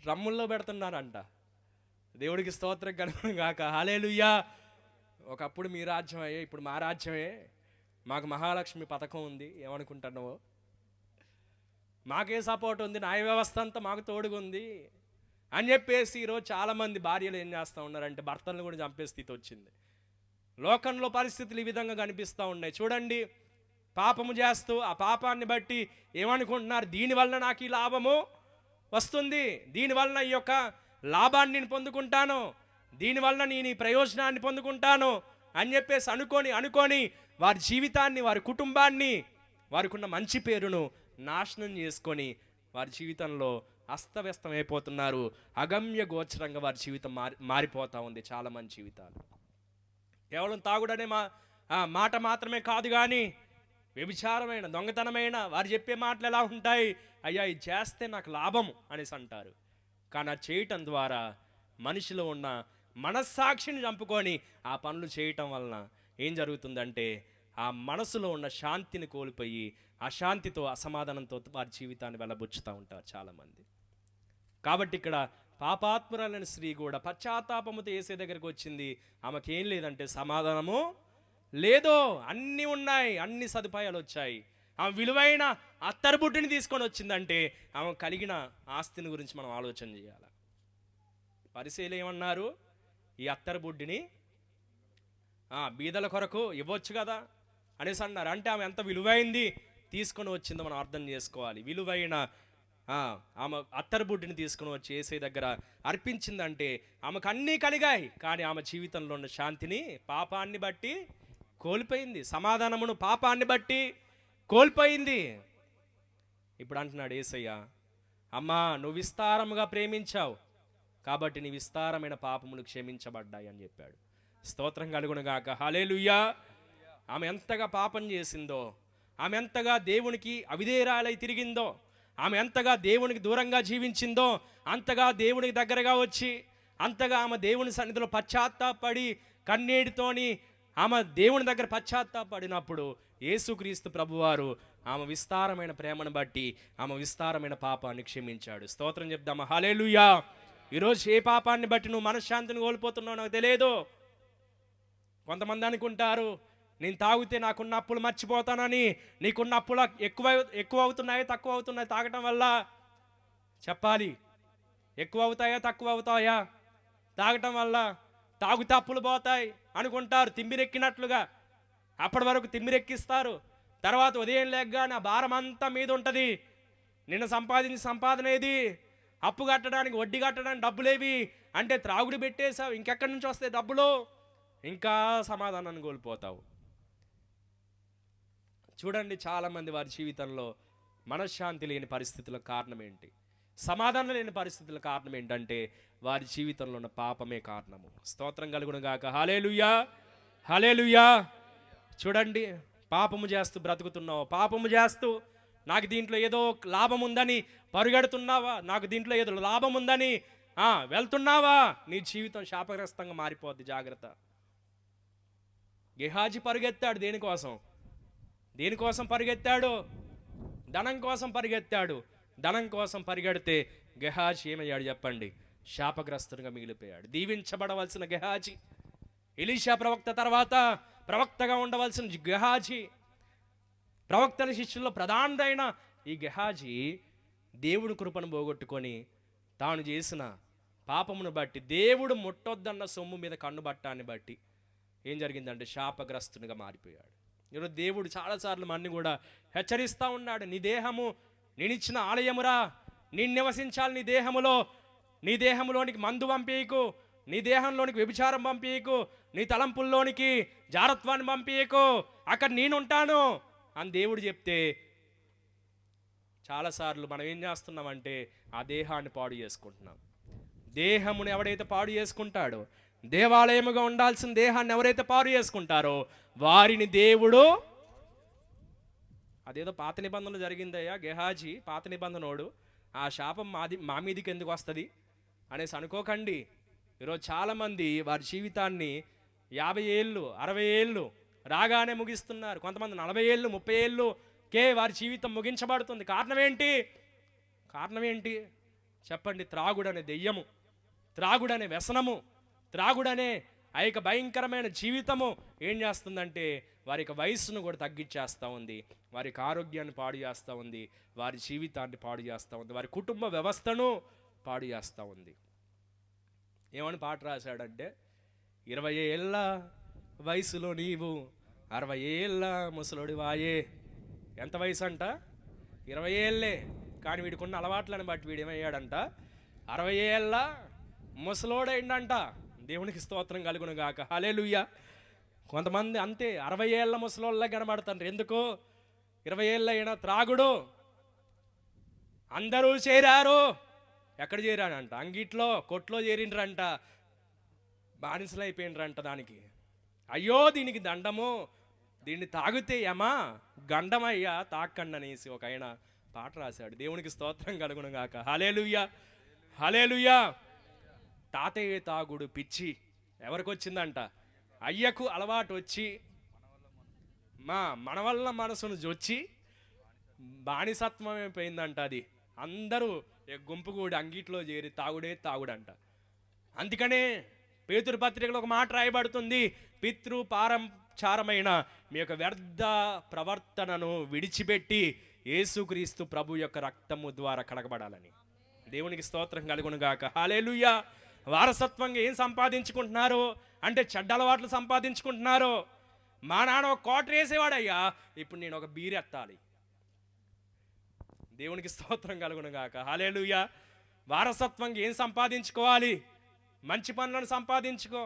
డ్రమ్ముల్లో పెడుతున్నారంట. దేవుడికి స్తోత్రం కలుగును గాక. హల్లెలూయా. ఒకప్పుడు మీ రాజ్యమే, ఇప్పుడు మా రాజ్యమే. మాకు మహాలక్ష్మి పథకం ఉంది, ఏమనుకుంటున్నావో? మాకే సపోర్ట్ ఉంది, న్యాయ వ్యవస్థ అంతా మాకు తోడుగా ఉంది అని చెప్పేసి ఈరోజు చాలామంది భార్యలు ఏం చేస్తూ ఉన్నారంటే భర్తలను కూడా చంపే స్థితి వచ్చింది. లోకంలో పరిస్థితులు ఈ విధంగా కనిపిస్తూ ఉన్నాయి. చూడండి, పాపము చేస్తూ ఆ పాపాన్ని బట్టి ఏమనుకుంటున్నారు? దీనివల్ల నాకు ఈ లాభము వస్తుంది, దీనివల్ల ఈ యొక్క లాభాన్ని నేను పొందుకుంటాను, దీనివల్ల నేను ఈ ప్రయోజనాన్ని పొందుకుంటాను అని చెప్పేసి అనుకొని వారి జీవితాన్ని, వారి కుటుంబాన్ని, వారికి ఉన్న మంచి పేరును నాశనం చేసుకొని వారి జీవితంలో అస్తవ్యస్తం అయిపోతున్నారు. అగమ్య గోచరంగా వారి జీవితం మారిపోతూ ఉంది. చాలా మంది జీవితాలు కేవలం తాగుడనే మాట మాత్రమే కాదు, కానీ వ్యభిచారమైన, దొంగతనమైన వారు చెప్పే మాటలు ఎలా ఉంటాయి? అయ్యా ఇది చేస్తే నాకు లాభం అనేసి అంటారు. కానీ అది చేయటం ద్వారా మనిషిలో ఉన్న మనస్సాక్షిని చంపుకొని ఆ పనులు చేయటం వలన ఏం జరుగుతుందంటే ఆ మనసులో ఉన్న శాంతిని కోల్పోయి అశాంతితో, అసమాధానంతో వారి జీవితాన్ని వెళ్ళబుచ్చుతూ ఉంటారు చాలామంది. కాబట్టి ఇక్కడ పాపాత్మురాలైన స్త్రీ కూడా పశ్చాత్తాపముతో యేసు దగ్గరికి వచ్చింది. ఆమెకేం లేదంటే సమాధానము లేదో, అన్నీ ఉన్నాయి, అన్ని సదుపాయాలు వచ్చాయి. ఆమె విలువైన అత్తరుబుడ్డిని తీసుకొని వచ్చిందంటే ఆమె కలిగిన ఆస్తిని గురించి మనం ఆలోచన చేయాలి. పరిశీలి ఏమన్నారు? ఈ అత్తరుబుడ్డిని బీదల కొరకు ఇవ్వచ్చు కదా అనేసి అన్నారు. అంటే ఆమె ఎంత విలువైంది తీసుకొని వచ్చిందో మనం అర్థం చేసుకోవాలి. విలువైన ఆమె అత్తరుబుడ్డిని తీసుకొని వచ్చి యేసయ్య దగ్గర అర్పించిందంటే ఆమెకు అన్నీ కలిగాయి, కానీ ఆమె జీవితంలో ఉన్న శాంతిని పాపాన్ని బట్టి కోల్పోయింది, సమాధానమును పాపాన్ని బట్టి కోల్పోయింది. ఇప్పుడు అంటున్నాడు యేసయ్య, అమ్మా నువ్వు విస్తారముగా ప్రేమించావు కాబట్టి నీ విస్తారమైన పాపములు క్షమించబడ్డాయి అని చెప్పాడు. స్తోత్రం కలుగును గాక. హల్లెలూయా. ఆమె ఎంతగా పాపం చేసిందో, ఆమె ఎంతగా దేవునికి అవిధేయురాలై తిరిగిందో, ఆమె ఎంతగా దేవునికి దూరంగా జీవించిందో, అంతగా దేవునికి దగ్గరగా వచ్చి, అంతగా ఆమె దేవుని సన్నిధిలో పశ్చాత్తాపడి కన్నీటితోని ఆమె దేవుని దగ్గర పశ్చాత్తాపడినప్పుడు యేసుక్రీస్తు ప్రభువారు ఆమె విస్తారమైన ప్రేమను బట్టి ఆమె విస్తారమైన పాపాన్ని క్షమించాడు. స్తోత్రం చెప్దామా? హల్లెలూయా. ఈరోజు ఏ పాపాన్ని బట్టి నువ్వు మనశ్శాంతిని కోల్పోతున్నావు నాకు తెలియదు. కొంతమంది అనుకుంటారు, నేను తాగితే నాకున్న అప్పులు మర్చిపోతానని. నీకున్న అప్పులు ఎక్కువ అవుతున్నాయి, తక్కువ అవుతున్నాయి తాగటం వల్ల? చెప్పాలి, ఎక్కువ అవుతాయా తక్కువ అవుతాయా తాగటం వల్ల? తాగితే అప్పులు పోతాయి అనుకుంటారు తిమ్మిరెక్కినట్లుగా. అప్పటి వరకు తిమ్మిరెక్కిస్తారు, తర్వాత ఉదయం లేకగానే ఆ భారం అంతా మీద ఉంటుంది. నిన్న సంపాదించిన సంపాదన ఏది? అప్పు కట్టడానికి, వడ్డీ కట్టడానికి డబ్బులేవి అంటే త్రాగుడు పెట్టేశావు, ఇంకెక్కడి నుంచి వస్తాయి డబ్బులు? ఇంకా సమాధానాన్ని కోల్పోతావు. చూడండి, చాలామంది వారి జీవితంలో మనశ్శాంతి లేని పరిస్థితులకు కారణం ఏంటి? సమాధానం లేని పరిస్థితుల కారణం ఏంటంటే వారి జీవితంలో ఉన్న పాపమే కారణము. స్తోత్రం కలుగును గాక. హల్లెలూయా, హల్లెలూయా. చూడండి, పాపము చేస్తూ బ్రతుకుతున్నావు, పాపము చేస్తూ నాకు దీంట్లో ఏదో లాభం ఉందని పరుగెడుతున్నావా, నాకు దీంట్లో ఏదో లాభం ఉందని వెళ్తున్నావా, నీ జీవితం శాపగ్రస్తంగా మారిపోద్ది. జాగ్రత్త. గెహాజీ పరుగెత్తాడు దేనికోసం? దేనికోసం పరిగెత్తాడు? ధనం కోసం పరిగెత్తాడు. ధనం కోసం పరిగెడితే గెహాజీ ఏమయ్యాడు చెప్పండి? శాపగ్రస్తునిగా మిగిలిపోయాడు. దీవించబడవలసిన గెహాజీ, ఎలీషా ప్రవక్త తర్వాత ప్రవక్తగా ఉండవలసిన గెహాజీ, ప్రవక్తల శిష్యుల్లో ప్రధానుడైన ఈ గెహాజీ దేవుడి కృపను పోగొట్టుకొని తాను చేసిన పాపమును బట్టి, దేవుడు ముట్టొద్దన్న సొమ్ము మీద కన్నుబట్టాన్ని బట్టి ఏం జరిగిందంటే శాపగ్రస్తునిగా మారిపోయాడు. ఈరోజు దేవుడు చాలాసార్లు మన్ని కూడా హెచ్చరిస్తూ ఉన్నాడు. నీ దేహము నేనిచ్చిన ఆలయమురా, నేను నివసించాలి నీ దేహములో. నీ దేహంలోనికి మందు పంపేయకు, నీ దేహంలోనికి వ్యభిచారం పంపేయకు, నీ తలంపుల్లోనికి జారత్వాన్ని పంపేయకు, అక్కడ నేనుంటాను అని దేవుడు చెప్తే చాలాసార్లు మనం ఏం చేస్తున్నామంటే ఆ దేహాన్ని పాడు చేసుకుంటున్నాం. దేహమును ఎవడైతే పాడు చేసుకుంటాడో, దేవాలయముగా ఉండాల్సిన దేహాన్ని ఎవరైతే పాడు చేసుకుంటారో వారిని దేవుడు, అదేదో పాత నిబంధనలు జరిగిందయ్యా, గెహాజీ పాత నిబంధనోడు, ఆ శాపం మా మీదికి ఎందుకు వస్తుంది అనేసి అనుకోకండి. ఈరోజు చాలామంది వారి జీవితాన్ని 50 ఏళ్ళు 60 ఏళ్ళు రాగానే ముగిస్తున్నారు. కొంతమంది 40 ఏళ్ళు 30 ఏళ్ళుకే వారి జీవితం ముగించబడుతుంది. కారణం ఏంటి? కారణం ఏంటి చెప్పండి? త్రాగుడనే దెయ్యము, త్రాగుడనే వ్యసనము, త్రాగుడనే ఆ యొక్క భయంకరమైన జీవితము ఏం చేస్తుందంటే వారి యొక్క వయస్సును కూడా తగ్గించేస్తూ ఉంది, వారి యొక్క ఆరోగ్యాన్ని పాడు చేస్తూ ఉంది, వారి జీవితాన్ని పాడు చేస్తూ ఉంది, వారి కుటుంబ వ్యవస్థను పాడు చేస్తూ ఉంది. ఏమని పాట రాశాడంటే, 20 ఏళ్ళ వయసులో నీవు 60 ఏళ్ళ ముసలోడి వాయే. ఎంత వయసు అంట? 20 ఏళ్ళే. కానీ వీడికున్న అలవాట్లను బట్టి వీడు ఏమయ్యాడంట 60 ఏళ్ళ ముసలోడైండంట. దేవునికి స్తోత్రం కలుగును గాక. హల్లెలూయా. కొంతమంది అంతే 60 ఏళ్ళ ముసలోళ్ళ కనబడతారు. ఎందుకు? 20 ఏళ్ళ అయినా త్రాగుడు. అందరూ చేరారు. ఎక్కడ చేరానంట? అంగిట్లో, కొట్లో చేరిండ్రంట, బానిసలు అయిపోయినరంట దానికి. అయ్యో దీనికి దండము, దీన్ని తాగితే యమా గండమయ్యా తాకండి అనేసి ఒక ఆయన పాట రాశాడు. దేవునికి స్తోత్రం కలుగును గాక. హల్లెలూయా, హల్లెలూయా. తాతయ్య తాగుడు పిచ్చి ఎవరికి వచ్చిందంట? అయ్యకు అలవాటు వచ్చి మన వల్ల మనసును జొచ్చి బానిసత్వం అయిపోయిందంట. అది అందరూ గుంపు కూడా అంగిట్లో చేరి తాగుడే తాగుడంట. అందుకనే పేతురు పత్రికలో ఒక మాట రాయబడుతుంది, పితృపారంచారమైన మీ యొక్క వ్యర్థ ప్రవర్తనను విడిచిపెట్టి యేసుక్రీస్తు ప్రభు యొక్క రక్తము ద్వారా కడగబడాలని. దేవునికి స్తోత్రం కలుగును గాక. హల్లెలూయా. వారసత్వంగా ఏం సంపాదించుకుంటున్నారు అంటే చెడ్డ అలవాట్లు సంపాదించుకుంటున్నారు. మా నాన్న ఒక క్వార్టర్ వేసేవాడయ్యా, ఇప్పుడు నేను ఒక బీర్ ఎత్తాలి. దేవునికి స్తోత్రం కలుగును గాక. హల్లెలూయా. వారసత్వంగా ఏం సంపాదించుకోవాలి? మంచి పనులను సంపాదించుకో.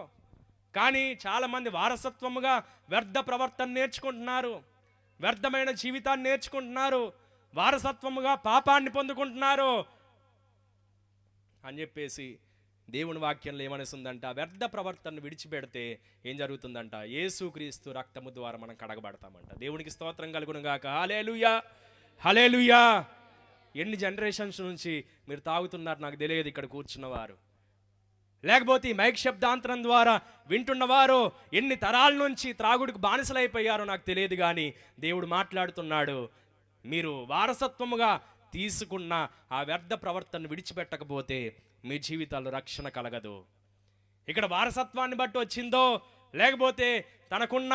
కానీ చాలామంది వారసత్వముగా వ్యర్థ ప్రవర్తన నేర్చుకుంటున్నారు, వ్యర్థమైన జీవితాన్ని నేర్చుకుంటున్నారు, వారసత్వముగా పాపాన్ని పొందుకుంటున్నారు అని చెప్పేసి దేవుని వాక్యంలో ఏమనిస్తుందంట, వ్యర్థ ప్రవర్తనను విడిచిపెడితే ఏం జరుగుతుందంట? యేసుక్రీస్తు రక్తము ద్వారా మనం కడగబడతామంట. దేవునికి స్తోత్రం కలుగును గాక. హల్లెలూయా, హల్లెలూయా. ఎన్ని జనరేషన్స్ నుంచి మీరు తాగుతున్నారు నాకు తెలియదు, ఇక్కడ కూర్చున్నవారు, లేకపోతే ఈ మైక్ శబ్దాంతరం ద్వారా వింటున్నవారు ఎన్ని తరాల నుంచి త్రాగుడికి బానిసలైపోయారో నాకు తెలియదు. కానీ దేవుడు మాట్లాడుతున్నాడు, మీరు వారసత్వముగా తీసుకున్న ఆ వ్యర్థ ప్రవర్తనను విడిచిపెట్టకపోతే మీ జీవితాల్లో రక్షణ కలగదు. ఇక్కడ వారసత్వాన్ని బట్టి వచ్చిందో, లేకపోతే తనకున్న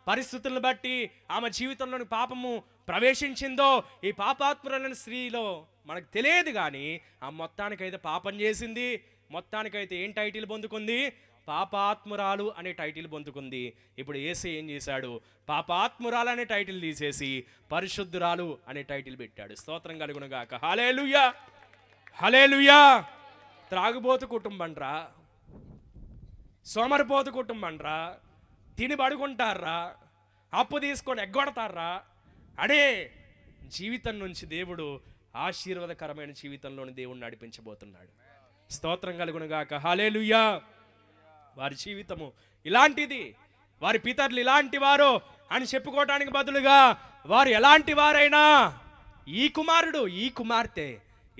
పరిస్థితులను బట్టి ఆమె జీవితంలోని పాపము ప్రవేశించిందో, ఈ పాపాత్మురైన స్త్రీలో మనకు తెలియదు. కానీ ఆ మొత్తానికైతే పాపం చేసింది, మొత్తానికైతే ఏం టైటిల్ పొందుకుంది? పాపాత్మురాలు అనే టైటిల్ పొందుకుంది. ఇప్పుడు యేసు ఏం చేశాడు? పాపాత్మురాలు అనే టైటిల్ తీసేసి పరిశుద్ధురాలు అనే టైటిల్ పెట్టాడు. స్తోత్రం కలుగును గాక. హల్లెలూయా, హల్లెలూయా. త్రాగుబోతు కుటుంబంరా, సోమరిపోతు కుటుంబంరా, తిని పడుకుంటారా, అప్పు తీసుకొని ఎగ్గొడతారా అడే జీవితం నుంచి దేవుడు ఆశీర్వాదకరమైన జీవితంలోని దేవుణ్ణి నడిపించబోతున్నాడు. స్తోత్రం కలుగును గాక. హల్లెలూయా. వారి జీవితము ఇలాంటిది, వారి పితరులు ఇలాంటి వారు అని చెప్పుకోవటానికి బదులుగా వారు ఎలాంటి వారైనా ఈ కుమారుడు ఈ కుమార్తె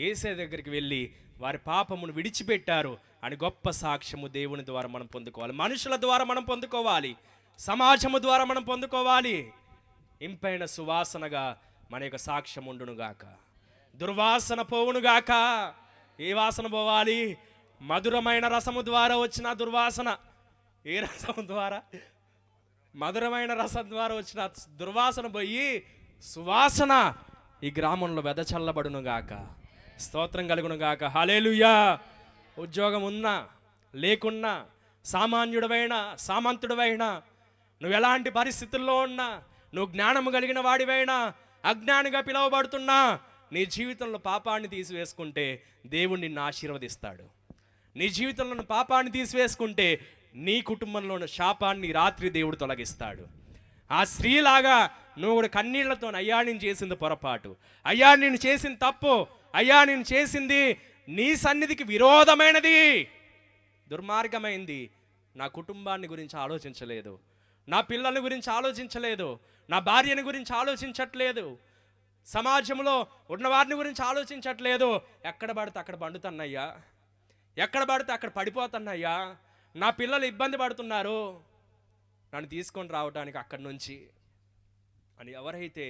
యేసయ్య దగ్గరికి వెళ్ళి వారి పాపమును విడిచిపెట్టారు అని గొప్ప సాక్ష్యము దేవుని ద్వారా మనం పొందుకోవాలి, మనుషుల ద్వారా మనం పొందుకోవాలి, సమాజము ద్వారా మనం పొందుకోవాలి. ఇంపైన సువాసనగా మన యొక్క సాక్ష్యం ఉండునుగాక. దుర్వాసన పోవునుగాక. ఏ వాసన పోవాలి? మధురమైన రసము ద్వారా వచ్చిన దుర్వాసన. ఏ రసము ద్వారా? మధురమైన రసం ద్వారా వచ్చిన దుర్వాసన పోయి సువాసన ఈ గ్రామంలో వెదచల్లబడునుగాక. స్తోత్రం కలుగునుగాక. హల్లెలూయా. ఉద్యోగం ఉన్నా లేకున్నా, సామాన్యుడవైనా సామంతుడవైనా, నువ్వు ఎలాంటి పరిస్థితుల్లో ఉన్నా, నువ్వు జ్ఞానము కలిగిన వాడివైనా అజ్ఞానిగా పిలువబడుతున్నా, నీ జీవితంలో పాపాన్ని తీసివేసుకుంటే దేవుడు నిన్ను ఆశీర్వదిస్తాడు. నీ జీవితంలో పాపాన్ని తీసివేసుకుంటే నీ కుటుంబంలో ఉన్న శాపాన్ని రాత్రి దేవుడు తొలగిస్తాడు. ఆ స్త్రీలాగా నువ్వు కూడా కన్నీళ్లతో, అయ్యా నేను చేసింది పొరపాటు, అయ్యా నేను చేసింది తప్పు, అయ్యా నేను చేసింది నీ సన్నిధికి విరోధమైనది, దుర్మార్గమైంది, నా కుటుంబాన్ని గురించి ఆలోచించలేదు, నా పిల్లల గురించి ఆలోచించలేదు, నా భార్యని గురించి ఆలోచించట్లేదు, సమాజంలో ఉన్నవారిని గురించి ఆలోచించట్లేదు, ఎక్కడ పడితే అక్కడ పండుతున్నాయ్యా, ఎక్కడ పడితే అక్కడ పడిపోతున్నాయ్యా, నా పిల్లలు ఇబ్బంది పడుతున్నారు, నన్ను తీసుకొని రావడానికి అక్కడి నుంచి అని ఎవరైతే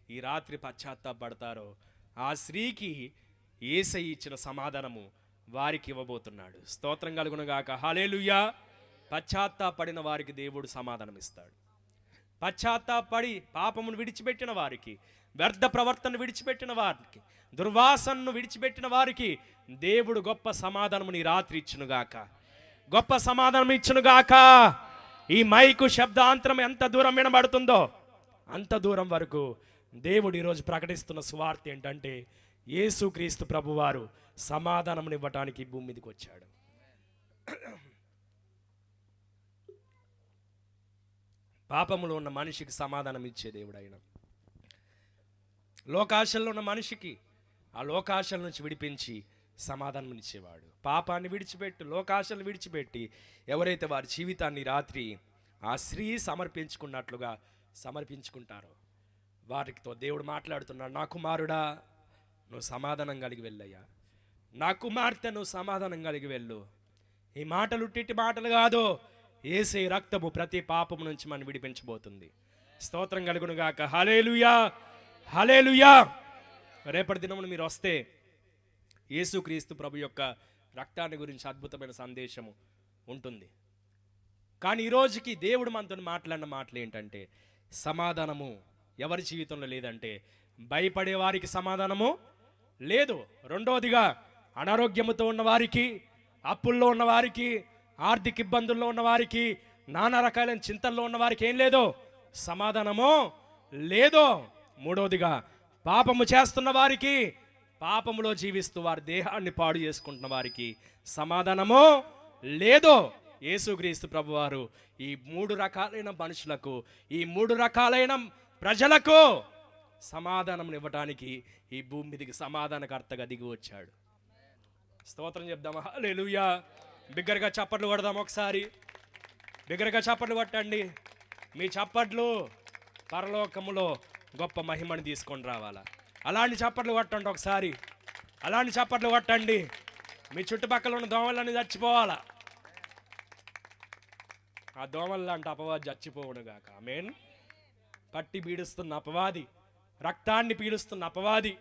ఈ రాత్రి పశ్చాత్తాపడతారో ఆ స్త్రీకి యేసయ్య ఇచ్చిన సమాధానము వారికి ఇవ్వబోతున్నాడు. స్తోత్రం కలుగునుగాక. హల్లెలూయా. పశ్చాత్తాపడిన వారికి దేవుడు సమాధానం ఇస్తాడు. పశ్చాత్తాపడి పాపమును విడిచిపెట్టిన వారికి, వ్యర్థ ప్రవర్తన విడిచిపెట్టిన వారికి, దుర్వాసనను విడిచిపెట్టిన వారికి దేవుడు గొప్ప సమాధానము నీ రాత్రి ఇచ్చునుగాక. గొప్ప సమాధానం ఇచ్చునుగాక. ఈ మైకు శబ్దాంతరం ఎంత దూరం వినబడుతుందో అంత దూరం వరకు దేవుడు ఈరోజు ప్రకటిస్తున్న సువార్త ఏంటంటే యేసుక్రీస్తు ప్రభువారు సమాధానం ఇవ్వటానికి భూమి మీదకి వచ్చాడు. పాపములో ఉన్న మనిషికి సమాధానం ఇచ్చే దేవుడు ఆయన. లోకాశల్లో ఉన్న మనిషికి ఆ లోకాశల నుంచి విడిపించి సమాధానం ఇచ్చేవాడు. పాపాన్ని విడిచిపెట్టి, లోకాశలు విడిచిపెట్టి ఎవరైతే వారి జీవితాన్ని రాత్రి ఆ స్త్రీ సమర్పించుకున్నట్లుగా సమర్పించుకుంటారో వారితో దేవుడు మాట్లాడుతున్నాడు. నా కుమారుడా నువ్వు సమాధానం కలిగి వెళ్ళయ్యా, నా కుమార్తె నువ్వు సమాధానం కలిగి వెళ్ళు. ఈ మాటలు ఉట్టిటి మాటలు కాదు, యేసయ్య రక్తము ప్రతి పాపము నుంచి మనం విడిపించబోతుంది. స్తోత్రం కలుగునుగాక. హల్లెలూయా. హల్లెలూయా. రేపటి దినమున మీరు వస్తే యేసుక్రీస్తు ప్రభు యొక్క రక్తాన్ని గురించి అద్భుతమైన సందేశము ఉంటుంది. కానీ ఈరోజుకి దేవుడు మనతో మాట్లాడిన మాటలు ఏంటంటే సమాధానము ఎవరి జీవితంలో లేదంటే భయపడే వారికి సమాధానము లేదు. రెండోదిగా అనారోగ్యముతో ఉన్నవారికి, అప్పుల్లో ఉన్నవారికి, ఆర్థిక ఇబ్బందుల్లో ఉన్నవారికి, నానా రకాలైన చింతల్లో ఉన్నవారికి ఏం లేదు, సమాధానము లేదు. మూడోదిగా పాపము చేస్తున్న వారికి, పాపములో జీవిస్తూ వారి దేహాన్ని పాడు చేసుకుంటున్న వారికి సమాధానము లేదు. యేసుక్రీస్తు ప్రభువారు ఈ మూడు రకాలైన మనుషులకు, ఈ మూడు రకాలైన ప్రజలకు సమాధానం ఇవ్వటానికి ఈ భూమి మీదకి సమాధానకర్తగా దిగి వచ్చాడు. స్తోత్రం చెప్దామా? హల్లెలూయా. బిగ్గరగా చప్పట్లు కొడదాం ఒకసారి. బిగ్గరగా చప్పట్లు కొట్టండి. మీ చప్పట్లు పరలోకములో గొప్ప మహిమని తీసుకొని రావాలా. అలాంటి చప్పట్లు కొట్టండి ఒకసారి. అలాంటి చప్పట్లు కొట్టండి. మీ చుట్టుపక్కల ఉన్న దోమలన్నీ చచ్చిపోవాలా. ఆ దోమలు లాంటి అపవాది చచ్చిపోవునుగాక. ఆమేన్. పట్టి పీడిస్తున్న అపవాది, రక్తాన్ని పీలుస్తున్న అపవాది,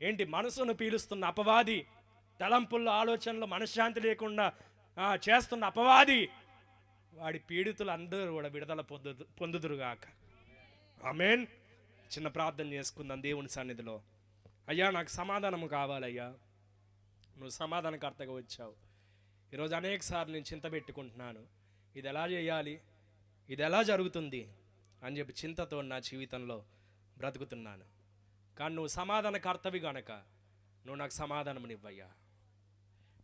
ఏంటి మనసును పీలుస్తున్న అపవాది, తలంపుల్లో ఆలోచనలో మనశ్శాంతి లేకుండా చేస్తున్న అపవాది, వాడి పీడితులు అందరూ కూడా విడుదల పొందుదురుగాక. ఆమేన్. చిన్న ప్రార్థన చేసుకుందాం దేవుని సన్నిధిలో. అయ్యా నాకు సమాధానము కావాలయ్యా, నువ్వు సమాధానకర్తగా వచ్చావు. ఈరోజు అనేక సార్లు నేను చింత పెట్టుకుంటున్నాను, ఇది ఎలా చేయాలి, ఇది ఎలా జరుగుతుంది అని చెప్పి చింతతో నా జీవితంలో బ్రతుకుతున్నాను. కానీ నువ్వు సమాధానకర్తవి గనక నువ్వు నాకు సమాధానమునివ్వయ్యా,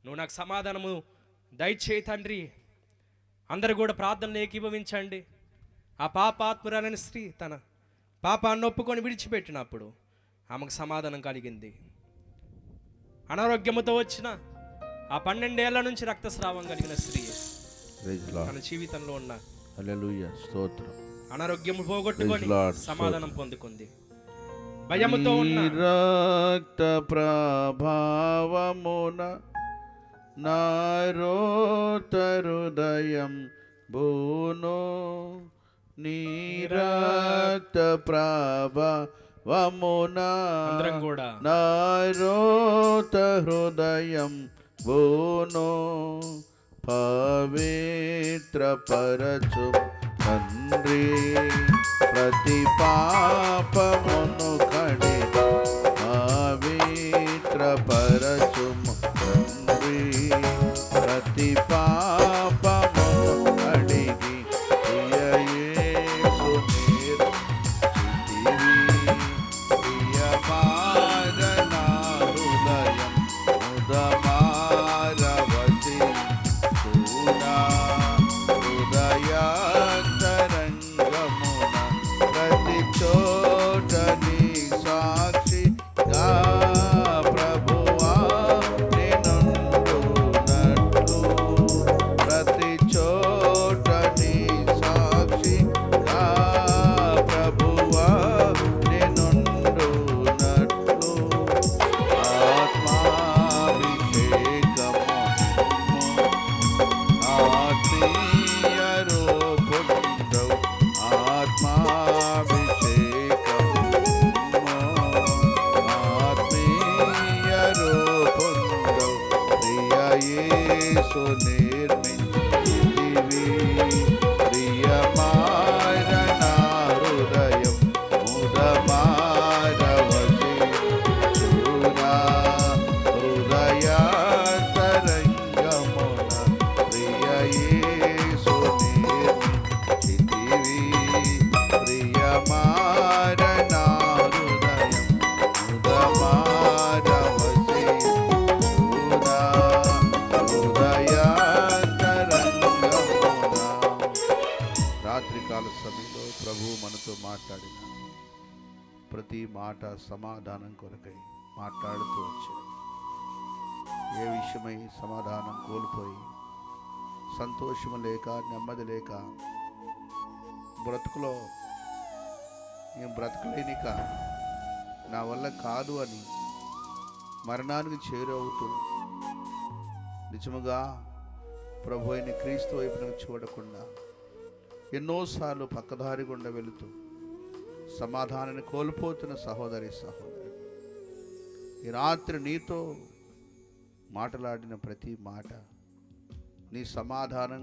నువ్వు నాకు సమాధానము దయచేయి తండ్రి. అందరూ కూడా ప్రార్థనలు ఏకీభవించండి. ఆ పాపాత్మురాలైన స్త్రీ తన పాపాన్ని ఒప్పుకొని విడిచిపెట్టినప్పుడు ఆమెకు సమాధానం కలిగింది. అనారోగ్యముతో వచ్చిన ఆ 12 ఏళ్ల నుంచి రక్తస్రావం కలిగిన స్త్రీ తన జీవితంలో ఉన్న హల్లెలూయా స్తోత్రం. అనారోగ్యము పోగొట్టుకొని Praise Lord. సమాధానం పొందుకుంది. భయముతో ఉన్న రక్త ప్రభావమున నారోత హృదయం బూను నీ రక్త ప్రభావమున అందరం కూడా నారోత హృదయం బూను పవిత్ర పరచు తండ్రి ప్రతి పాపమును కడి పవిత్ర పరచుము తండ్రి ప్రతి పాపమును కడిగి ప్రియ యేసు నిర్చితివి ప్రియమారణ హృదయం ముదమారవసి చూడా హృదయాంతరంగమున ప్రతి చోట నీ సాక్షిగా ప్రభువా నేనుండునట్లు ప్రతి చోట నీ సాక్షిగా ప్రభువా నేనుండునట్లు ఆత్మాభిషేకము ఆత్మీయ రూపుండవు ఆత్మాభిషేకము ఆత్మీయ రూపుండవు ప్రియ యేసు నిర్మించితివి ప్రియమారణ హృదయం ముదమారవసి చూడా హృదయాంతరంగమున ప్రియ యేసు నిర్మించితివి ప్రియమారణ హృదయం ముదమారవసి చూడా హృదయాంతరంగమున. రాత్రికాల సమయంలో ప్రభువు మనతో మాట్లాడిన ప్రతి మాట సమాధానం కొరకై మాట్లాడుతూ వచ్చాడు. ఏ విషయమై సమాధానం కోల్పోయి సంతోషము లేక నెమ్మది లేక బ్రతుకులో నేను బ్రతకలేనిక నా వల్ల కాదు అని మరణానికి చేరవుతూ నిజముగా ప్రభు అయిన క్రీస్తు వైపున చూడకుండా ఎన్నోసార్లు పక్కదారి గుండా వెళుతూ సమాధానాన్ని కోల్పోతున్న సహోదరి సహోదరు, ఈ రాత్రి నీతో మాట్లాడిన ప్రతి మాట నీ సమాధానం